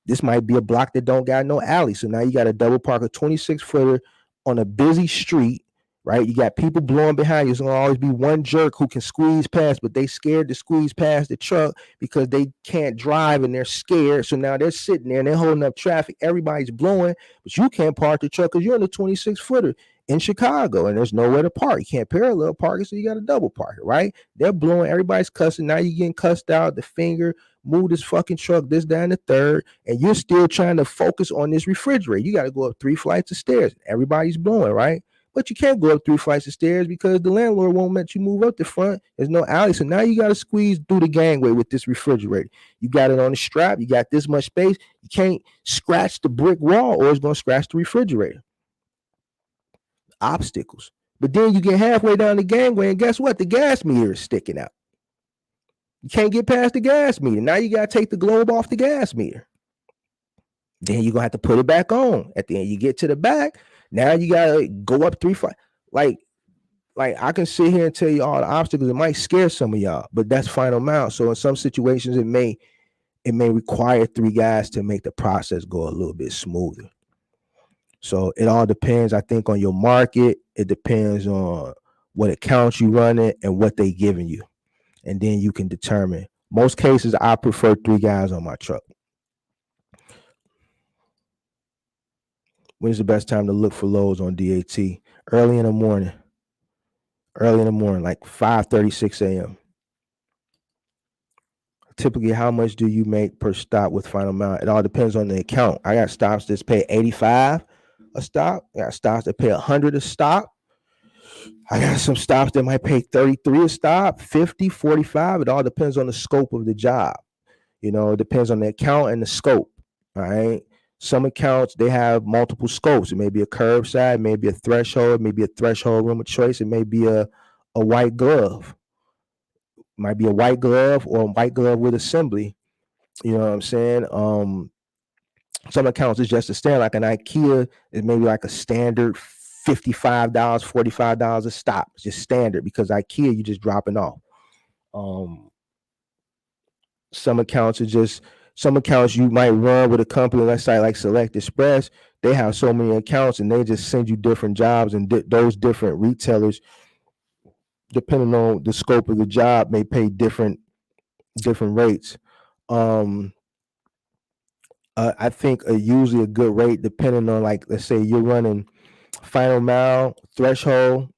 This might be a block that don't got no alley. So now you got a double park, a 26-footer on a busy street, right? You got people blowing behind you. There's going to always be one jerk who can squeeze past, but they scared to squeeze past the truck because they can't drive and they're scared. So now they're sitting there and they're holding up traffic. Everybody's blowing, but you can't park the truck because you're in the 26-footer in Chicago and there's nowhere to park. You can't parallel park it, so you got to double park it, right? They're blowing, everybody's cussing. Now you're getting cussed out, the finger, move this fucking truck, this, that, and the third, and you're still trying to focus on this refrigerator. You got to go up 3 flights of stairs. Everybody's blowing, right? But you can't go up 3 flights of stairs because the landlord won't let you move up the front. There's no alley. So now you got to squeeze through the gangway with this refrigerator. You got it on the strap. You got this much space. You can't scratch the brick wall or it's going to scratch the refrigerator. Obstacles. But then you get halfway down the gangway and guess what? The gas meter is sticking out. You can't get past the gas meter. Now you got to take the globe off the gas meter. Then you're going to have to put it back on. At the end, you get to the back. Now you got to go up 3 flights. Like I can sit here and tell you all the obstacles. It might scare some of y'all, but that's Final Mile. So in some situations, it may require 3 guys to make the process go a little bit smoother. So it all depends, I think, on your market. It depends on what accounts you running and what they giving you. And then you can determine. Most cases, I prefer 3 guys on my truck. When's the best time to look for loads on DAT? Early in the morning, like 5:30, 6 a.m. Typically, how much do you make per stop with Final Mile? It all depends on the account. I got stops that pay $85 a stop. I got stops that pay $100 a stop. I got some stops that might pay 33 a stop, 50, 45. It all depends on the scope of the job. It depends on the account and the scope. All right. Some accounts, they have multiple scopes. It may be a curbside, maybe a threshold, maybe a threshold room of choice. It may be a white glove. It might be a white glove or a white glove with assembly. You know what I'm saying? Some accounts is just a standard, like an IKEA is maybe like a standard $55, $45 a stop. It's just standard because IKEA, you just dropping off. Some accounts you might run with a company, let's say like Select Express. They have so many accounts and they just send you different jobs, and those different retailers, depending on the scope of the job, may pay different rates. I think usually a good rate, depending on, like, let's say you're running final mile, threshold,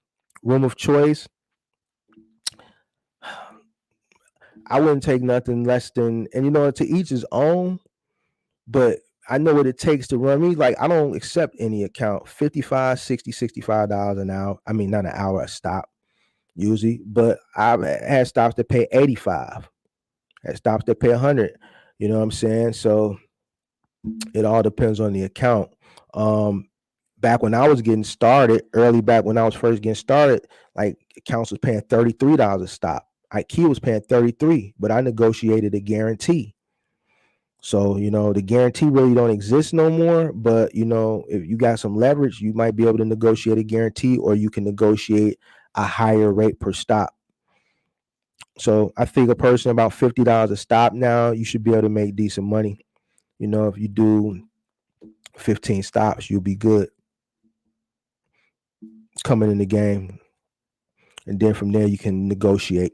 room of choice. I wouldn't take nothing less than, and to each his own, but I know what it takes to run me. Like, I don't accept any account, $55, $60, $65 an hour. I mean, not an hour, a stop usually, but I've had stops that pay 85, had stops that pay 100. You know what I'm saying? So it all depends on the account. Back when I was getting started, back when I was first getting started, like, accounts was paying $33 a stop. IKEA was paying 33, but I negotiated a guarantee. So, the guarantee really don't exist no more, but if you got some leverage, you might be able to negotiate a guarantee, or you can negotiate a higher rate per stop. So I think a person about $50 a stop now, you should be able to make decent money. If you do 15 stops, you'll be good coming in the game. And then from there, you can negotiate.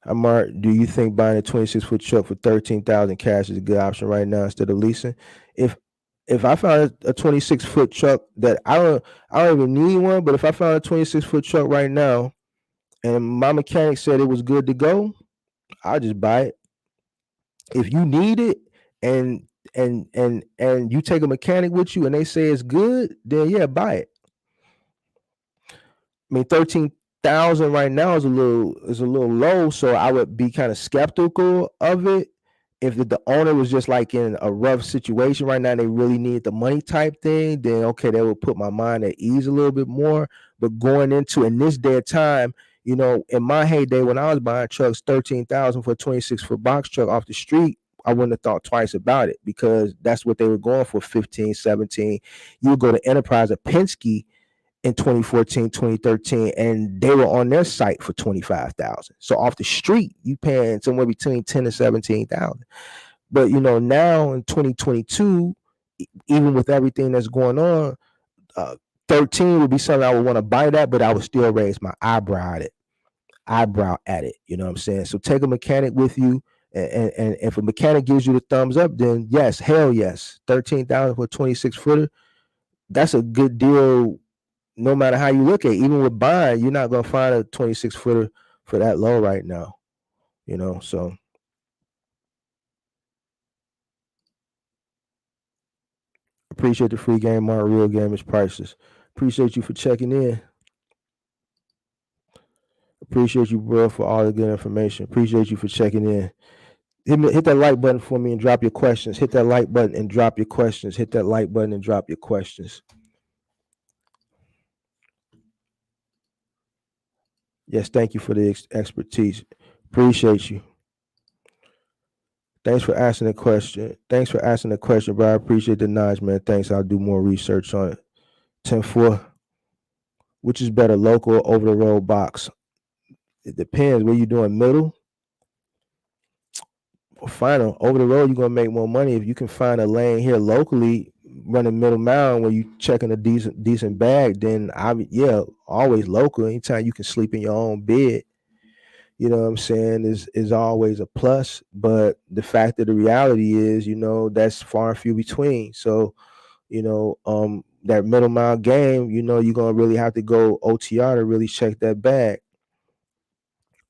Mark, do you think buying a 26-foot truck for $13,000 cash is a good option right now instead of leasing? If I found a 26-foot truck that I don't even need one, but if I found a 26-foot truck right now and my mechanic said it was good to go, I'll just buy it. If you need it and you take a mechanic with you and they say it's good, then yeah, buy it. I mean, 13,000 right now is a little low, so I would be kind of skeptical of it. If the owner was just like in a rough situation right now, and they really need the money type thing, then okay, that would put my mind at ease a little bit more. But going into, in this day of time, in my heyday when I was buying trucks, 13,000 for a 26-foot box truck off the street, I wouldn't have thought twice about it, because that's what they were going for, 15, 17. You would go to Enterprise or Penske in 2014, 2013, and they were on their site for 25,000. So off the street, you paying somewhere between 10 to 17,000. But now in 2022, even with everything that's going on, 13 would be something I would want to buy that, but I would still raise my eyebrow at it. You know what I'm saying? So take a mechanic with you, and if a mechanic gives you the thumbs up, then yes, hell yes, 13,000 for a 26-footer, that's a good deal. No matter how you look at it, even with buying, you're not going to find a 26-footer for that low right now, so. Appreciate the free game, Mark. Real game is priceless. Appreciate you for checking in. Appreciate you, bro, for all the good information. Appreciate you for checking in. Hit that like button for me and drop your questions. Hit that like button and drop your questions. Hit that like button and drop your questions. Yes, thank you for the expertise. Appreciate you. Thanks for asking the question, bro. I appreciate the knowledge, man. Thanks. I'll do more research on it. 10-4. Which is better, local or over the road box? It depends. What you doing, middle or final? Over the road, you're gonna make more money if you can find a lane here locally, running middle mile where you checking a decent bag. Then always local. Anytime you can sleep in your own bed, you know what I'm saying, is always a plus. But the fact of the reality is, that's far and few between. So, that middle mile game, you're gonna really have to go OTR to really check that bag.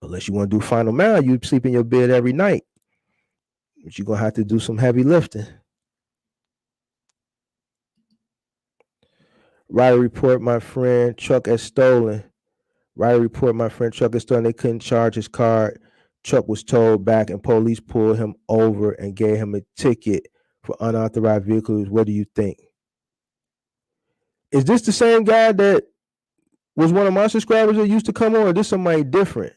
Unless you want to do final mile, you sleep in your bed every night. But you're gonna have to do some heavy lifting. Write a report, my friend, truck as stolen. Write a report, my friend, truck is stolen. They couldn't charge his card. Truck was towed back and police pulled him over and gave him a ticket for unauthorized vehicles. What do you think? Is this the same guy that was one of my subscribers that used to come on, or this somebody different?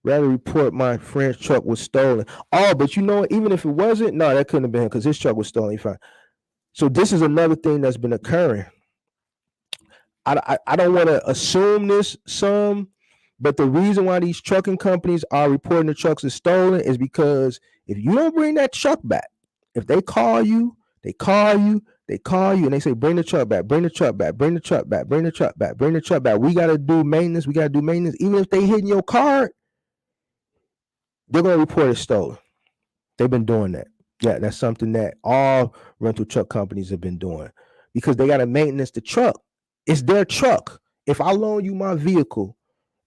Rather report my friend's truck was stolen. Oh, but you know what? Even if it wasn't, no, that couldn't have been him because his truck was stolen. He fine. So this is another thing that's been occurring. I don't want to assume this some, but the reason why these trucking companies are reporting the trucks as stolen is because if you don't bring that truck back, if they call you, and they say, bring the truck back, bring the truck back, bring the truck back, bring the truck back, bring the truck back. We got to do maintenance. Even if they hitting your card, they're going to report it stolen. They've been doing that. Yeah, that's something that all rental truck companies have been doing because they got to maintenance the truck. It's their truck. If I loan you my vehicle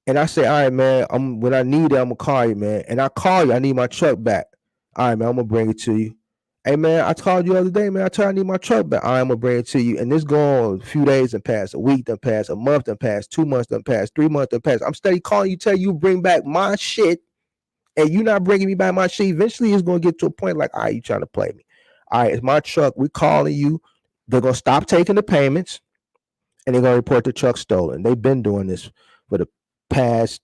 and I say, all right, man, when I need it, I'm gonna call you, man. And I call you, I need my truck back. All right, man, I'm gonna bring it to you. Hey, man, I called you the other day, man. I told you I need my truck back. All right, I'm gonna bring it to you. And this go on a few days and pass, a week done pass, a month done pass, 2 months done pass, 3 months done pass. I'm steady calling you, tell you bring back my shit, and you not bringing me back my shit. Eventually, it's gonna get to a point like, all right, you trying to play me. All right, it's my truck. We calling you. They're gonna stop taking the payments. And they're gonna report the truck stolen. They've been doing this for the past.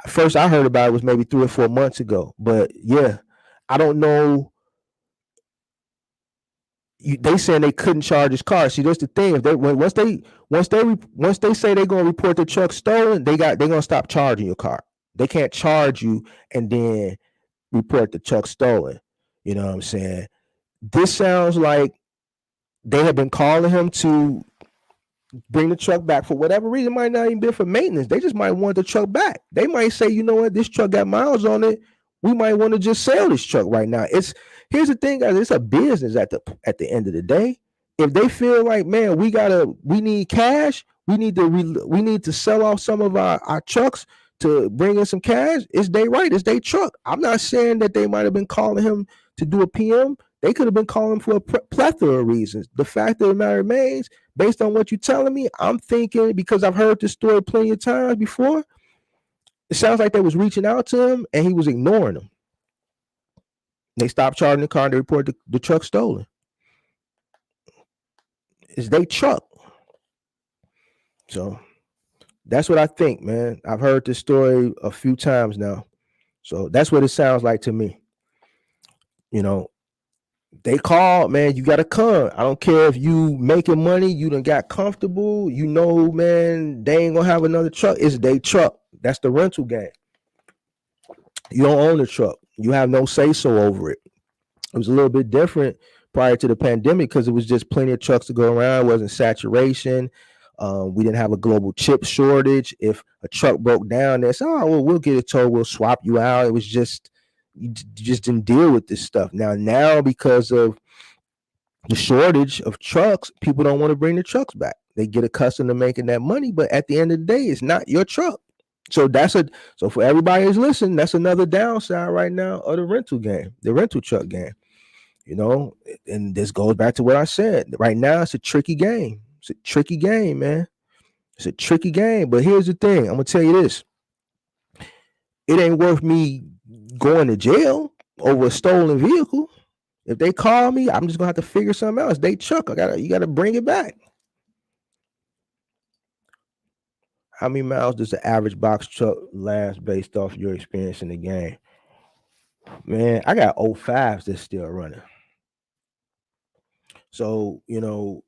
First, I heard about it was maybe 3 or 4 months ago. But yeah, I don't know. They saying they couldn't charge his car. See, that's the thing. If they once they say they're gonna report the truck stolen, they're gonna stop charging your car. They can't charge you and then report the truck stolen. You know what I'm saying? This sounds like they have been calling him to bring the truck back for whatever reason. It might not even be for maintenance. They just might want the truck back. They might say, you know what, this truck got miles on it. We might want to just sell this truck right now. Here's the thing, guys. It's a business at the end of the day. If they feel like, man, we need cash, we need to sell off some of our trucks to bring in some cash. It's their right. It's their truck. I'm not saying that they might have been calling him to do a PM. They could have been calling for a plethora of reasons. The fact of the matter remains, based on what you're telling me, I'm thinking, because I've heard this story plenty of times before, it sounds like they was reaching out to him and he was ignoring them. They stopped charging the car and they reported the truck stolen. It's their truck. So that's what I think, man. I've heard this story a few times now. So that's what it sounds like to me. You know, they called, man, you got to come. I don't care if you making money, you done got comfortable. You know, man, they ain't going to have another truck. It's their truck. That's the rental game. You don't own the truck. You have no say-so over it. It was a little bit different prior to the pandemic because it was just plenty of trucks to go around. It wasn't saturation. We didn't have a global chip shortage. If a truck broke down, they said, oh, well, we'll get it towed. We'll swap you out. It was just, you just didn't deal with this stuff. Now, because of the shortage of trucks, people don't want to bring the trucks back. They get accustomed to making that money, but at the end of the day, it's not your truck. So so for everybody who's listening, that's another downside right now of the rental game, the rental truck game. You know, and this goes back to what I said. Right now, it's a tricky game. It's a tricky game, man. It's a tricky game. But here's the thing. I'm gonna tell you this. It ain't worth me going to jail over a stolen vehicle. If they call me, I'm just gonna have to figure something else. They truck. You gotta bring it back. How many miles does the average box truck last based off your experience in the game? Man, I got 05s that's still running. So, you know,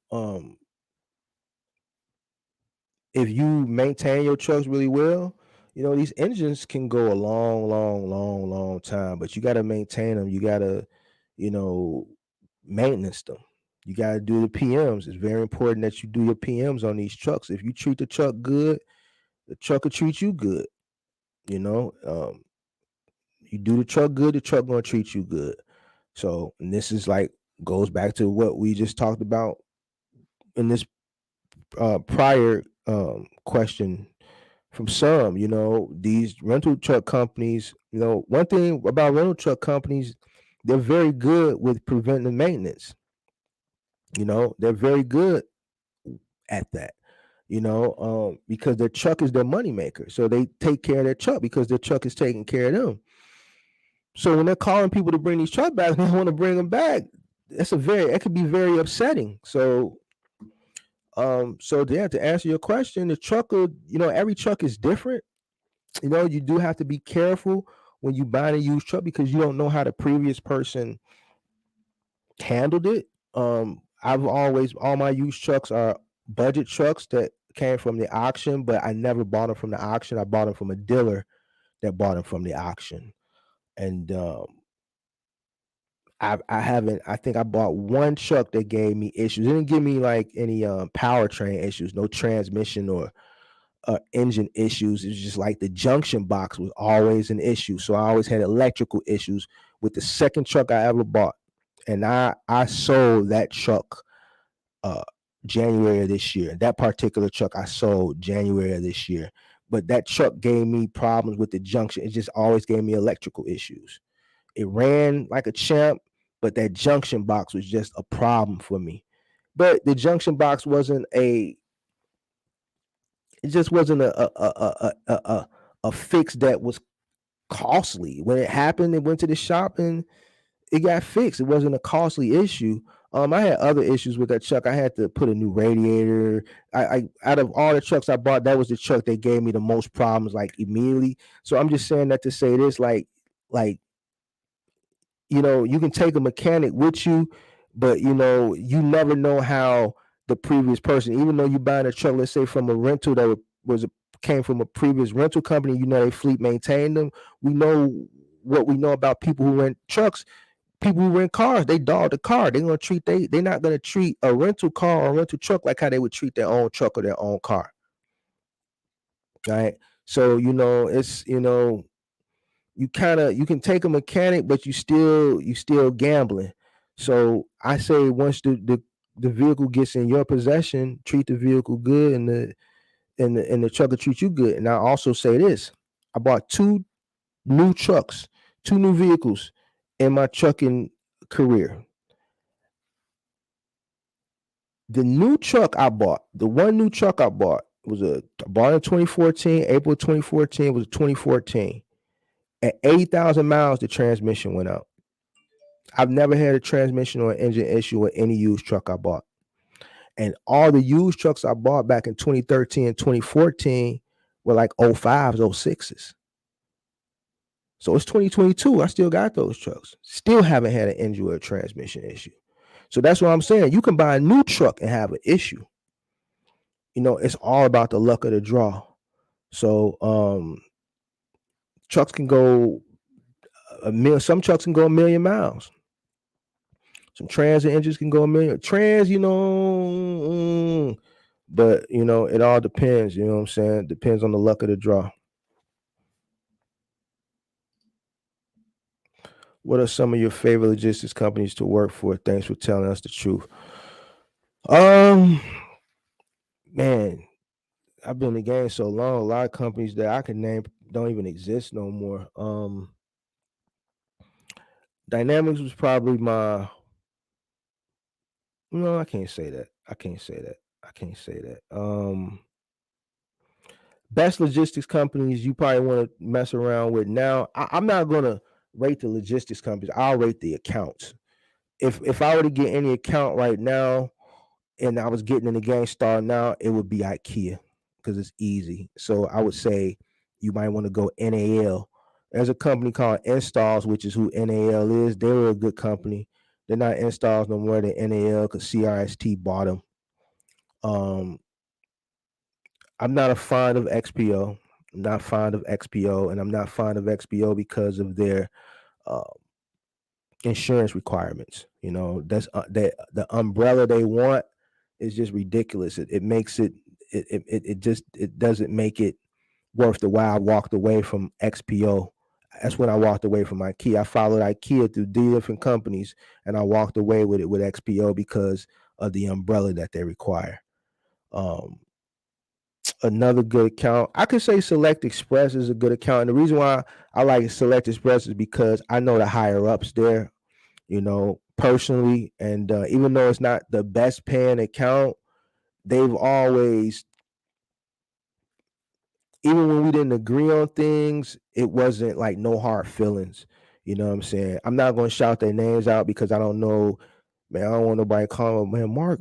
if you maintain your trucks really well, you know, these engines can go a long time, but you got to maintain them. You got to, you know, maintenance them. You got to do the PMs. It's very important that you do your PMs on these trucks. If you treat the truck good, the truck will treat you good. You know, you do the truck good, the truck gonna treat you good. So, and this is like goes back to what we just talked about in this prior question from some. You know, these rental truck companies. You know, one thing about rental truck companies, they're very good with preventive maintenance. You know, they're very good at that. Because their truck is their moneymaker. So they take care of their truck because their truck is taking care of them. So when they're calling people to bring these trucks back, they want to bring them back. It could be very upsetting. So yeah, to answer your question, the trucker, every truck is different. You do have to be careful when you buy a used truck because you don't know how the previous person handled it. All my used trucks are budget trucks that came from the auction, but I never bought them from the auction. I bought them from a dealer that bought them from the auction. And I haven't. I think I bought one truck that gave me issues. It didn't give me like any powertrain issues, no transmission or engine issues. It was just like the junction box was always an issue. So I always had electrical issues with the second truck I ever bought, and I sold that truck January of this year. That particular truck I sold January of this year. But that truck gave me problems with the junction. It just always gave me electrical issues. It ran like a champ, but that junction box was just a problem for me. But the junction box wasn't a it just wasn't a fix that was costly. When it happened, it went to the shop and it got fixed. It wasn't a costly issue. I had other issues with that truck. I had to put a new radiator. I out of all the trucks I bought, that was the truck that gave me the most problems, like immediately. So I'm just saying that to say this, like you can take a mechanic with you, but you never know how the previous person, even though you're buying a truck, let's say from a rental that came from a previous rental company, they fleet maintained them. We know what we know about people who rent trucks. People who rent cars, they dog the car. They're not gonna treat a rental car or a rental truck like how they would treat their own truck or their own car. Right. So it's you can take a mechanic, but you still gambling. So I say once the vehicle gets in your possession, treat the vehicle good, and the truck will treat you good. And I also say this: I bought two new trucks, two new vehicles in my trucking career. The new truck I bought, the one new truck I bought I bought in 2014, April 2014 was 2014. At 80,000 miles, the transmission went out. I've never had a transmission or an engine issue with any used truck I bought. And all the used trucks I bought back in 2013 and 2014 were like 05s, 06s. So it's 2022. I still got those trucks. Still haven't had an engine or a transmission issue. So that's what I'm saying. You can buy a new truck and have an issue. It's all about the luck of the draw. So trucks can go some trucks can go 1,000,000 miles. Some transit engines can go 1,000,000. But it all depends. You know what I'm saying? Depends on the luck of the draw. What are some of your favorite logistics companies to work for? Thanks for telling us the truth. Man, I've been in the game so long. A lot of companies that I can name don't even exist no more. Dynamics was probably my. No, I can't say that. Best logistics companies you probably want to mess around with now. I'm not gonna rate the logistics companies. I'll rate the accounts. If I were to get any account right now, and I was getting in the game starting now, it would be IKEA because it's easy. So I would say you might want to go NAL. There's a company called Installs, which is who NAL is. They were a good company. They're not Installs no more than NAL because CRST bought them. I'm not a fan of XPO. I'm not fond of XPO, and I'm not fond of XPO because of their insurance requirements. That's that the umbrella they want is just ridiculous. It makes it doesn't make it worth the while. I walked away from XPO. That's when I walked away from IKEA. I followed IKEA through different companies, and I walked away with XPO because of the umbrella that they require. Another good account, I could say Select Express is a good account. And the reason why I like Select Express is because I know the higher ups there, personally. And even though it's not the best paying account, they've always, even when we didn't agree on things, it wasn't like no hard feelings. You know what I'm saying? I'm not going to shout their names out because I don't know, man. I don't want nobody calling, man, Mark.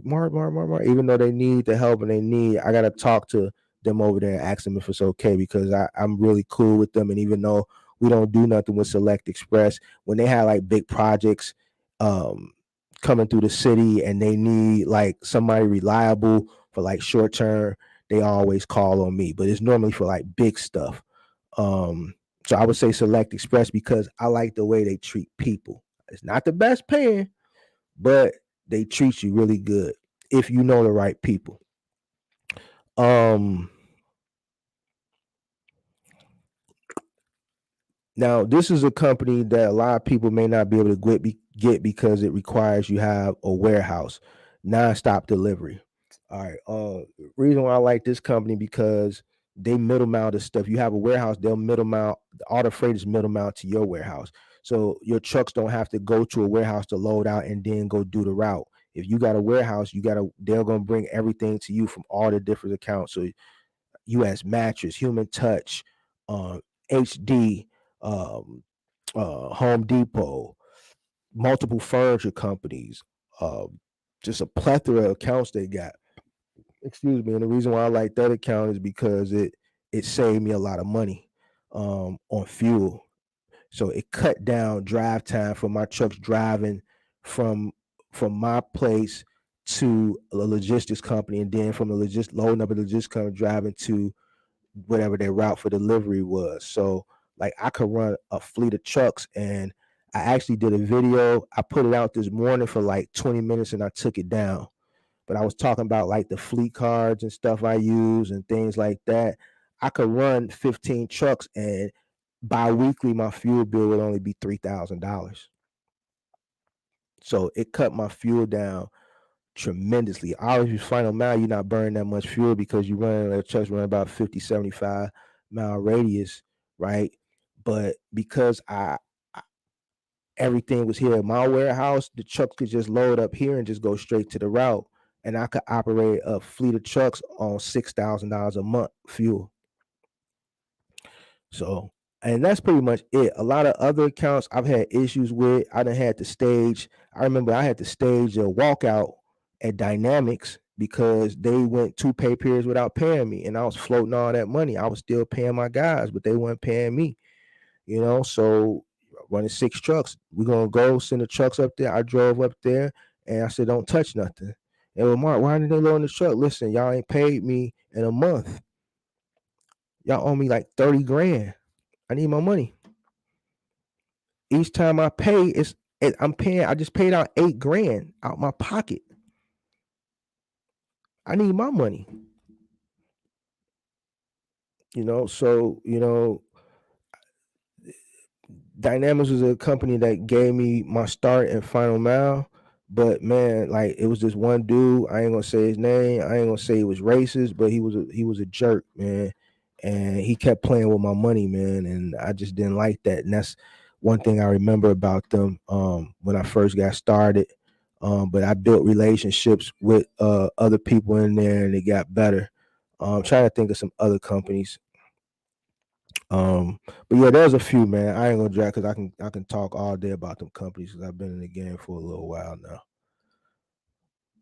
Even though they need the help and they need, I got to talk to them over there and ask them if it's okay, because I'm really cool with them. And even though we don't do nothing with Select Express, when they have like big projects um, coming through the city and they need like somebody reliable for like short term, they always call on me, but it's normally for like big stuff. So I would say Select Express because I like the way they treat people. It's not the best paying, but they treat you really good if you know the right people. Um Now, this is a company that a lot of people may not be able to get because it requires you have a warehouse, nonstop delivery. All right. Reason why I like this company because they middle mount the stuff. You have a warehouse, they'll middle mount, all the freight is middle mount to your warehouse. So your trucks don't have to go to a warehouse to load out and then go do the route. If you got a warehouse, they're gonna bring everything to you from all the different accounts. So U.S. Mattress, Human Touch, HD, um, Home Depot, multiple furniture companies, uh, just a plethora of accounts they got. Excuse me. And the reason why I like that account is because it saved me a lot of money on fuel. So it cut down drive time for my trucks driving from from my place to a logistics company, and then from the loading up a logistics company driving to whatever their route for delivery was. So like I could run a fleet of trucks, and I actually did a video. I put it out this morning for like 20 minutes and I took it down. But I was talking about like the fleet cards and stuff I use and things like that. I could run 15 trucks and bi-weekly my fuel bill would only be $3,000. So it cut my fuel down tremendously. Obviously, final mile, you're not burning that much fuel because you run a trucks run about 50, 75-mile radius, right? But because everything was here at my warehouse, the trucks could just load up here and just go straight to the route. And I could operate a fleet of trucks on $6,000 a month fuel. So, and that's pretty much it. A lot of other accounts I've had issues with. I done had to stage. I remember I had to stage a walkout at Dynamics because they went 2 pay periods without paying me, and I was floating all that money. I was still paying my guys, but they weren't paying me. So running 6 trucks. We're gonna go send the trucks up there. I drove up there and I said, "Don't touch nothing." And Mark, why didn't they load in the truck? Listen, y'all ain't paid me in a month. Y'all owe me like 30 grand. I need my money. Each time I pay, I'm paying. I just paid out 8 grand out my pocket. I need my money. So Dynamics was a company that gave me my start in Final Mile. But man, like it was this one dude. I ain't gonna say his name. I ain't gonna say he was racist, but he was a jerk, man. And he kept playing with my money, man. And I just didn't like that. And that's one thing I remember about them when I first got started. But I built relationships with other people in there, and it got better. Trying to think of some other companies. But yeah, there's a few, man. I ain't gonna drag because I can talk all day about them companies because I've been in the game for a little while now.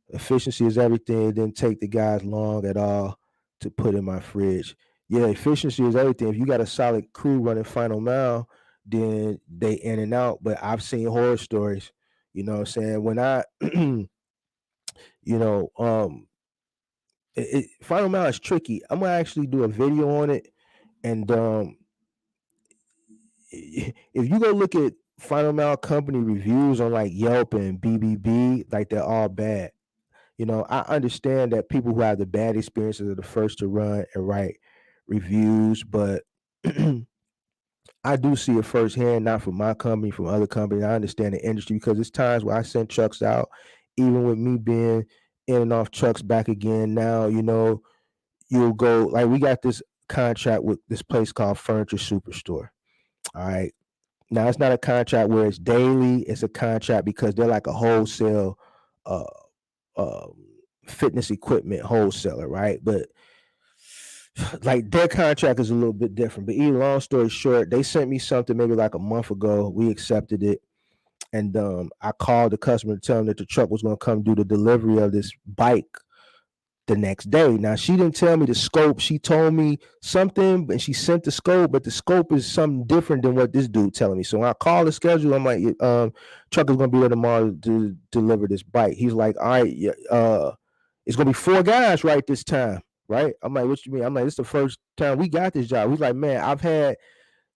Efficiency is everything. It didn't take the guys long at all to put in my fridge. Yeah, efficiency is everything. If you got a solid crew running Final Mile, then they in and out. But I've seen horror stories. You know what I'm saying? When I, you know, Final Mile is tricky. I'm gonna actually do a video on it, and if you go look at Final Mile company reviews on like Yelp and BBB, like they're all bad. I understand that people who have the bad experiences are the first to run and write reviews, but I do see it firsthand, not from my company, from other companies. I understand the industry because it's times where I send trucks out, even with me being in and off trucks back again now, you'll go like we got this contract with this place called Furniture Superstore. All right. Now it's not a contract where it's daily, it's a contract because they're like a wholesale uh uh fitness equipment wholesaler, right? But like their contract is a little bit different. But even long story short, they sent me something maybe like a month ago. We accepted it. And I called the customer to tell them that the truck was going to come do the delivery of this bike the next day. Now, she didn't tell me the scope. She told me something, and she sent the scope, but the scope is something different than what this dude telling me. So when I call the schedule, I'm like, truck is going to be there tomorrow to deliver this bike. He's like, all right, it's going to be 4 guys right this time, right? I'm like, what you mean? I'm like, this is the first time we got this job. He's like, man, I've had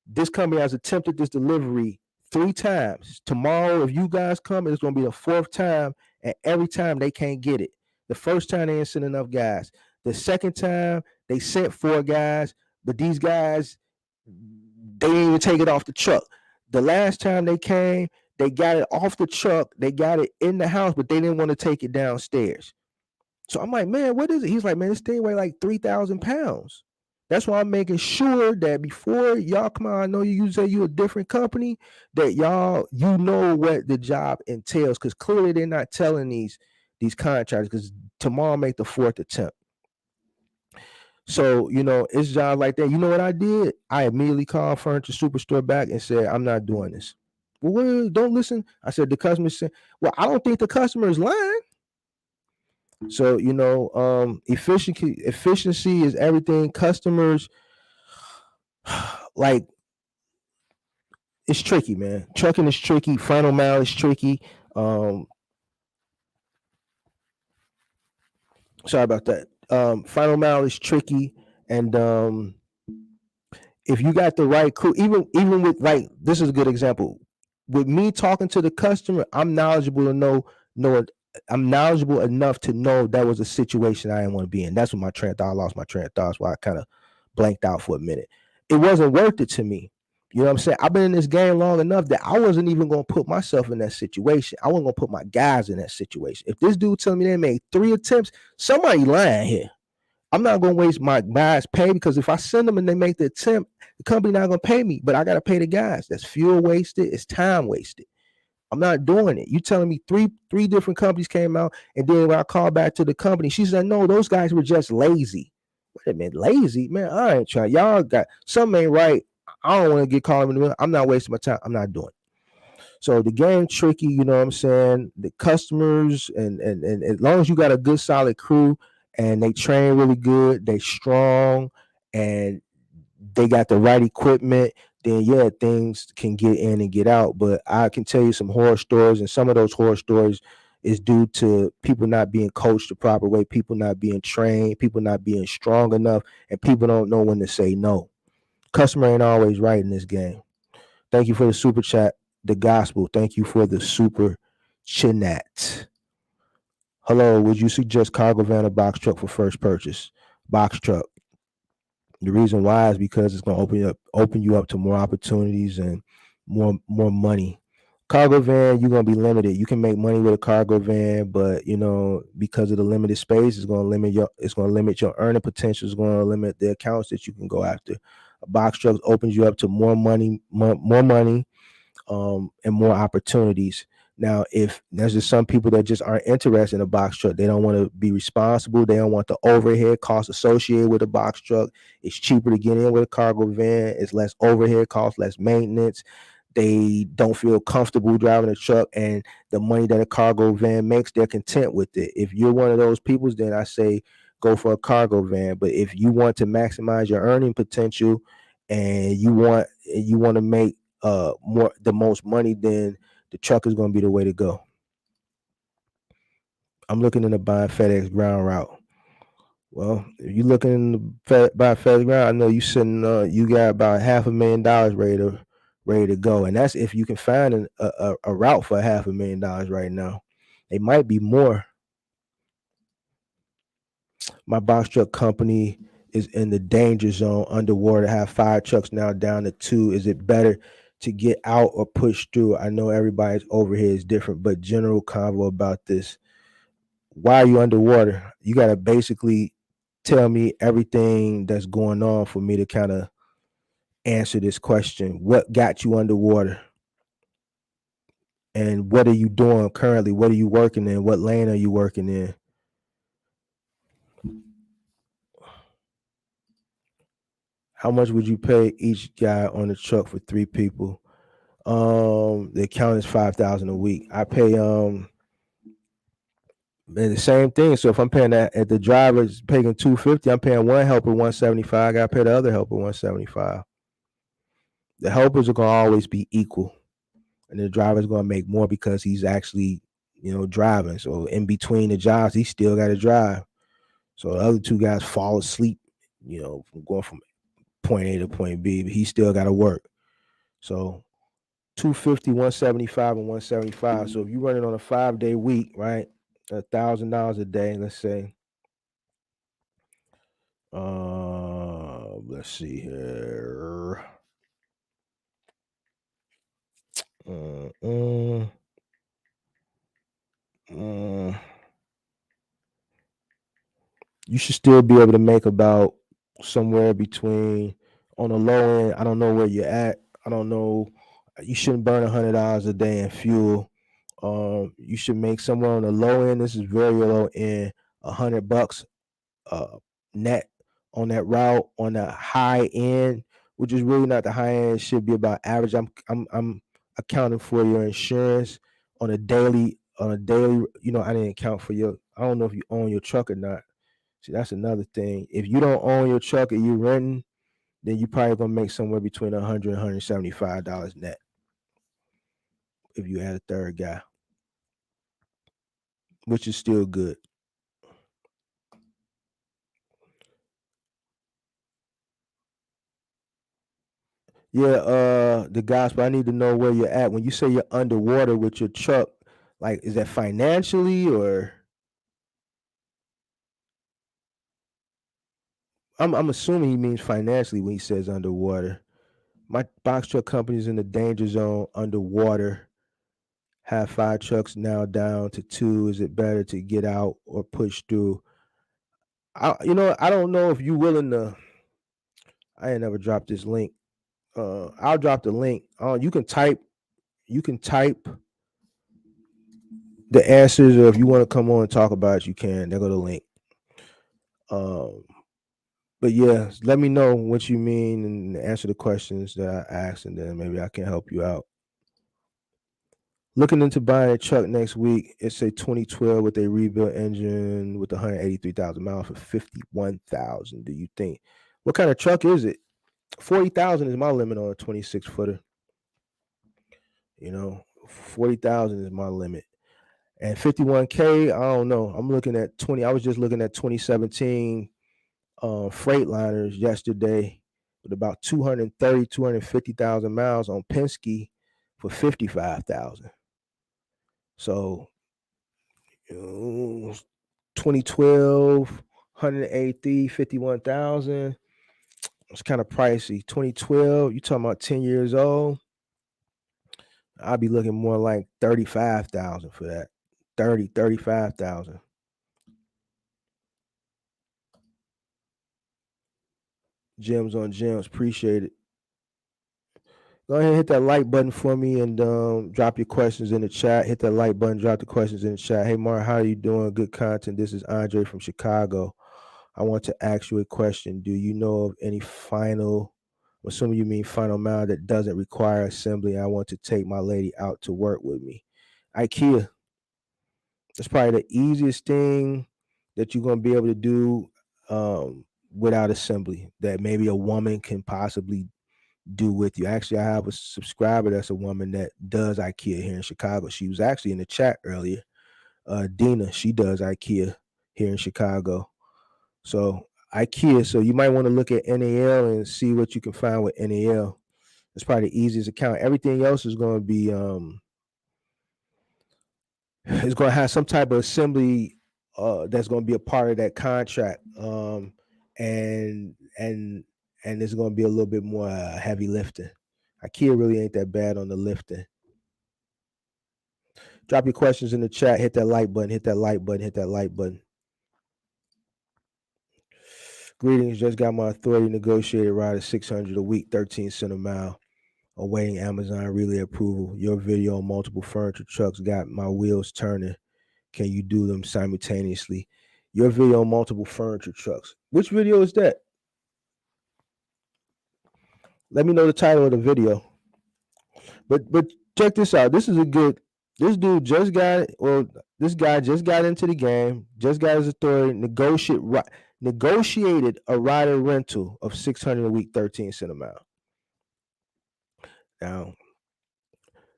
this company has attempted this delivery 3 times. Tomorrow, if you guys come, it's going to be the 4th time, and every time they can't get it. The first time they didn't send enough guys. The second time they sent 4 guys, but these guys, they didn't even take it off the truck. The last time they came, they got it off the truck. They got it in the house, but they didn't want to take it downstairs. So I'm like, man, what is it? He's like, man, this thing weigh like 3,000 pounds. That's why I'm making sure that before y'all come out, I know you say you a different company, that y'all, you know what the job entails, because clearly they're not telling these contractors, because tomorrow make the 4th attempt. So, it's jobs like that. You know what I did? I immediately called Furniture Superstore back and said, I'm not doing this. Well, don't listen. I said, the customer said, well, I don't think the customer is lying. So, efficiency is everything. Customers, like, it's tricky, man. Trucking is tricky. Final mile is tricky. Sorry about that. Final mile is tricky. And if you got the right crew, even with, like, this is a good example. With me talking to the customer, I'm knowledgeable I'm knowledgeable enough to know that was a situation I didn't want to be in. That's when I lost my train of thought. That's why I kind of blanked out for a minute. It wasn't worth it to me. You know what I'm saying? I've been in this game long enough that I wasn't even going to put myself in that situation. I wasn't going to put my guys in that situation. If this dude telling me they made 3 attempts, somebody lying here. I'm not going to waste my guys' pay, because if I send them and they make the attempt, the company not going to pay me, but I got to pay the guys. That's fuel wasted. It's time wasted. I'm not doing it. You telling me three different companies came out, and then when I called back to the company, she said, no, those guys were just lazy. Wait a minute, lazy? Man, I ain't trying. Y'all got something ain't right. I don't want to get called in the middle. I'm not wasting my time. I'm not doing it. So the game tricky, you know what I'm saying? The customers, and as long as you got a good solid crew and they train really good, they strong, and they got the right equipment, then yeah, things can get in and get out. But I can tell you some horror stories, and some of those horror stories is due to people not being coached the proper way, people not being trained, people not being strong enough, and people don't know when to say no. Customer ain't always right in this game. Thank you for the super chat, the gospel. Thank you for the super chinat. Hello, would you suggest cargo van or box truck for first purchase? Box truck. The reason why is because it's going to open you up to more opportunities and more money. Cargo van, you're going to be limited. You can make money with a cargo van, but because of the limited space, it's going to limit your earning potential. It's going to limit the accounts that you can go after. A box truck opens you up to more money, and more opportunities. Now, if there's just some people that just aren't interested in a box truck, they don't want to be responsible. They don't want the overhead costs associated with a box truck. It's cheaper to get in with a cargo van. It's less overhead costs, less maintenance. They don't feel comfortable driving a truck, and the money that a cargo van makes, they're content with it. If you're one of those people, then I say go for a cargo van. But if you want to maximize your earning potential and you want to make the most money, then the truck is going to be the way to go. I'm looking into buying FedEx ground route. Well, if you're looking to buy FedEx ground, I know you got about $500,000 ready to go, and that's if you can find a route for $500,000 right now. It might be more. My box truck company is in the danger zone, underwater. Have 5 trucks now, down to 2. Is it better to get out or push through? I know everybody's overhead is different, but general convo about this. Why are you underwater? You got to basically tell me everything that's going on for me to kind of answer this question. What got you underwater? And what are you doing currently? What are you working in? What lane are you working in? How much would you pay each guy on the truck for 3 people? The account is 5,000 a week. I pay and the same thing. So if I'm paying that at the driver's paying 250, I'm paying one helper 175. I gotta pay the other helper 175. The helpers are gonna always be equal, and the driver's gonna make more because he's actually, driving. So in between the jobs, he still got to drive. So the other two guys fall asleep, from going from point A to point B, but he still got to work. So 250, 175, and 175. So if you run it on a 5-day week, right, $1,000 a day, let's say. Let's see here. Uh, uh, uh, you should still be able to make about somewhere between, on the low end, I don't know where you're at. I don't know. You shouldn't burn $100 a day in fuel. You should make somewhere on the low end. This is very low end, $100 net on that route. On the high end, which is really not the high end, it should be about average. I'm accounting for your insurance on a daily. I didn't account for your. I don't know if you own your truck or not. See, that's another thing. If you don't own your truck and you're renting, then you probably gonna make somewhere between $100 and $175 net if you add a third guy, which is still good. Yeah, the gospel. I need to know where you're at. When you say you're underwater with your truck, like, is that financially or? I'm assuming he means financially when he says underwater. My box truck company's in the danger zone underwater. Have 5 trucks now down to 2. Is it better to get out or push through? I don't know if you willing to. I ain't never dropped this link. I'll drop the link. You can type the answers, or if you want to come on and talk about it, you can. There go the link. Um, but yeah, let me know what you mean and answer the questions that I asked, and then maybe I can help you out. Looking into buying a truck next week. It's a 2012 with a rebuilt engine with 183,000 miles for 51,000. Do you think? What kind of truck is it? 40,000 is my limit on a 26 footer. 40,000 is my limit. And 51K, I don't know. I'm looking at 20. I was just looking at 2017 Freightliners yesterday with about 250,000 miles on Penske for 55,000. So 2012, 180, 51,000. It's kind of pricey. 2012, you talking about 10 years old? I'd be looking more like 35,000 for that. 35,000. Gems on gems. Appreciate it. Go ahead and hit that like button for me and drop your questions in the chat. Hit that like button, drop the questions in the chat. Hey, Mark, how are you doing? Good content. This is Andre from Chicago. I want to ask you a question. Do you know of any final, assuming you mean final mile, that doesn't require assembly? I want to take my lady out to work with me. IKEA. That's probably the easiest thing that you're going to be able to do without assembly that maybe a woman can possibly do with you. Actually, I have a subscriber that's a woman that does IKEA here in Chicago. She was actually in the chat earlier. Dina, she does IKEA here in Chicago. So IKEA, so you might want to look at NAL and see what you can find with NAL. It's probably the easiest account. Everything else is going to be it's going to have some type of assembly that's going to be a part of that contract. And it's going to be a little bit more heavy lifting. IKEA really ain't that bad on the lifting. Drop your questions in the chat. Hit that like button. Hit that like button. Hit that like button. Greetings. Just got my authority negotiated ride at 600 a week, 13 cents a mile. Awaiting Amazon relay approval. Your video on multiple furniture trucks got my wheels turning. Can you do them simultaneously? Your video on multiple furniture trucks. Which video is that? Let me know the title of the video. But check this out. This is a good. This dude just got, well, this guy just got into the game, just got his authority, negotiated a rider rental of 600 a week, 13 cents a mile. Now,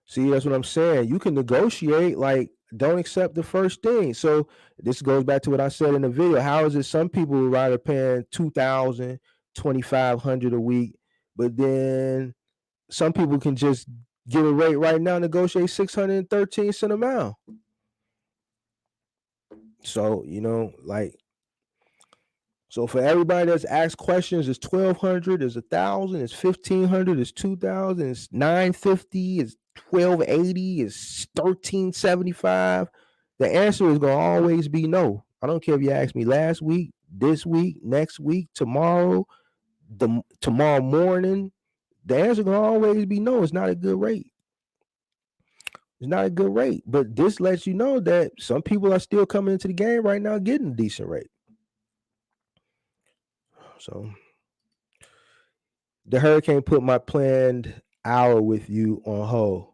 see, that's what I'm saying. You can negotiate, like, don't accept the first thing. So this goes back to what I said in the video. How is it some people would rather paying 2,000, 2,500 a week, but then some people can just get a rate right now, negotiate 613 cents a mile. So, like, so for everybody that's asked questions, it's 1,200, it's 1,000, it's 1,500, it's 2,000, it's 950, it's 1,280, it's 1,375. The answer is gonna always be no. I don't care if you ask me last week, this week, next week, tomorrow, tomorrow morning. The answer gonna always be no. It's not a good rate. It's not a good rate. But this lets you know that some people are still coming into the game right now getting a decent rate. So the hurricane put my planned hour with you on hold.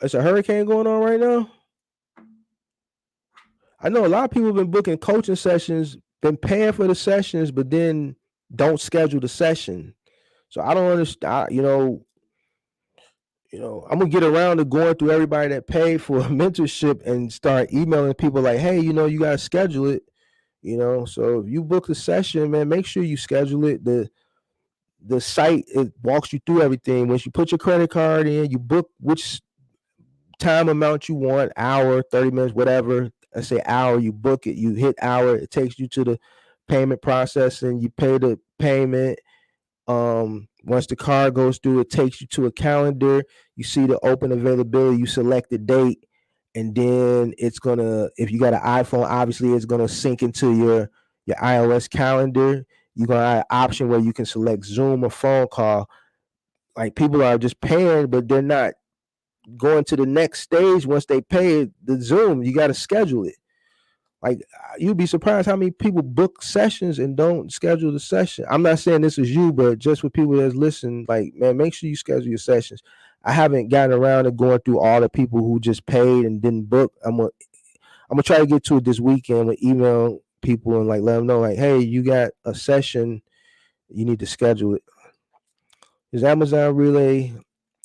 It's a hurricane going on right now. I know a lot of people have been booking coaching sessions, been paying for the sessions, but then don't schedule the session. So I don't understand. I'm gonna get around to going through everybody that paid for a mentorship and start emailing people like, hey, you gotta schedule it. So if you book the session, man, make sure you schedule it. The site, it walks you through everything. Once you put your credit card in, you book which time amount you want, hour, 30 minutes, whatever. I say hour, you book it, you hit hour, it takes you to the payment process and you pay the payment. Once the card goes through, it takes you to a calendar. You see the open availability, you select the date, and then it's gonna, if you got an iPhone, obviously it's gonna sync into your iOS calendar. You're gonna have an option where you can select Zoom or phone call. Like, people are just paying, but they're not going to the next stage. Once they pay the Zoom, you got to schedule it. Like, you'd be surprised how many people book sessions and don't schedule the session. I'm not saying this is you, but just for people that's listening, like, man, make sure you schedule your sessions. I haven't gotten around to going through all the people who just paid and didn't book. I'm gonna try to get to it this weekend with email people and, like, let them know, like, hey, you got a session, you need to schedule it. Is Amazon Relay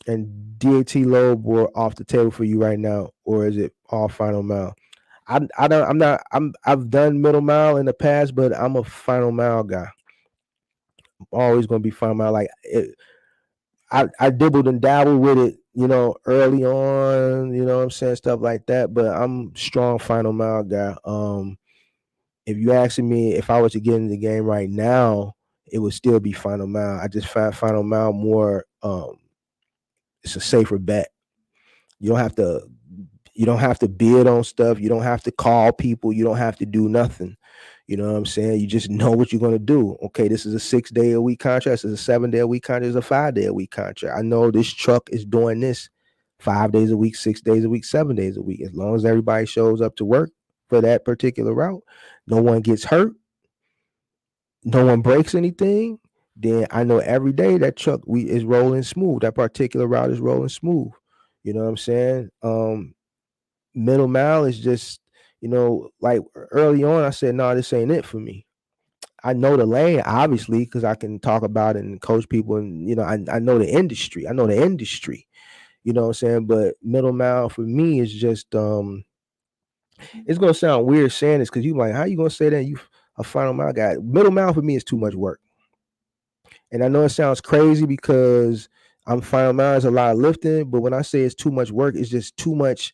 and DAT load board off the table for you right now, or is it all final mile? I've done middle mile in the past, but I'm a final mile guy. I'm always gonna be final mile. Like, I dibbled and dabbled with it, early on, what I'm saying, stuff like that. But I'm strong final mile guy. If you asking me if I was to get in the game right now, it would still be final mile. I just find final mile more. It's a safer bet. You don't have to bid on stuff. You don't have to call people. You don't have to do nothing. You know what I'm saying? You just know what you're going to do. Okay, this is a 6-day-a-week contract. This is a 7-day-a-week contract. This is a 5-day-a-week contract. I know this truck is doing this 5 days a week, 6 days a week, 7 days a week. As long as everybody shows up to work for that particular route, no one gets hurt, no one breaks anything, then I know every day that truck is rolling smooth. That particular route is rolling smooth. You know what I'm saying? Middle mile is just, like, early on, I said, no, this ain't it for me. I know the lane, obviously, because I can talk about it and coach people, and, I know the industry. You know what I'm saying? But middle mile for me is just, it's going to sound weird saying this because you're like, how you going to say that you a final mile guy? Middle mile for me is too much work. And I know it sounds crazy because I'm final mile, is a lot of lifting, but when I say it's too much work, it's just too much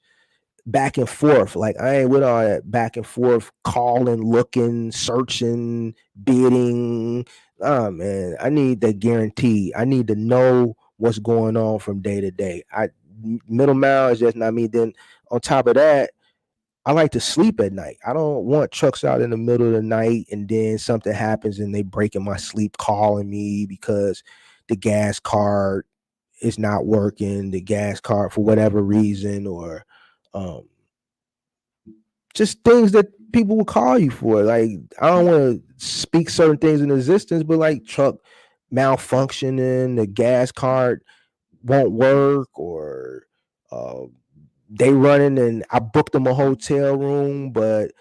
back and forth. Like, I ain't with all that back and forth, calling, looking, searching, bidding. Man, I need that guarantee. I need to know what's going on from day to day. Middle mile is just not me. Then on top of that, I like to sleep at night. I don't want trucks out in the middle of the night and then something happens and they break in my sleep calling me because the gas card is not working, the gas card for whatever reason, or just things that people will call you for. Like, I don't want to speak certain things in existence, but like, truck malfunctioning, the gas card won't work, or they running and I booked them a hotel room, but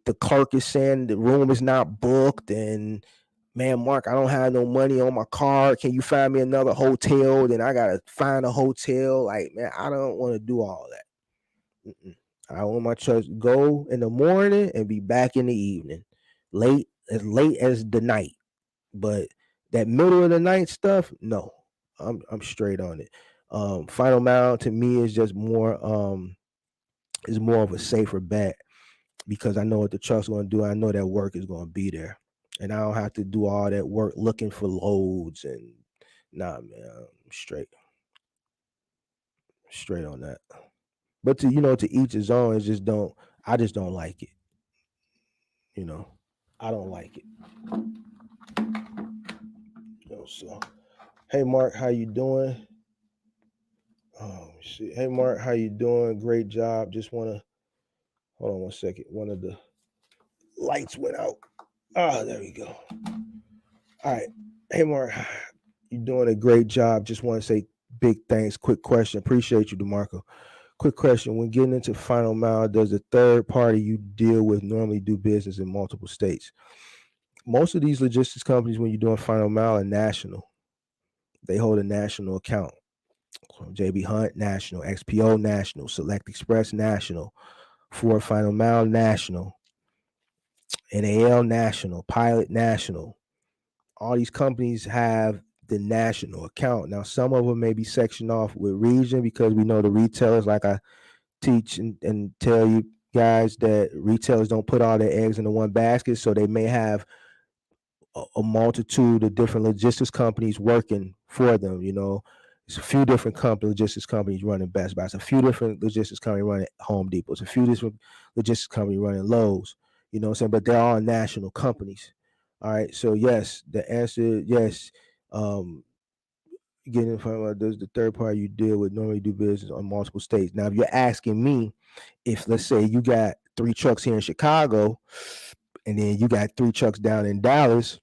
the clerk is saying the room is not booked, and man, Mark, I don't have no money on my card. Can you find me another hotel? Then I gotta find a hotel. Like, man, I don't want to do all that. I want my truck to go in the morning and be back in the evening, late as the night. But that middle of the night stuff, no, I'm straight on it. Final mile to me is just more is more of a safer bet, because I know what the truck's going to do. I know that work is going to be there, and I don't have to do all that work looking for loads. And nah, man, I'm straight on that. But to each his own. I just don't like it. I don't like it. So, hey Mark, how you doing? Oh shit. Hey Mark, how you doing? Great job. Just wanna hold on one second. One of the lights went out. Ah, there we go. All right. Hey Mark, you're doing a great job. Just want to say big thanks. Quick question. Appreciate you, DeMarco. Quick question. When getting into final mile, does the third party you deal with normally do business in multiple states? Most of these logistics companies, when you're doing final mile, are national. They hold a national account. JB Hunt, national. XPO, national. Select Express, national. Ford Final Mile, national. NAL, national. Pilot, national. All these companies have the national account. Now, some of them may be sectioned off with region, because we know the retailers, like I teach and tell you guys, that retailers don't put all their eggs into one basket. So they may have a multitude of different logistics companies working for them. It's a few different logistics companies running Best Buy. It's a few different logistics companies running Home Depot. It's a few different logistics companies running Lowe's. You know what I'm saying? But they're all national companies. All right. So yes, the answer yes. Getting in front of does the third party you deal with normally do business on multiple states? Now, if you're asking me, if let's say you got 3 trucks here in Chicago, and then you got 3 trucks down in Dallas,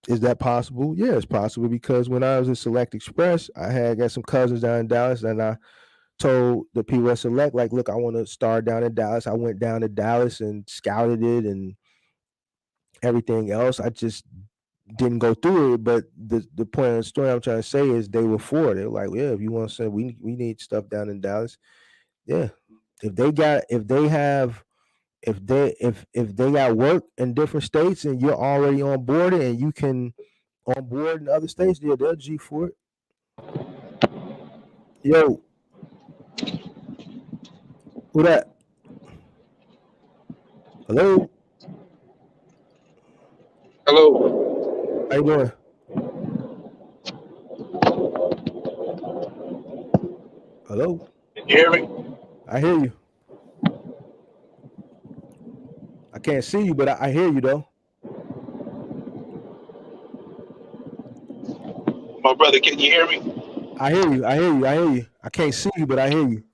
is that possible? Yeah, it's possible, because when I was at Select Express, I got some cousins down in Dallas, and I told the people at Select, like, look, I want to start down in Dallas. I went down to Dallas and scouted it and everything else. I just didn't go through it. But the point of the story I'm trying to say is they were for it. They were like, yeah, if you want to say we need stuff down in Dallas, yeah. If they got work in different states and you're already on board and you can on board in other states, yeah, they'll G for it. Yo, who that? Hello? Hello. How you doing? Hello? Can you hear me? I hear you. I can't see you, but I hear you though. My brother, can you hear me? I hear you. I can't see you, but I hear you.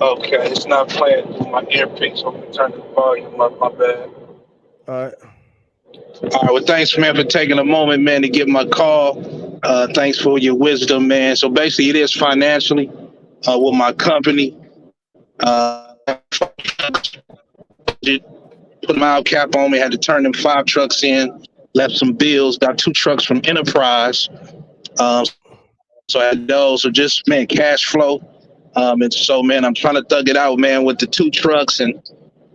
Okay, it's not playing through my earpiece, so I'm gonna turn the volume up. My bad. All right. All right, well, thanks, man, for taking a moment, man, to get my call. Thanks for your wisdom, man. So basically, it is financially with my company. Put a mile cap on me, had to turn them 5 trucks in, left some bills, got 2 trucks from Enterprise. So I had those. So just, man, cash flow. And so, man, I'm trying to thug it out, man, with the 2 trucks and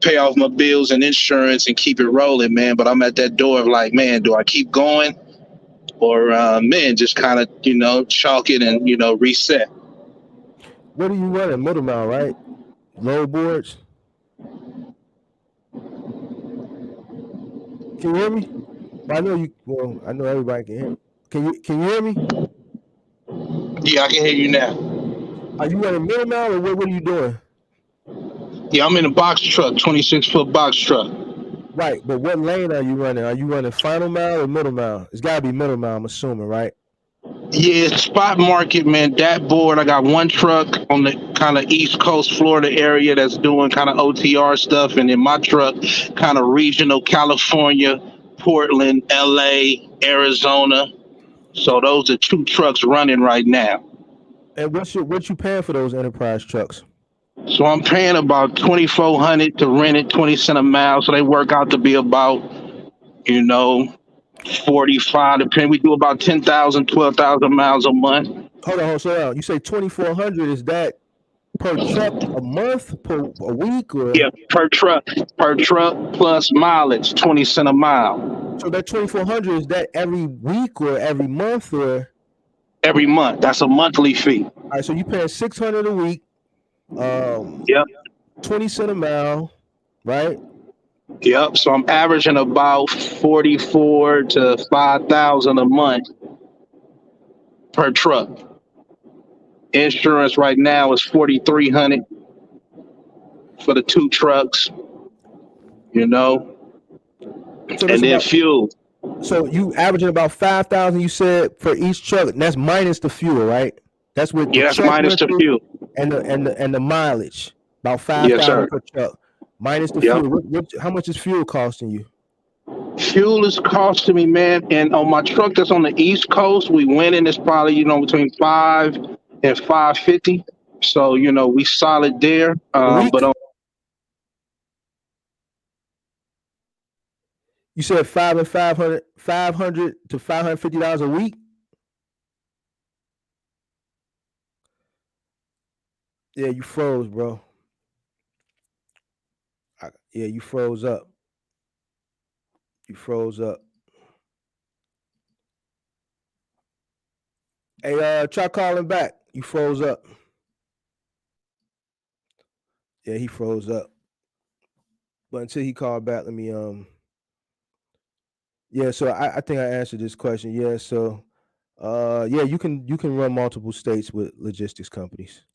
pay off my bills and insurance and keep it rolling, man. But I'm at that door of like, man, do I keep going or, man, just kind of, chalk it and, reset? What are you running? Middle mile, right? Low boards? Can you hear me? I know you. Well, I know everybody can hear. Can you hear me? Yeah, I can hear you now. Are you running middle mile, or what are you doing? Yeah, I'm in a box truck, 26-foot box truck. Right, but what lane are you running? Are you running final mile or middle mile? It's got to be middle mile, I'm assuming, right? Yeah, spot market, man. Dat board. I got 1 truck on the kind of East Coast Florida area that's doing kind of OTR stuff, and then my truck kind of regional California, Portland, LA, Arizona. So those are 2 trucks running right now. And what you paying for those enterprise trucks? So I'm paying about $2,400 to rent it, 20 cents a mile. So they work out to be about, 45. Depending, we do about 10,000, 12,000 miles a month. Hold on, slow down. You say 2,400. Is that per truck a month, per a week, or? Yeah, per truck plus mileage, 20 cents a mile. So that 2,400, is that every week or every month or? Every month. That's a monthly fee. All right, so you paying $600 a week. Yep. 20 cents a mile, right? Yep. So I'm averaging about 44 to 5,000 a month per truck. Insurance right now is 4,300 for the 2 trucks. So and then fuel. So you averaging about 5,000, you said, for each truck. And that's minus the fuel, right? That's with that's minus the fuel and the mileage. About 5,000 per truck, minus the fuel. How much is fuel costing you? Fuel is costing me, man. And on my truck that's on the East Coast, we went in. It's probably between $5 and $5.50. So we solid there. But on you said $500 to $550 a week. Yeah, you froze, bro. Yeah, you froze up. You froze up. Hey, try calling back. You froze up. Yeah, he froze up. But until he called back, let me yeah, so I think I answered this question. Yeah, so yeah, you can run multiple states with logistics companies.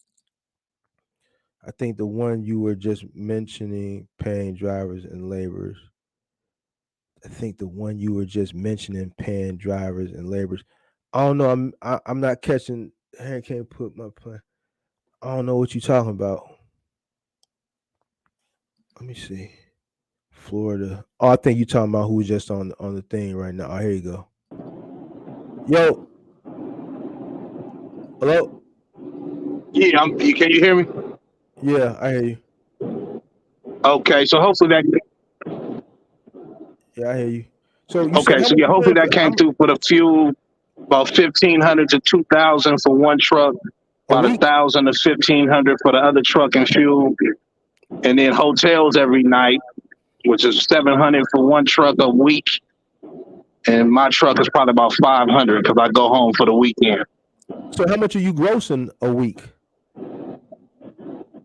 I think the one you were just mentioning, paying drivers and laborers. I don't know. I'm not catching. I can't put my plan. I don't know what you're talking about. Let me see. Florida. Oh, I think you're talking about who's just on the thing right now. Oh, here you go. Yo. Hello? Yeah, can you hear me? Yeah, I hear you. Okay, so hopefully that. Yeah, I hear you. So hopefully that came through for the fuel. About 1,500 to 2,000 for one truck. About 1,000 to 1,500 for the other truck and fuel, and then hotels every night, which is 700 for one truck a week. And my truck is probably about 500 because I go home for the weekend. So how much are you grossing a week?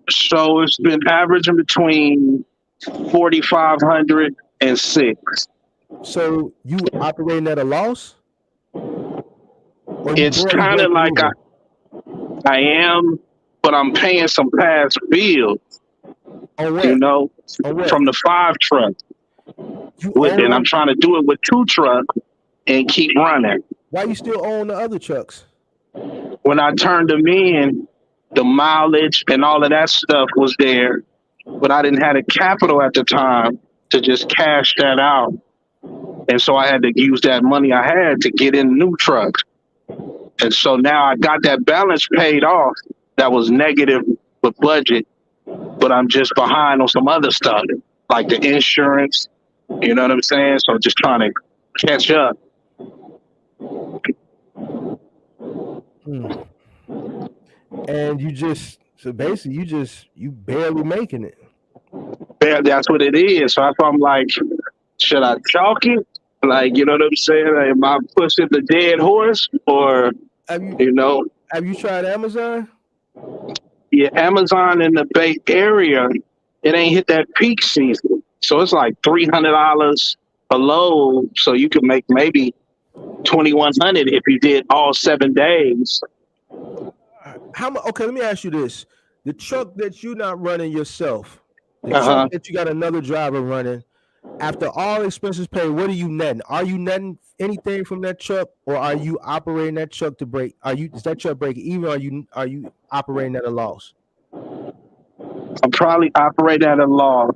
So it's been averaging between 4,500 and 6. So you operating at a loss? It's kind of like I am, but I'm paying some past bills. On what? From the 5 truck. And I'm trying to do it with 2 trucks and keep running. Why you still own the other trucks? When I turned them in, the mileage and all of that stuff was there, but I didn't have the capital at the time to just cash that out. And so I had to use that money I had to get in new trucks. And so now I got that balance paid off that was negative with budget, but I'm just behind on some other stuff, like the insurance, you know what I'm saying? So I'm just trying to catch up. And basically you barely making it. That's what it is. So if I'm like, should I chalk it? Like, you know what I'm saying? Am I pushing the dead horse or, Have you tried Amazon? Yeah, Amazon in the Bay Area, it ain't hit that peak season. So it's like $300 a load. So you could make maybe $2,100 if you did all 7 days. Okay, let me ask you this. The truck that you're not running yourself, the truck that you got another driver running, after all expenses paid, what are you netting? Are you netting anything from that truck, or are you operating that truck to break? Is that truck breaking even? Or are you operating at a loss? I'm probably operating at a loss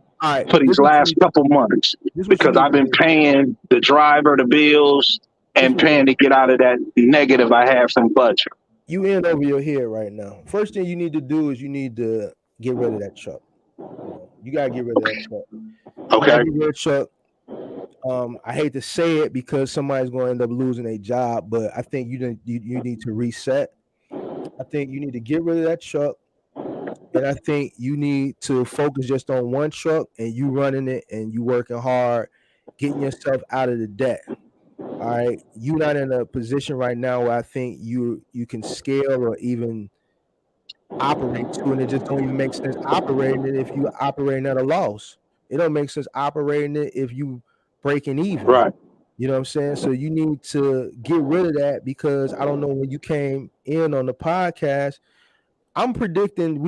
for these last couple months because I've been paying the driver the bills and paying to get out of that negative I had from budget. You in over your head right now. First thing you need to do is you need to get rid of that truck. You gotta get rid of that truck. Okay. Get rid of that truck. I hate to say it because somebody's going to end up losing a job, but I think you need to reset. I think you need to get rid of that truck, and I think you need to focus just on one truck and you running it and you working hard, getting yourself out of the debt. All right, you're not in a position right now where I think you can scale or even operate to, and it just don't even make sense operating it if you operating at a loss. It don't make sense operating it if you breaking even. Right. You know what I'm saying? So you need to get rid of that because I don't know when you came in on the podcast. I'm predicting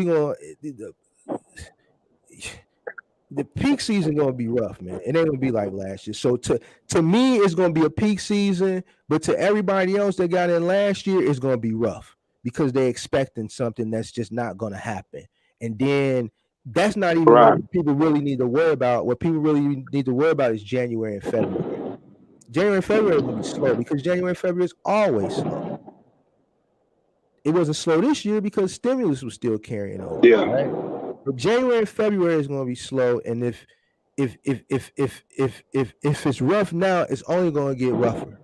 the peak season gonna be rough, man. It ain't gonna be like last year. So to me, it's gonna be a peak season, but to everybody else that got in last year, it's gonna be rough because they're expecting something that's just not gonna happen. And then that's not even what people really need to worry about. What people really need to worry about is January and February. January and February is gonna be slow because January and February is always slow. It wasn't slow this year because stimulus was still carrying over. Yeah. Right? But January and February is going to be slow, and if it's rough now, it's only going to get rougher.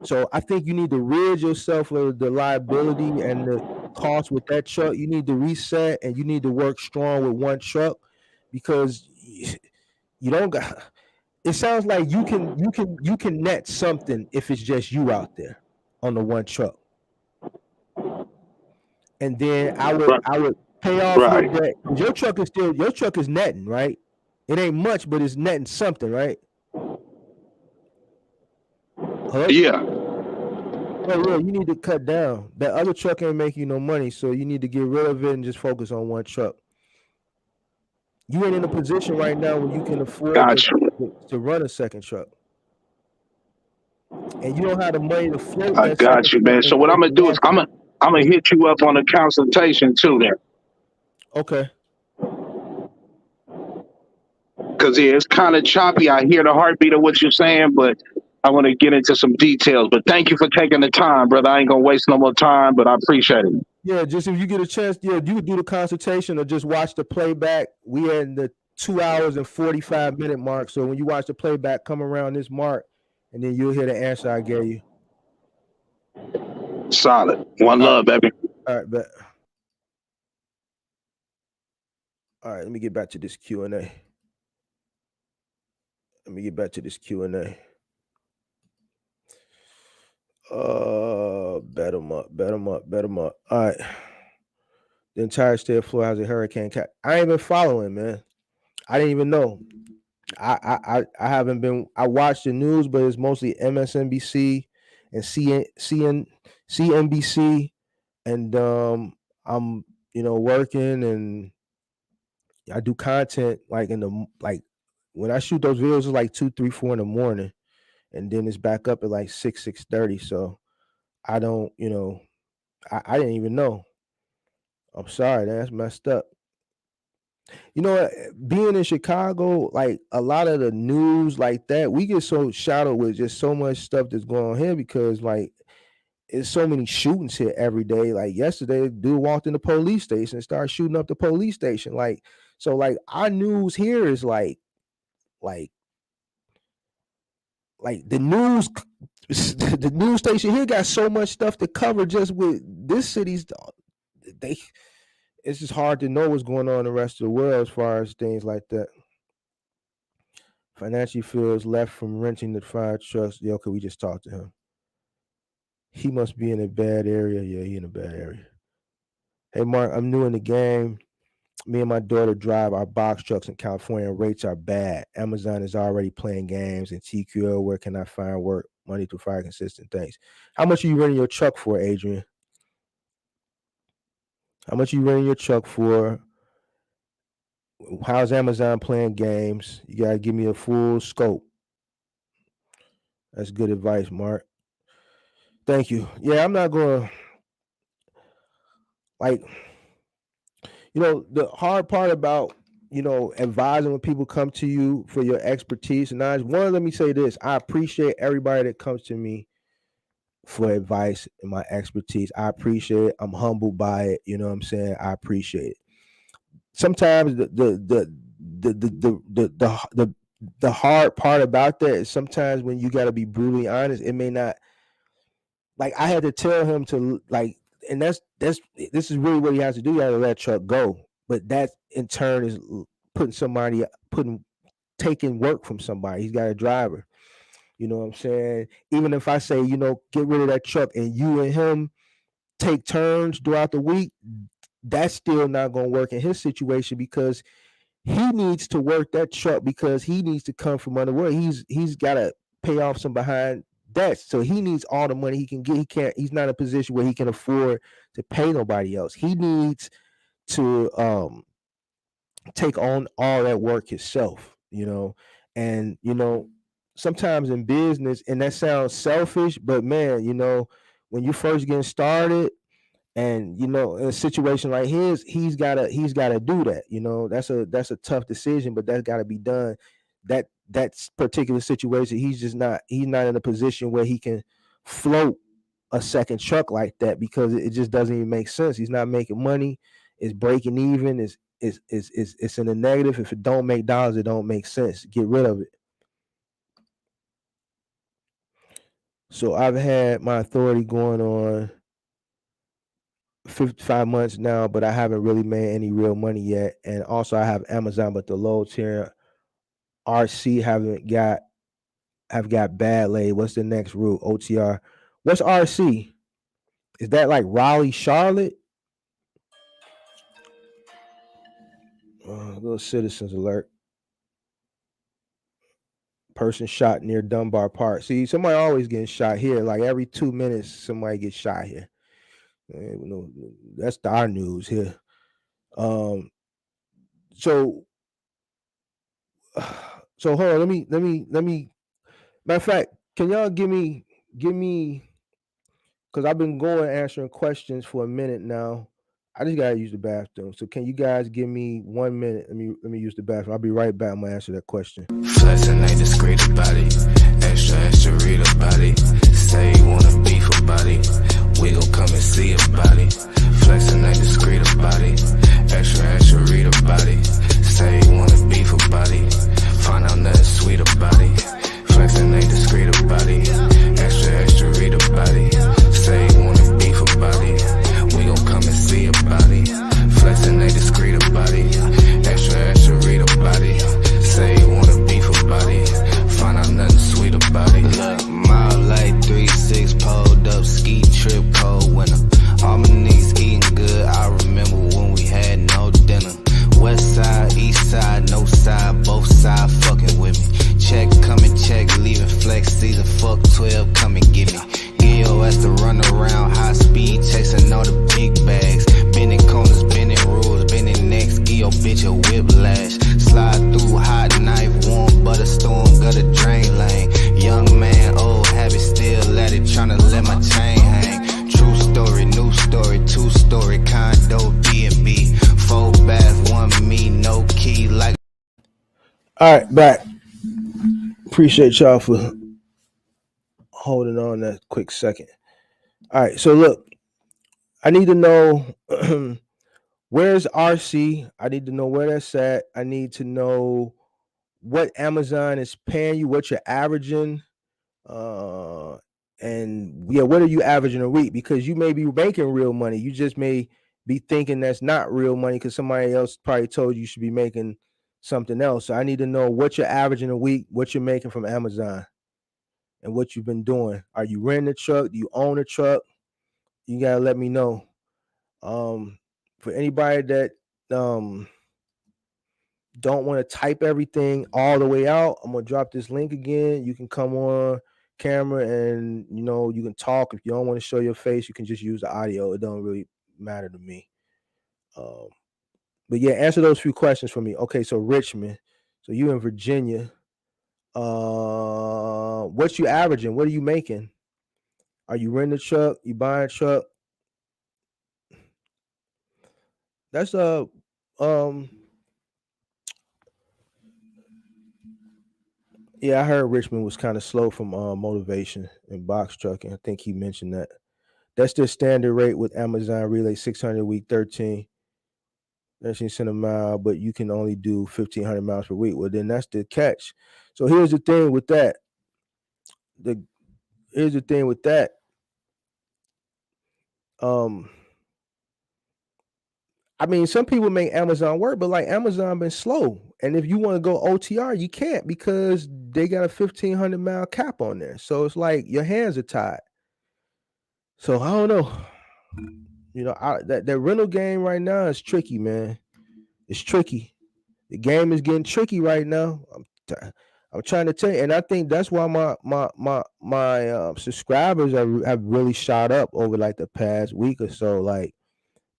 So I think you need to rid yourself of the liability and the cost with that truck. You need to reset, and you need to work strong with one truck because you don't got. It sounds like you can net something if it's just you out there on the one truck, and then I would pay off your debt. Your truck is netting, right? It ain't much, but it's netting something, right? Hello? Yeah. Oh, you need to cut down. That other truck ain't making you no money, so you need to get rid of it and just focus on one truck. You ain't in a position right now where you can afford to run a second truck. And you don't have the money to float that. I got you, man. So what I'm gonna do is I'm gonna hit you up on a consultation too there. Okay. Because it's kind of choppy. I hear the heartbeat of what you're saying, but I want to get into some details. But thank you for taking the time, brother. I ain't gonna waste no more time, but I appreciate it. Yeah, just if you get a chance, you could do the consultation or just watch the playback. We are in the 2 hours and 45-minute mark. So when you watch the playback, come around this mark, and then you'll hear the answer I gave you. Solid. One love, baby. All right, bet. All right, let me get back to this Q&A. Bet them up. All right. The entire state of Florida has a hurricane. I ain't been following, man. I didn't even know. I haven't been. I watched the news, but it's mostly MSNBC and CNBC, and I'm working and I do content like when I shoot those videos, it's like 2, 3, 4 in the morning, and then it's back up at like 6:30. So I don't, I didn't even know. I'm sorry, that's messed up. Being in Chicago, like a lot of the news like that, we get so shadowed with just so much stuff that's going on here because like it's so many shootings here every day. Like yesterday, a dude walked in the police station and started shooting up the police station. Like, so like our news here is like the news the news station here got so much stuff to cover just with this city's it's just hard to know what's going on in the rest of the world as far as things like that. Financially feels left from renting the fire trucks. Yeah, okay, we just talked to him. He must be in a bad area. Yeah, he in a bad area. Hey, Mark, I'm new in the game. Me and my daughter drive our box trucks in California. Rates are bad. Amazon is already playing games. And TQL, where can I find work? Money to fire consistent things. How much are you renting your truck for, Adrian? How much are you renting your truck for? How's Amazon playing games? You got to give me a full scope. That's good advice, Mark. Thank you. Yeah, I'm not going to, the hard part about advising when people come to you for your expertise. And let me say this: I appreciate everybody that comes to me for advice and my expertise. I appreciate it. I'm humbled by it. You know what I'm saying? I appreciate it. Sometimes the hard part about that is sometimes when you got to be brutally honest, it may not, like, I had to tell him to, like, and this is really what he has to do. You got to let truck go, but that in turn is putting taking work from somebody. He's got a driver. You know what I'm saying? Even if I say, get rid of that truck and you and him take turns throughout the week, that's still not going to work in his situation, because he needs to work that truck, because he needs to come from underworld. He's got to pay off some behind debts, so he needs all the money he can get. He's not in a position where he can afford to pay nobody else. He needs to take on all that work himself. And sometimes in business, and that sounds selfish, but man, when you first getting started, and in a situation like his, he's gotta do that. That's a tough decision, but that's got to be done. That particular situation, he's not in a position where he can float a second truck like that, because it just doesn't even make sense. He's not making money. It's breaking even. It's in the negative. If it don't make dollars, it don't make sense. Get rid of it. So I've had my authority going on 55 months now, but I haven't really made any real money yet. And also I have Amazon, but the loads here, RC have got bad laid. What's the next route? OTR. What's RC? Is that like Raleigh, Charlotte? Little citizens alert. Person shot near Dunbar Park. See, somebody always getting shot here. Like every 2 minutes, somebody gets shot here. That's our news here. So hold on. Let me. Matter of fact, can y'all give me, because I've been going answering questions for a minute now. I just gotta use the bathroom. So can you guys give me 1 minute? Let me use the bathroom. I'll be right back. I'm gonna answer that question. Flexing ain't discreet about it. Extra read about it. Say you wanna beef about it. We gon' come and see about it. Flexing ain't discreet about it. Extra read about it. Say you wanna beef about it. Find out nothing sweet about it. Flexing ain't discreet about it. Extra read about it. Say you wanna beef about it. We gon' come and see about it. Flexing ain't discreet about it. Extra read about it. Say you wanna beef about it. Find out nothing sweet about it. Look, mile like 3-6 pulled up, ski trip, cold winter. All my niggas eating good. I remember when we had no dinner. West side, east side, no side, both sides fucking with me. Check, coming, check, leaving flex season. Fuck 12, come and get me. Get your ass to run around high speed, chasing all the big bags. Bending corners, bending rules, bending necks. Give your bitch a whiplash. Slide through hot knife, warm butter storm, gutter drain lane. Young man, old habit, still at it, tryna let my chain hang. True story, new story, 2-story condo, B&B. 4 bath, 1 me, no key, like. All right, back. Appreciate y'all for holding on that quick second. All right, so look, I need to know where's RC. I need to know where that's at. I need to know what Amazon is paying you, what you're averaging, and yeah, what are you averaging a week? Because you may be making real money. You just may be thinking that's not real money because somebody else probably told you should be making something else. So I need to know what you're averaging a week, what you're making from Amazon, and what you've been doing. Are you renting a truck? Do you own a truck? You gotta let me know. For anybody that don't want to type everything all the way out, I'm gonna drop this link again. You can come on camera and you can talk. If you don't want to show your face, you can just use the audio. It don't really matter to me. But yeah, answer those few questions for me. Okay, so Richmond, so you in Virginia. What you averaging? What are you making? Are you renting a truck? You buying a truck? That's Yeah, I heard Richmond was kind of slow from motivation and box trucking. I think he mentioned that. That's their standard rate with Amazon Relay 600 week 13 cent a mile, but you can only do 1,500 miles per week. Well, then that's the catch. So here's the thing with that. The here's the thing with that. Um, I mean, some people make Amazon work, but like Amazon been slow. And if you want to go OTR, you can't because they got a 1,500 mile cap on there. So it's like your hands are tied. So I don't know. That rental game right now is tricky, man. It's tricky. The game is getting tricky right now. I'm trying to tell you, and I think that's why my subscribers have really shot up over like the past week or so. Like,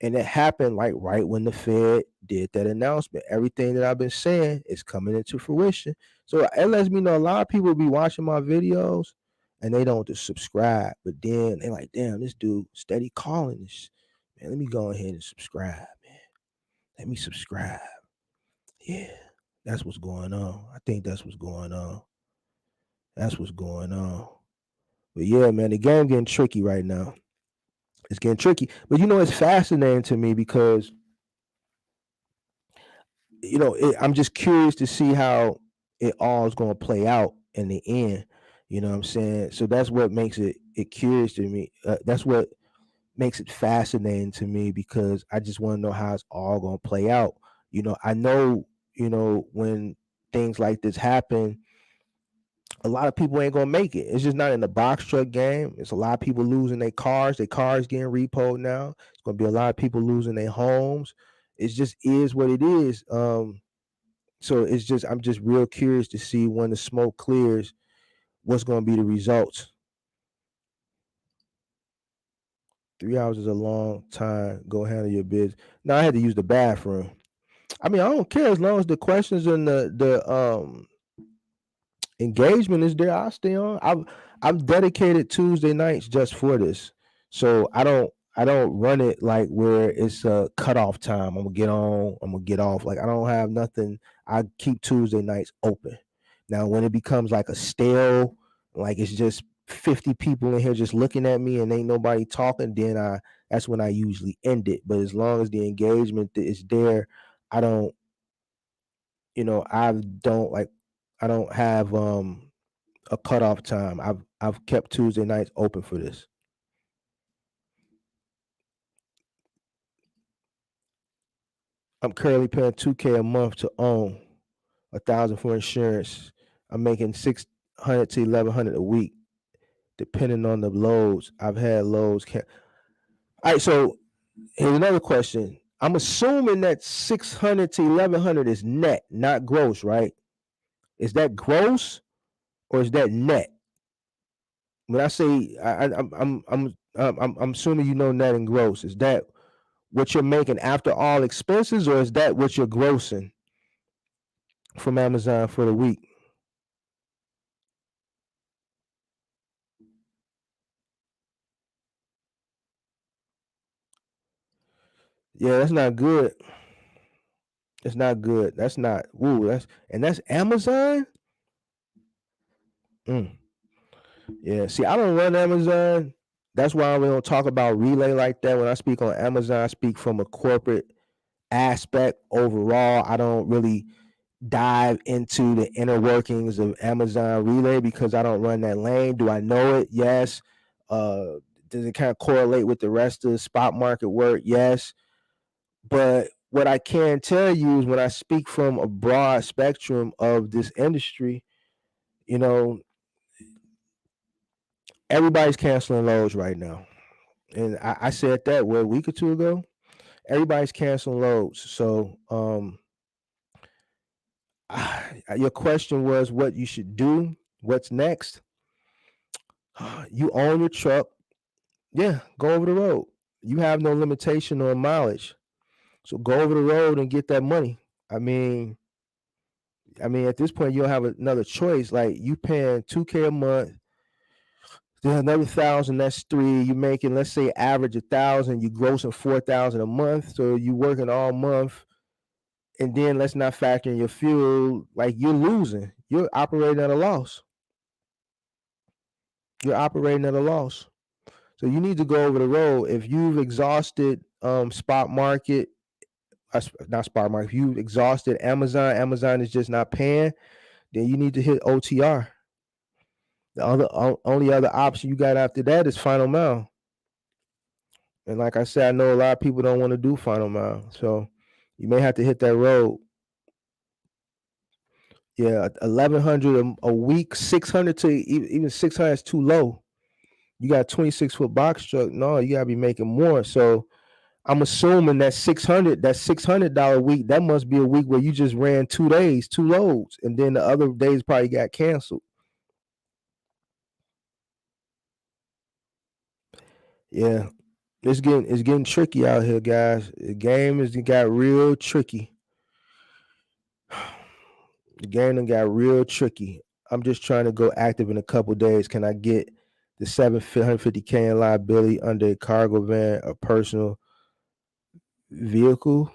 and it happened like right when the Fed did that announcement. Everything that I've been saying is coming into fruition. So it lets me know a lot of people be watching my videos and they don't just subscribe. But then they like, damn, this dude steady calling this. Man, let me go ahead and subscribe, man. Let me subscribe. Yeah, that's what's going on. I think that's what's going on. That's what's going on. But yeah, man, the game getting tricky right now. It's getting tricky. But it's fascinating to me because I'm just curious to see how it all is going to play out in the end. You know what I'm saying? So that's what makes it curious to me. That's what makes it fascinating to me because I just want to know how it's all going to play out. I know, when things like this happen, a lot of people ain't gonna make it. It's just not in the box truck game. It's a lot of people losing their cars. Their cars getting repoed now. It's gonna be a lot of people losing their homes. It just is what it is. So I'm just real curious to see when the smoke clears, what's gonna be the results. 3 hours is a long time. Go handle your business. Now I had to use the bathroom. I mean, I don't care as long as the questions and the engagement is there. I'll stay on. I've dedicated Tuesday nights just for this. So I don't run it like where it's a cutoff time. I'm gonna get on, I'm gonna get off. Like I don't have nothing. I keep Tuesday nights open. Now when it becomes like a stale, like it's just 50 people in here just looking at me and ain't nobody talking, then that's when I usually end it. But as long as the engagement is there, I don't, I don't have a cutoff time. I've kept Tuesday nights open for this. I'm currently paying $2K a month to own, 1,000 for insurance. I'm making 600 to 1,100 a week, depending on the loads. I've had loads. All right, so here's another question. I'm assuming that 600 to 1,100 is net, not gross, right? Is that gross or is that net? When I say I'm assuming net and gross. Is that what you're making after all expenses, or is that what you're grossing from Amazon for the week? Yeah, that's not good. It's not good. That's not. Ooh, that's Amazon. Mm. Yeah. See, I don't run Amazon. That's why we don't talk about Relay like that. When I speak on Amazon, I speak from a corporate aspect overall. I don't really dive into the inner workings of Amazon Relay because I don't run that lane. Do I know it? Yes. Does it kind of correlate with the rest of the spot market work? Yes. But what I can tell you is when I speak from a broad spectrum of this industry, you know, everybody's canceling loads right now. And I said that a week or two ago. Everybody's canceling loads. So your question was what you should do. What's next? You own your truck. Yeah, go over the road. You have no limitation on mileage. So go over the road and get that money. I mean, at this point, you don't have another choice. Like you paying $2K a month, then another 1,000. That's three. You making, let's say, average 1,000. You grossing 4,000 a month. So you working all month, and then let's not factor in your fuel. Like you're losing. you're operating at a loss. You're operating at a loss. So you need to go over the road. If you've exhausted spot market, not spot market, if you've exhausted Amazon is just not paying, then you need to hit OTR. The only other option you got after that is final mile. And like I said, I know a lot of people don't want to do final mile. So you may have to hit that road. Yeah, 1,100 a week, 600 to even 600 is too low. You got a 26-foot box truck. No, you gotta be making more. So I'm assuming that $600 week, that must be a week where you just ran 2 days, 2 loads, and then the other days probably got canceled. Yeah, it's getting tricky out here, guys. The game has got real tricky. The game done got real tricky. I'm just trying to go active in a couple days. Can I get the $750K in liability under a cargo van or personal vehicle?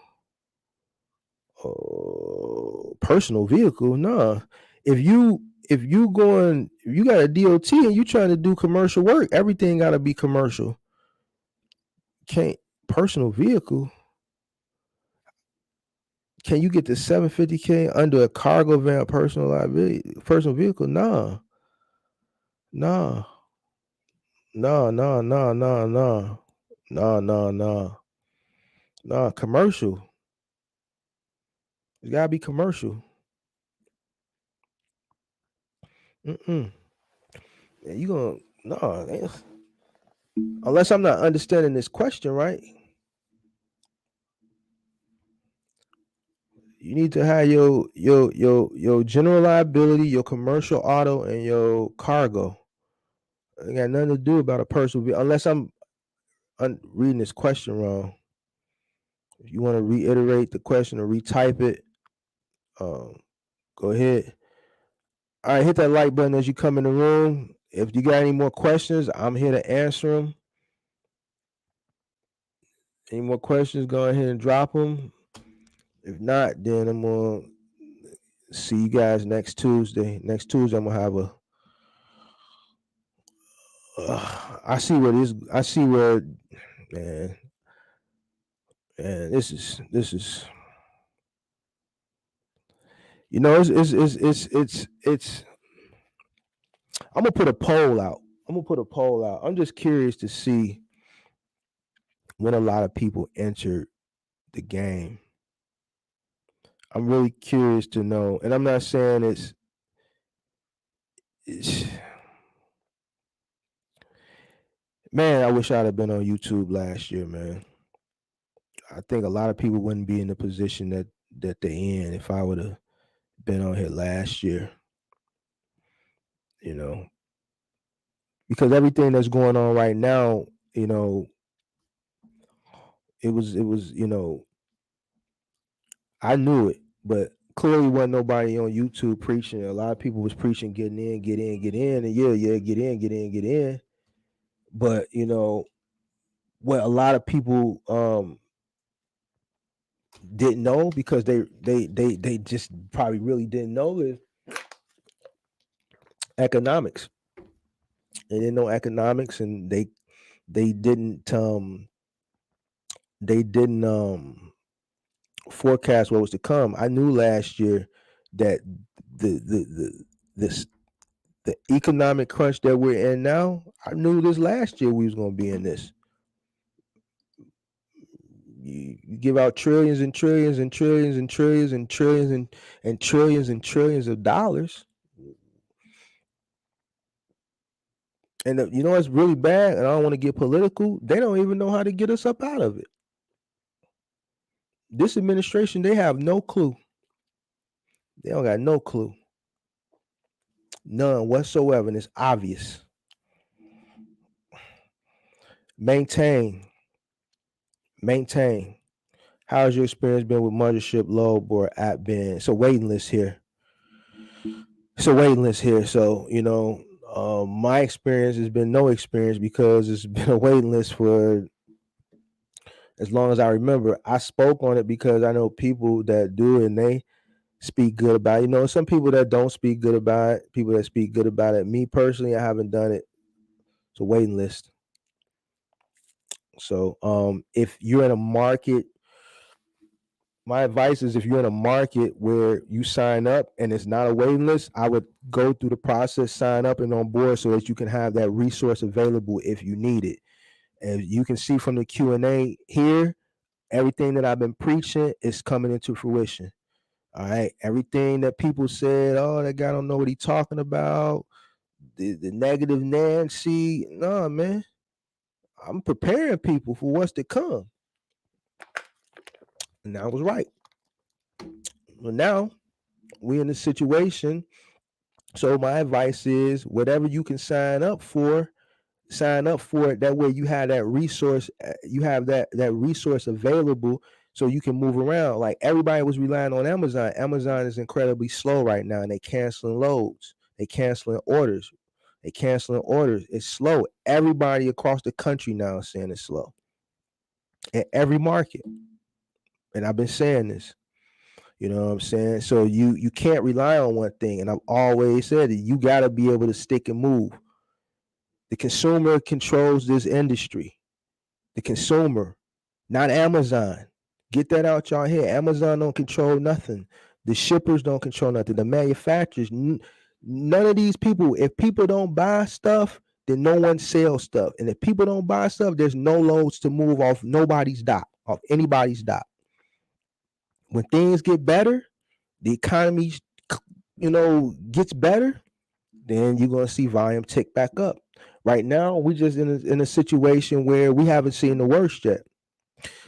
Personal vehicle? Nah. If you got a DOT and you trying to do commercial work, everything gotta be commercial. Can't personal vehicle. Can you get the $750K under a cargo van personal liability personal vehicle? Nah. Nah. No, no, no, no, no. No, no, no. No, commercial. It's gotta be commercial. Mm-mm. You gonna no, unless I'm not understanding this question right. You need to have your general liability, your commercial auto, and your cargo. It got nothing to do about a personal vehicle, unless I'm reading this question wrong. If you want to reiterate the question or retype it, go ahead. All right, hit that like button as you come in the room. If you got any more questions, I'm here to answer them. Any more questions, go ahead and drop them. If not, then I'm going to see you guys next Tuesday. Next Tuesday, I'm going to have a I see where man, this is it's I'm gonna put a poll out. I'm just curious to see when a lot of people entered the game. I'm really curious to know, and I'm not saying it's man, I wish I'd have been on YouTube last year, man. I think a lot of people wouldn't be in the position that they're in if I would have been on here last year. Because everything that's going on right now, it was I knew it, but clearly wasn't nobody on YouTube preaching. A lot of people was preaching getting in, and yeah, get in. But what a lot of people didn't know, because they just probably really didn't know, is economics. They didn't know economics, and they didn't forecast what was to come. I knew last year that the economic crunch that we're in now, I knew this last year we was going to be in this. You give out trillions and trillions and trillions and trillions and trillions and trillions and trillions of dollars. And it's really bad, and I don't want to get political. They don't even know how to get us up out of it. This administration, they have no clue. They don't got no clue. None whatsoever, and it's obvious. Maintain. How's your experience been with Mothership, Load app been? It's a waiting list here. So, my experience has been no experience, because it's been a waiting list for as long as I remember. I spoke on it because I know people that do it, and they speak good about it. You know, some people that don't speak good about it, people that speak good about it. Me personally, I haven't done it. It's a waiting list. So if you're in a market, my advice is if you're in a market where you sign up and it's not a waiting list, I would go through the process, sign up and on board so that you can have that resource available if you need it. And you can see from the Q&A here, everything that I've been preaching is coming into fruition. All right. Everything that people said, oh, that guy don't know what he's talking about, the negative Nancy. No, man. I'm preparing people for what's to come. And I was right. Well, now we're in a situation. So my advice is whatever you can sign up for it. That way you have that resource, you have that resource available so you can move around. Like everybody was relying on Amazon. Amazon is incredibly slow right now and they canceling loads. They canceling orders. It's slow. Everybody across the country now is saying it's slow. In every market. And I've been saying this. You know what I'm saying? So you can't rely on one thing. And I've always said it. You got to be able to stick and move. The consumer controls this industry. The consumer, not Amazon. Get that out y'all here. Amazon don't control nothing. The shippers don't control nothing. The manufacturers, none of these people. If people don't buy stuff, then no one sells stuff. And if people don't buy stuff, there's no loads to move off nobody's dock, off anybody's dock. When things get better, the economy, gets better, then you're going to see volume tick back up. Right now, we're just in a situation where we haven't seen the worst yet.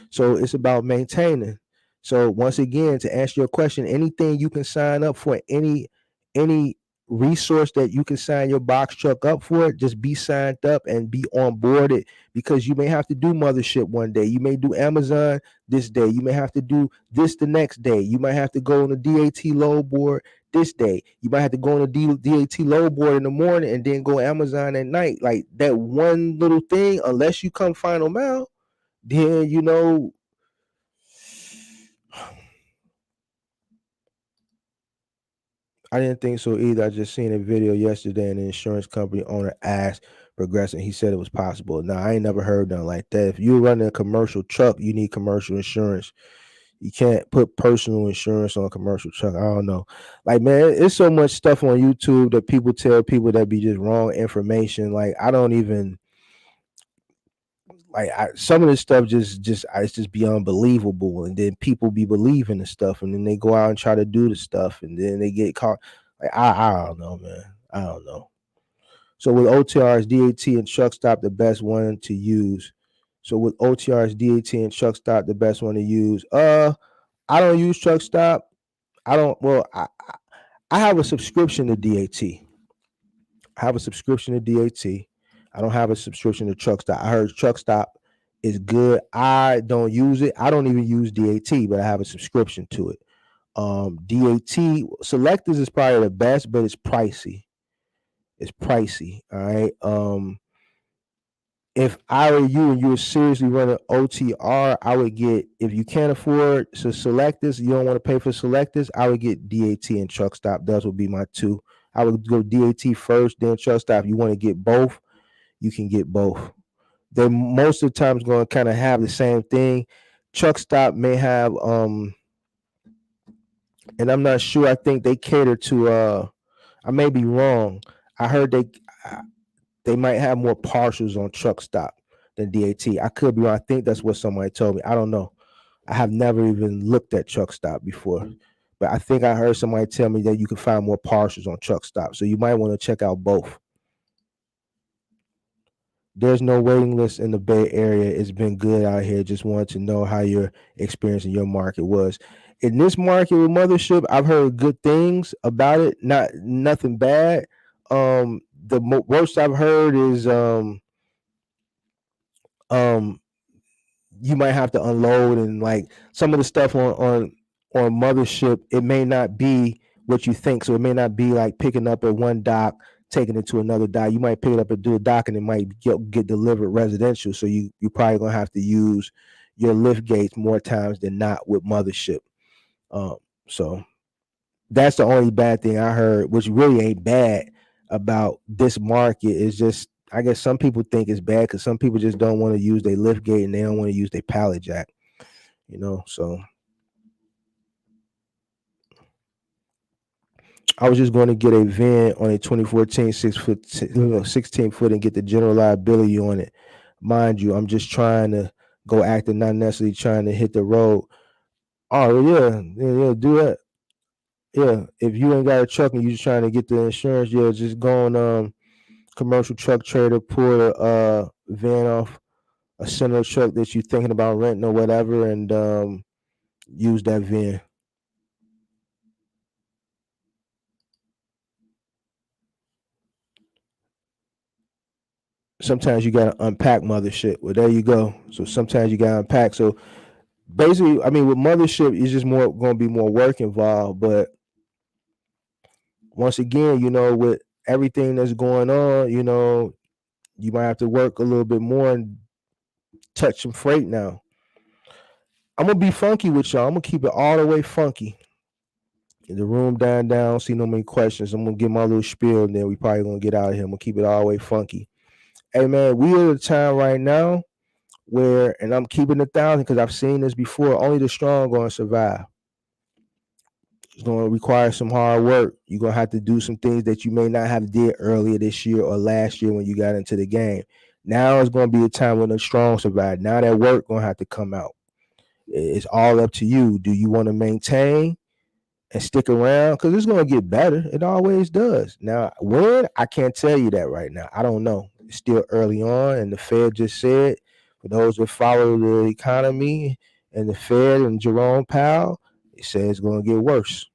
So it's about maintaining. So once again, to answer your question, anything you can sign up for, any resource that you can sign your box truck up for, just be signed up and be onboarded, because you may have to do mothership one day. You may do Amazon this day. You may have to do this the next day. You might have to go on the DAT load board this day. You might have to go on the DAT load board in the morning and then go Amazon at night. Like that one little thing, unless you come final mile, then I didn't think so either. I just seen a video yesterday and the insurance company owner asked Progressive. He said it was possible. Now, I ain't never heard nothing like that. If you're running a commercial truck, you need commercial insurance. You can't put personal insurance on a commercial truck. I don't know. Like, man, it's so much stuff on YouTube that people tell people that be just wrong information. Like, I don't even... some of this stuff it's just be unbelievable, and then people be believing the stuff, and then they go out and try to do the stuff, and then they get caught. Like I don't know, man. I don't know. So with OTRs, DAT and truck stop the best one to use. I don't use truck stop. I have a subscription to DAT. I don't have a subscription to Truck Stop. I heard Truck Stop is good. I don't use it. I don't even use DAT, but I have a subscription to it. DAT Selectors is probably the best, but it's pricey. All right. If I were you and you were seriously running OTR, I would get, if you can't afford Selectors, you don't want to pay for Selectors, I would get DAT and Truck Stop. Those would be my two. I would go DAT first, then Truck Stop. If you want to get both, you can get both. They're most of the times going to kind of have the same thing. Truck Stop may have, and I'm not sure. I think they cater to. I may be wrong. I heard they might have more partials on Truck Stop than DAT. I could be wrong. I think that's what somebody told me. I don't know. I have never even looked at Truck Stop before, but I think I heard somebody tell me that you can find more partials on Truck Stop. So you might want to check out both. There's no waiting list in the Bay Area. It's been good out here. Just wanted to know how your experience in your market was. In this market with Mothership, I've heard good things about it. Nothing bad. The worst I've heard is you might have to unload, and like some of the stuff on Mothership, it may not be what you think. So it may not be like picking up at one dock, taking it to another dock. You might pick it up and do a dock, and it might get delivered residential. So you're probably gonna have to use your lift gates more times than not with Mothership. So That's the only bad thing I heard, which really ain't bad about this market. Is just I guess some people think it's bad because some people just don't want to use their lift gate and they don't want to use their pallet jack. So I was just going to get a van on a 2014 16 foot and get the general liability on it. Mind you, I'm just trying to go acting, not necessarily trying to hit the road. Oh yeah, do that. Yeah, if you ain't got a truck and you just trying to get the insurance, yeah, just go on commercial truck trader, pull a van off a similar truck that you thinking about renting or whatever, and use that van. Sometimes you gotta unpack mothership. Well, there you go. So sometimes you gotta unpack. So basically, I mean, with mothership, it's just more going to be more work involved. But once again, with everything that's going on, you might have to work a little bit more and touch some freight now. I'm gonna be funky with y'all. I'm gonna keep it all the way funky. The room dying down. See no many questions. I'm gonna get my little spiel, and then we probably gonna get out of here. I'm gonna keep it all the way funky. Hey man, we are at a time right now where, and I'm keeping 1,000 because I've seen this before. Only the strong gonna survive. It's gonna require some hard work. You're gonna have to do some things that you may not have did earlier this year or last year when you got into the game. Now it's gonna be a time when the strong survive. Now that work gonna have to come out. It's all up to you. Do you want to maintain and stick around? Because it's going to get better. It always does. Now, when? I can't tell you that right now. I don't know. It's still early on. And the Fed just said, for those that follow the economy and the Fed and Jerome Powell, it says it's going to get worse.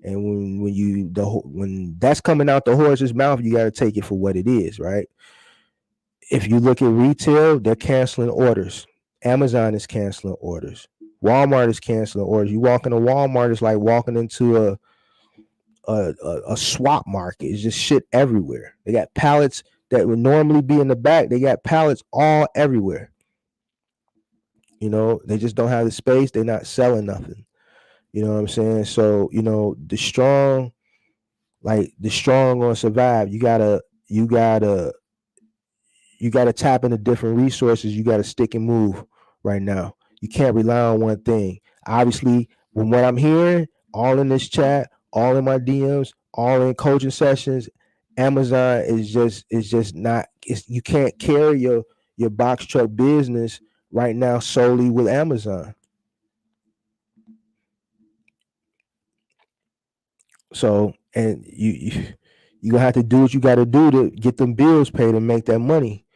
And when that's coming out the horse's mouth, you got to take it for what it is, right? If you look at retail, they're canceling orders. Amazon is canceling orders. Walmart is canceling orders. You walk into Walmart, it's like walking into a swap market. It's just shit everywhere. They got pallets that would normally be in the back. They got pallets all everywhere. They just don't have the space. They're not selling nothing. You know what I'm saying? So, the strong gonna survive. You gotta tap into different resources. You gotta stick and move right now. You can't rely on one thing. Obviously, from what I'm hearing, all in this chat, all in my DMs, all in coaching sessions, Amazon is just not. You can't carry your box truck business right now solely with Amazon. So, and you gonna have to do what you got to do to get them bills paid and make that money.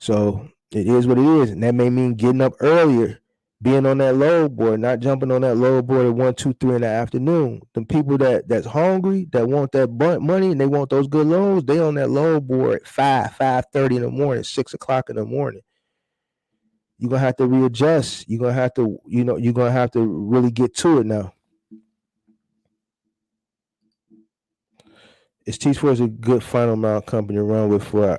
So it is what it is, and that may mean getting up earlier, being on that load board, not jumping on that load board at 1, 2, 3 in the afternoon. The people that's hungry, that want that money, and they want those good loads, they on that load board at 5:30 in the morning, 6 o'clock in the morning. You're gonna have to readjust. You're gonna have to really get to it now. Is T-Force a good final mount company to run with for?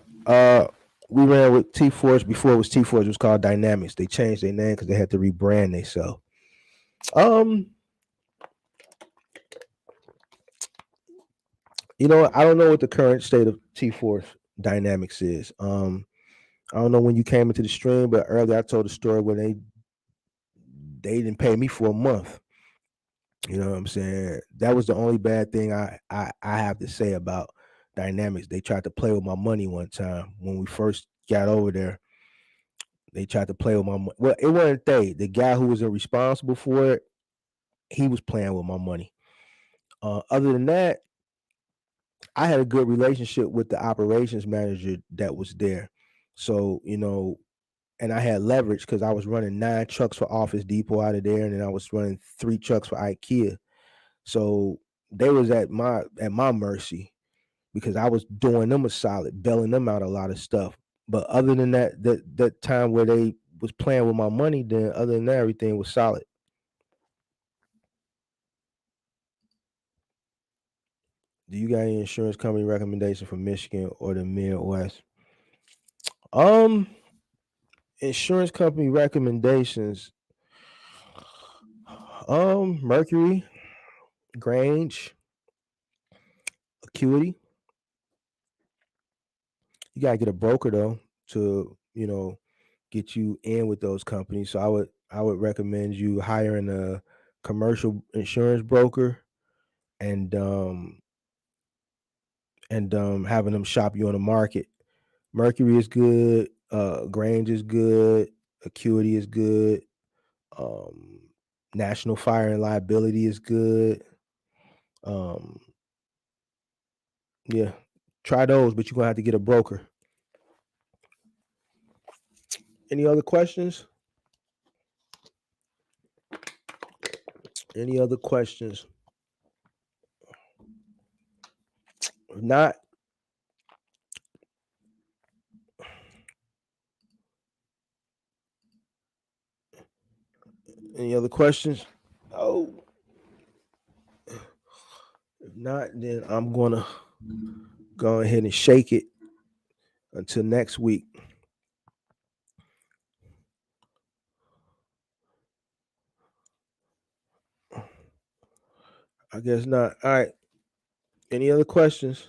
We ran with T-Force before it was T-Force. It was called Dynamics. They changed their name because they had to rebrand themselves. I don't know what the current state of T-Force Dynamics is. I don't know when you came into the stream, but earlier I told the story when they didn't pay me for a month. You know what I'm saying? That was the only bad thing I have to say about Dynamics. They tried to play with my money one time when we first got over there. They tried to play with my money. Well, it wasn't they. The guy who was responsible for it, he was playing with my money. Other than that, I had a good relationship with the operations manager that was there. So, and I had leverage because I was running 9 trucks for Office Depot out of there, and then I was running 3 trucks for IKEA. So they was at my mercy because I was doing them a solid, bailing them out a lot of stuff. But other than that time where they was playing with my money, then other than that, everything was solid. Do you got any insurance company recommendation for Michigan or the Midwest? Insurance company recommendations. Mercury, Grange, Acuity. You gotta get a broker though to get you in with those companies. So I would recommend you hiring a commercial insurance broker and having them shop you on the market. Mercury is good, Grange is good, Acuity is good, um, National Fire and Liability is good. Um, yeah, try those, but you're gonna have to get a broker. Any other questions? Any other questions? If not, any other questions? Oh, if not, then I'm gonna go ahead and shake it until next week. I guess not. All right. Any other questions?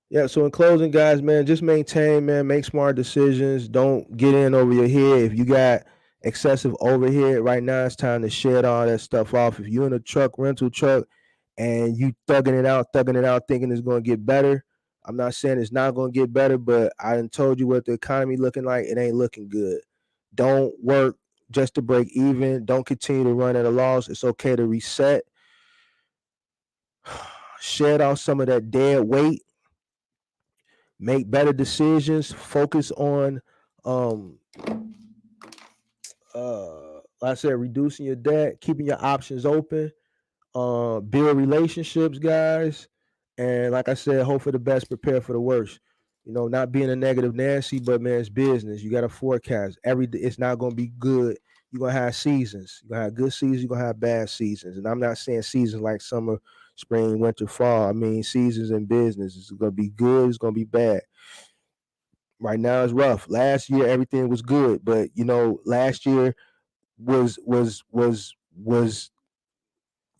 Yeah, so in closing, guys, man, just maintain, man, make smart decisions. Don't get in over your head. If you got excessive overhead right now, it's time to shed all that stuff off. If you're in a truck, rental truck, and you thugging it out, thinking it's gonna get better. I'm not saying it's not gonna get better, but I done told you what the economy looking like. It ain't looking good. Don't work just to break even. Don't continue to run at a loss. It's okay to reset. Shed off some of that dead weight, make better decisions, focus on um like I said, reducing your debt, keeping your options open, build relationships, guys, and like I said, hope for the best, prepare for the worst. Not being a negative Nancy, but man, it's business. You got to forecast. It's not going to be good. You're going to have seasons. You're going to have good seasons. You're going to have bad seasons. And I'm not saying seasons like summer, spring, winter, fall. I mean seasons in business. It's going to be good. It's going to be bad. Right now it's rough. Last year everything was good, but last year was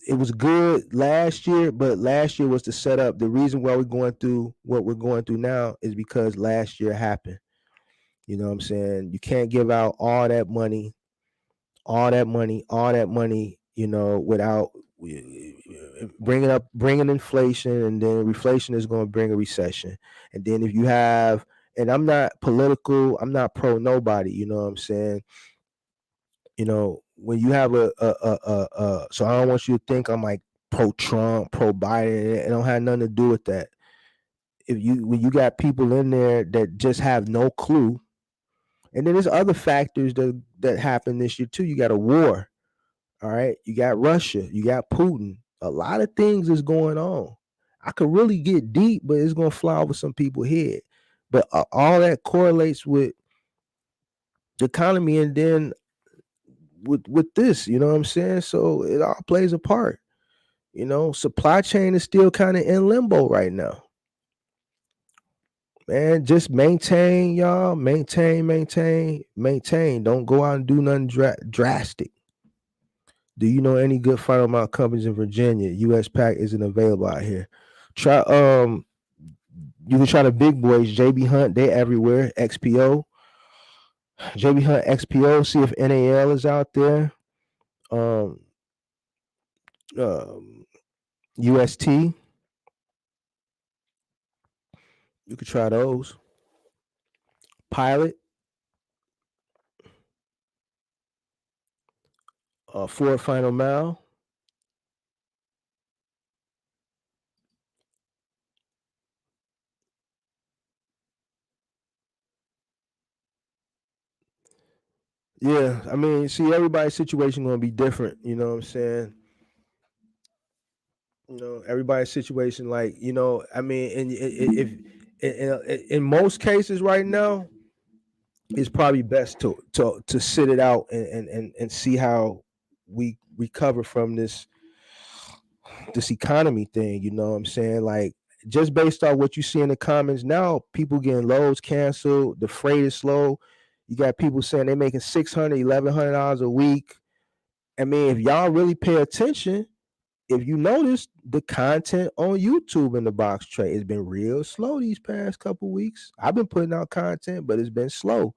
it was good last year, but last year was the setup. The reason why we're going through what we're going through now is because last year happened. You know what I'm saying? You can't give out all that money, without bringing inflation, and then inflation is going to bring a recession. And then if you have, and I'm not political, I'm not pro nobody, you know what I'm saying? When you have so I don't want you to think I'm like pro Trump, pro Biden. It don't have nothing to do with that. When you got people in there that just have no clue, and then there's other factors that happen this year too. You got a war, all right. You got Russia, you got Putin. A lot of things is going on. I could really get deep, but it's gonna fly over some people's head. But all that correlates with the economy, and then with this, you know what I'm saying? So it all plays a part. Supply chain is still kind of in limbo right now. Man, just maintain, y'all. Maintain. Don't go out and do nothing drastic. Do you know any good final mile companies in Virginia? US Pack isn't available out here. Try you can try the big boys, JB Hunt, they everywhere. XPO. JB Hunt XPO, see if NAL is out there. Um UST. You could try those. Pilot. Ford Final Mile. Yeah, I mean, see, everybody's situation gonna be different. You know what I'm saying? Everybody's situation, like I mean, and if in most cases right now, it's probably best to sit it out and see how we recover from this economy thing. You know what I'm saying? Like just based off what you see in the comments now, people getting loads canceled. The freight is slow. You got people saying they're making $600, $1,100 a week. I mean, if y'all really pay attention, if you notice, the content on YouTube in the box trade has been real slow these past couple weeks. I've been putting out content, but it's been slow.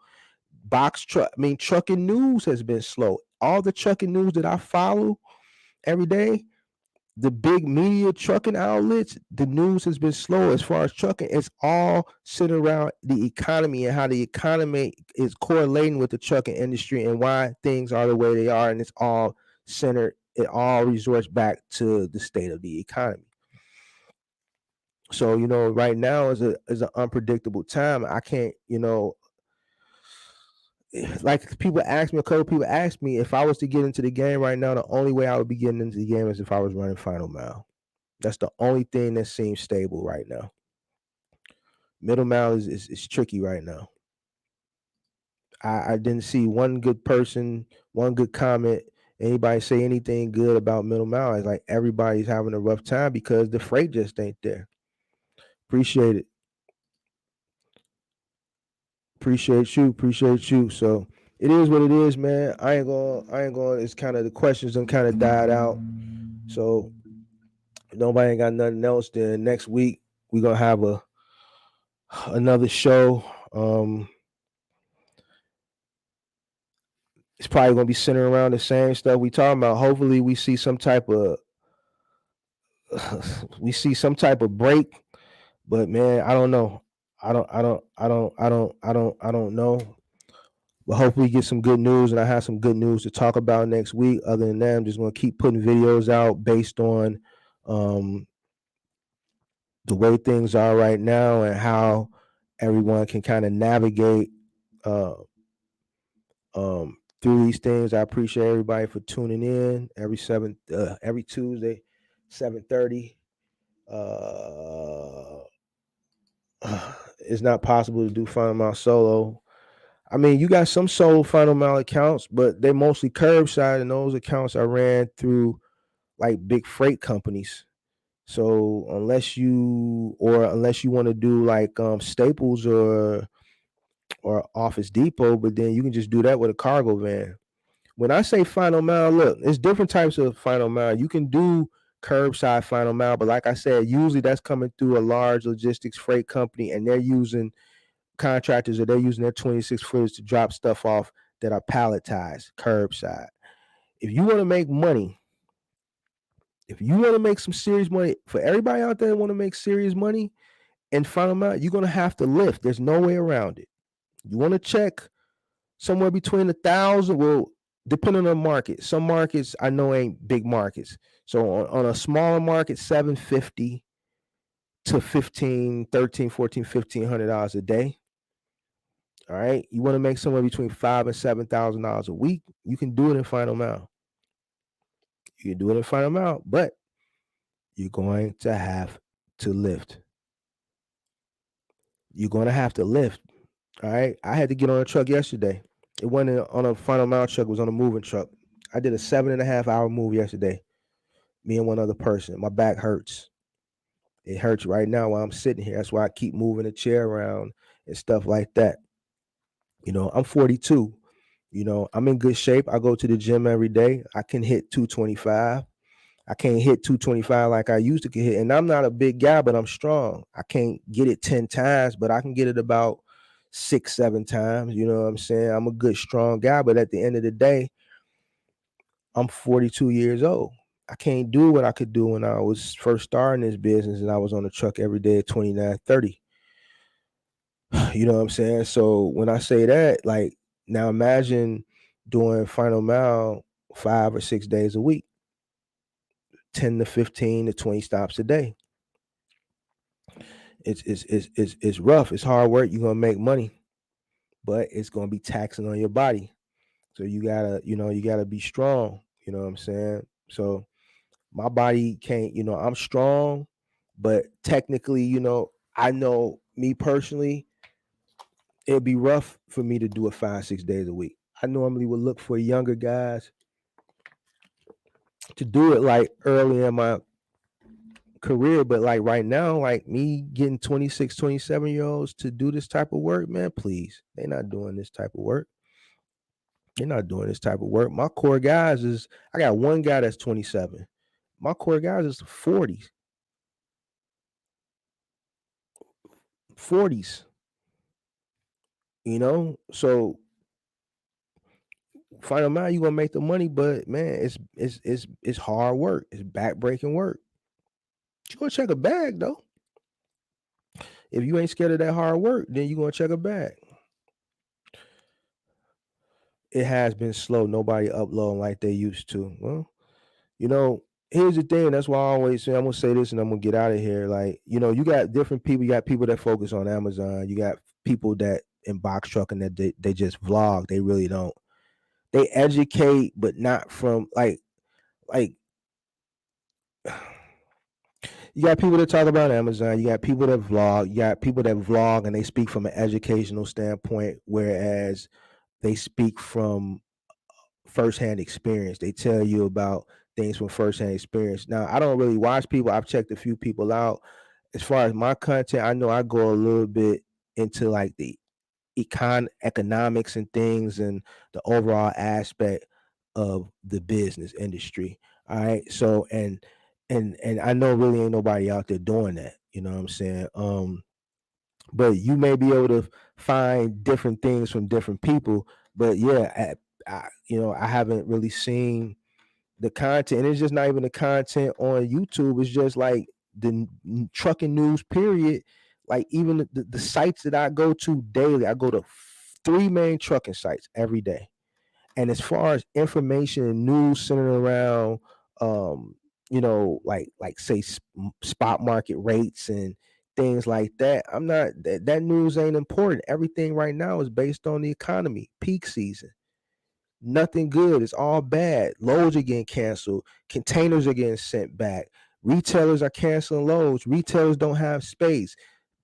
Trucking news has been slow. All the trucking news that I follow every day, the big media trucking outlets, the news has been slow as far as trucking. It's all centered around the economy and how the economy is correlating with the trucking industry and why things are the way they are. And it's all centered, it all resorts back to the state of the economy. So, right now is an unpredictable time. I can't, like a couple people asked me if I was to get into the game right now, the only way I would be getting into the game is if I was running Final Mile. That's the only thing that seems stable right now. Middle mile is tricky right now. I didn't see one good person, one good comment, anybody say anything good about middle mile. It's like everybody's having a rough time because the freight just ain't there. Appreciate it. Appreciate you. So it is what it is, man. I ain't going. It's kind of the questions done kind of died out. So nobody ain't got nothing else. Then next week we gonna have another show. It's probably gonna be centered around the same stuff we talking about. Hopefully we see some type of break. But man, I don't know. I don't know. But hopefully get some good news, and I have some good news to talk about next week. Other than that, I'm just gonna keep putting videos out based on the way things are right now and how everyone can kind of navigate through these things. I appreciate everybody for tuning in every Tuesday, 7:30. It's not possible to do Final Mile solo. I mean, you got some solo Final Mile accounts, but they're mostly curbside, and those accounts are ran through like big freight companies. So unless you want to do like Staples or Office Depot, but then you can just do that with a cargo van. When I say Final Mile, look, it's different types of Final Mile. You can do curbside Final Mile, but like I said, usually that's coming through a large logistics freight company, and they're using contractors, or they're using their 26 footers to drop stuff off that are palletized curbside. If you want to make money, if you want to make some serious money, for everybody out there that want to make serious money in Final Mile, you're going to have to lift. There's no way around it. You want to check somewhere between 1,000, well, depending on the market. Some markets I know ain't big markets. So on a smaller market, $750 to $1,500, $1,300, $1,400, $1,500 a day. All right. You want to make somewhere between $5,000 and $7,000 a week. You can do it in Final Mile. You can do it in Final Mile, but you're going to have to lift. You're going to have to lift. All right. I had to get on a truck yesterday. It wasn't on a Final Mile truck. It was on a moving truck. I did a 7.5 hour move yesterday. Me and one other person. My back hurts. It hurts right now while I'm sitting here. That's why I keep moving the chair around and stuff like that. I'm 42. I'm in good shape. I go to the gym every day. I can hit 225. I can't hit 225 like I used to hit. And I'm not a big guy, but I'm strong. I can't get it 10 times, but I can get it about 6-7 times. You know what I'm saying? I'm a good, strong guy. But at the end of the day, I'm 42 years old. I can't do what I could do when I was first starting this business and I was on the truck every day at 29, 30. You know what I'm saying? So when I say that, like, now imagine doing Final Mile 5 or 6 days a week, 10 to 15 to 20 stops a day. It's rough. It's hard work. You're gonna make money, but it's gonna be taxing on your body. So you gotta be strong. You know what I'm saying? So my body can't, I'm strong, but technically, I know me personally, it'd be rough for me to do it 5-6 days a week. I normally would look for younger guys to do it like early in my career, but like right now, like me getting 26, 27-year-olds to do this type of work, man, please. They're not doing this type of work. They're not doing this type of work. My core guys is, I got one guy that's 27. My core guys is 40s. 40s. You know, so final amount, you're gonna make the money, but man, it's hard work. It's back-breaking work. You're gonna check a bag though. If you ain't scared of that hard work, then you're gonna check a bag. It has been slow. Nobody uploading like they used to. Well, you know, here's the thing. That's why I always say, I'm gonna say this and I'm gonna get out of here. Like, you know, you got different people. You got people that focus on Amazon. You got people that in box trucking that they just vlog. They really don't. They educate, but not from like you got people that talk about Amazon. You got people that vlog. You got people that vlog and they speak from an educational standpoint, whereas they speak from firsthand experience. They tell you about things from firsthand experience. Now, I don't really watch people. I've checked a few people out. As far as my content, I know I go a little bit into like the economics and things and the overall aspect of the business industry. All right. So and I know really ain't nobody out there doing that. You know what I'm saying? But you may be able to find different things from different people. But yeah, I haven't really seen the content. And it's just not even the content on YouTube. It's just like the trucking news, period. Like even the sites that I go to daily, I go to 3 main trucking sites every day. And as far as information and news centered around, you know, like say spot market rates and things like that, I'm not that news ain't important. Everything right now is based on the economy, peak season. Nothing good. It's all bad. Loads are getting canceled. Containers are getting sent back. Retailers are canceling loads. Retailers don't have space.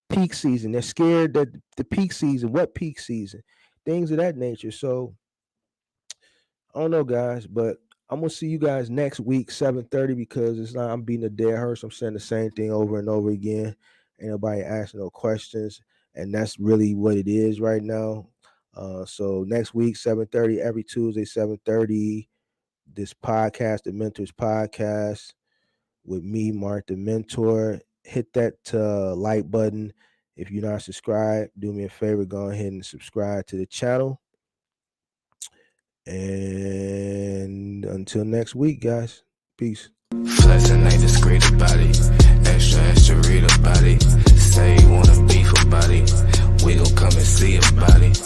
Peak season. They're scared that the peak season, what peak season? Things of that nature. So I don't know, guys, but I'm gonna see you guys next week, 7:30, because it's not I'm beating a dead horse. I'm saying the same thing over and over again. Ain't nobody asking no questions. And that's really what it is right now. So next week, 7:30, every Tuesday, 7:30, this podcast, the Mentors Podcast, with me, Mark the Mentor. Hit that like button. If you're not subscribed, do me a favor, go ahead and subscribe to the channel. And until next week, guys, peace. Flexing ain't discreet about it. Extra read about it. Say you wanna beef about it. We gon' come and see about it.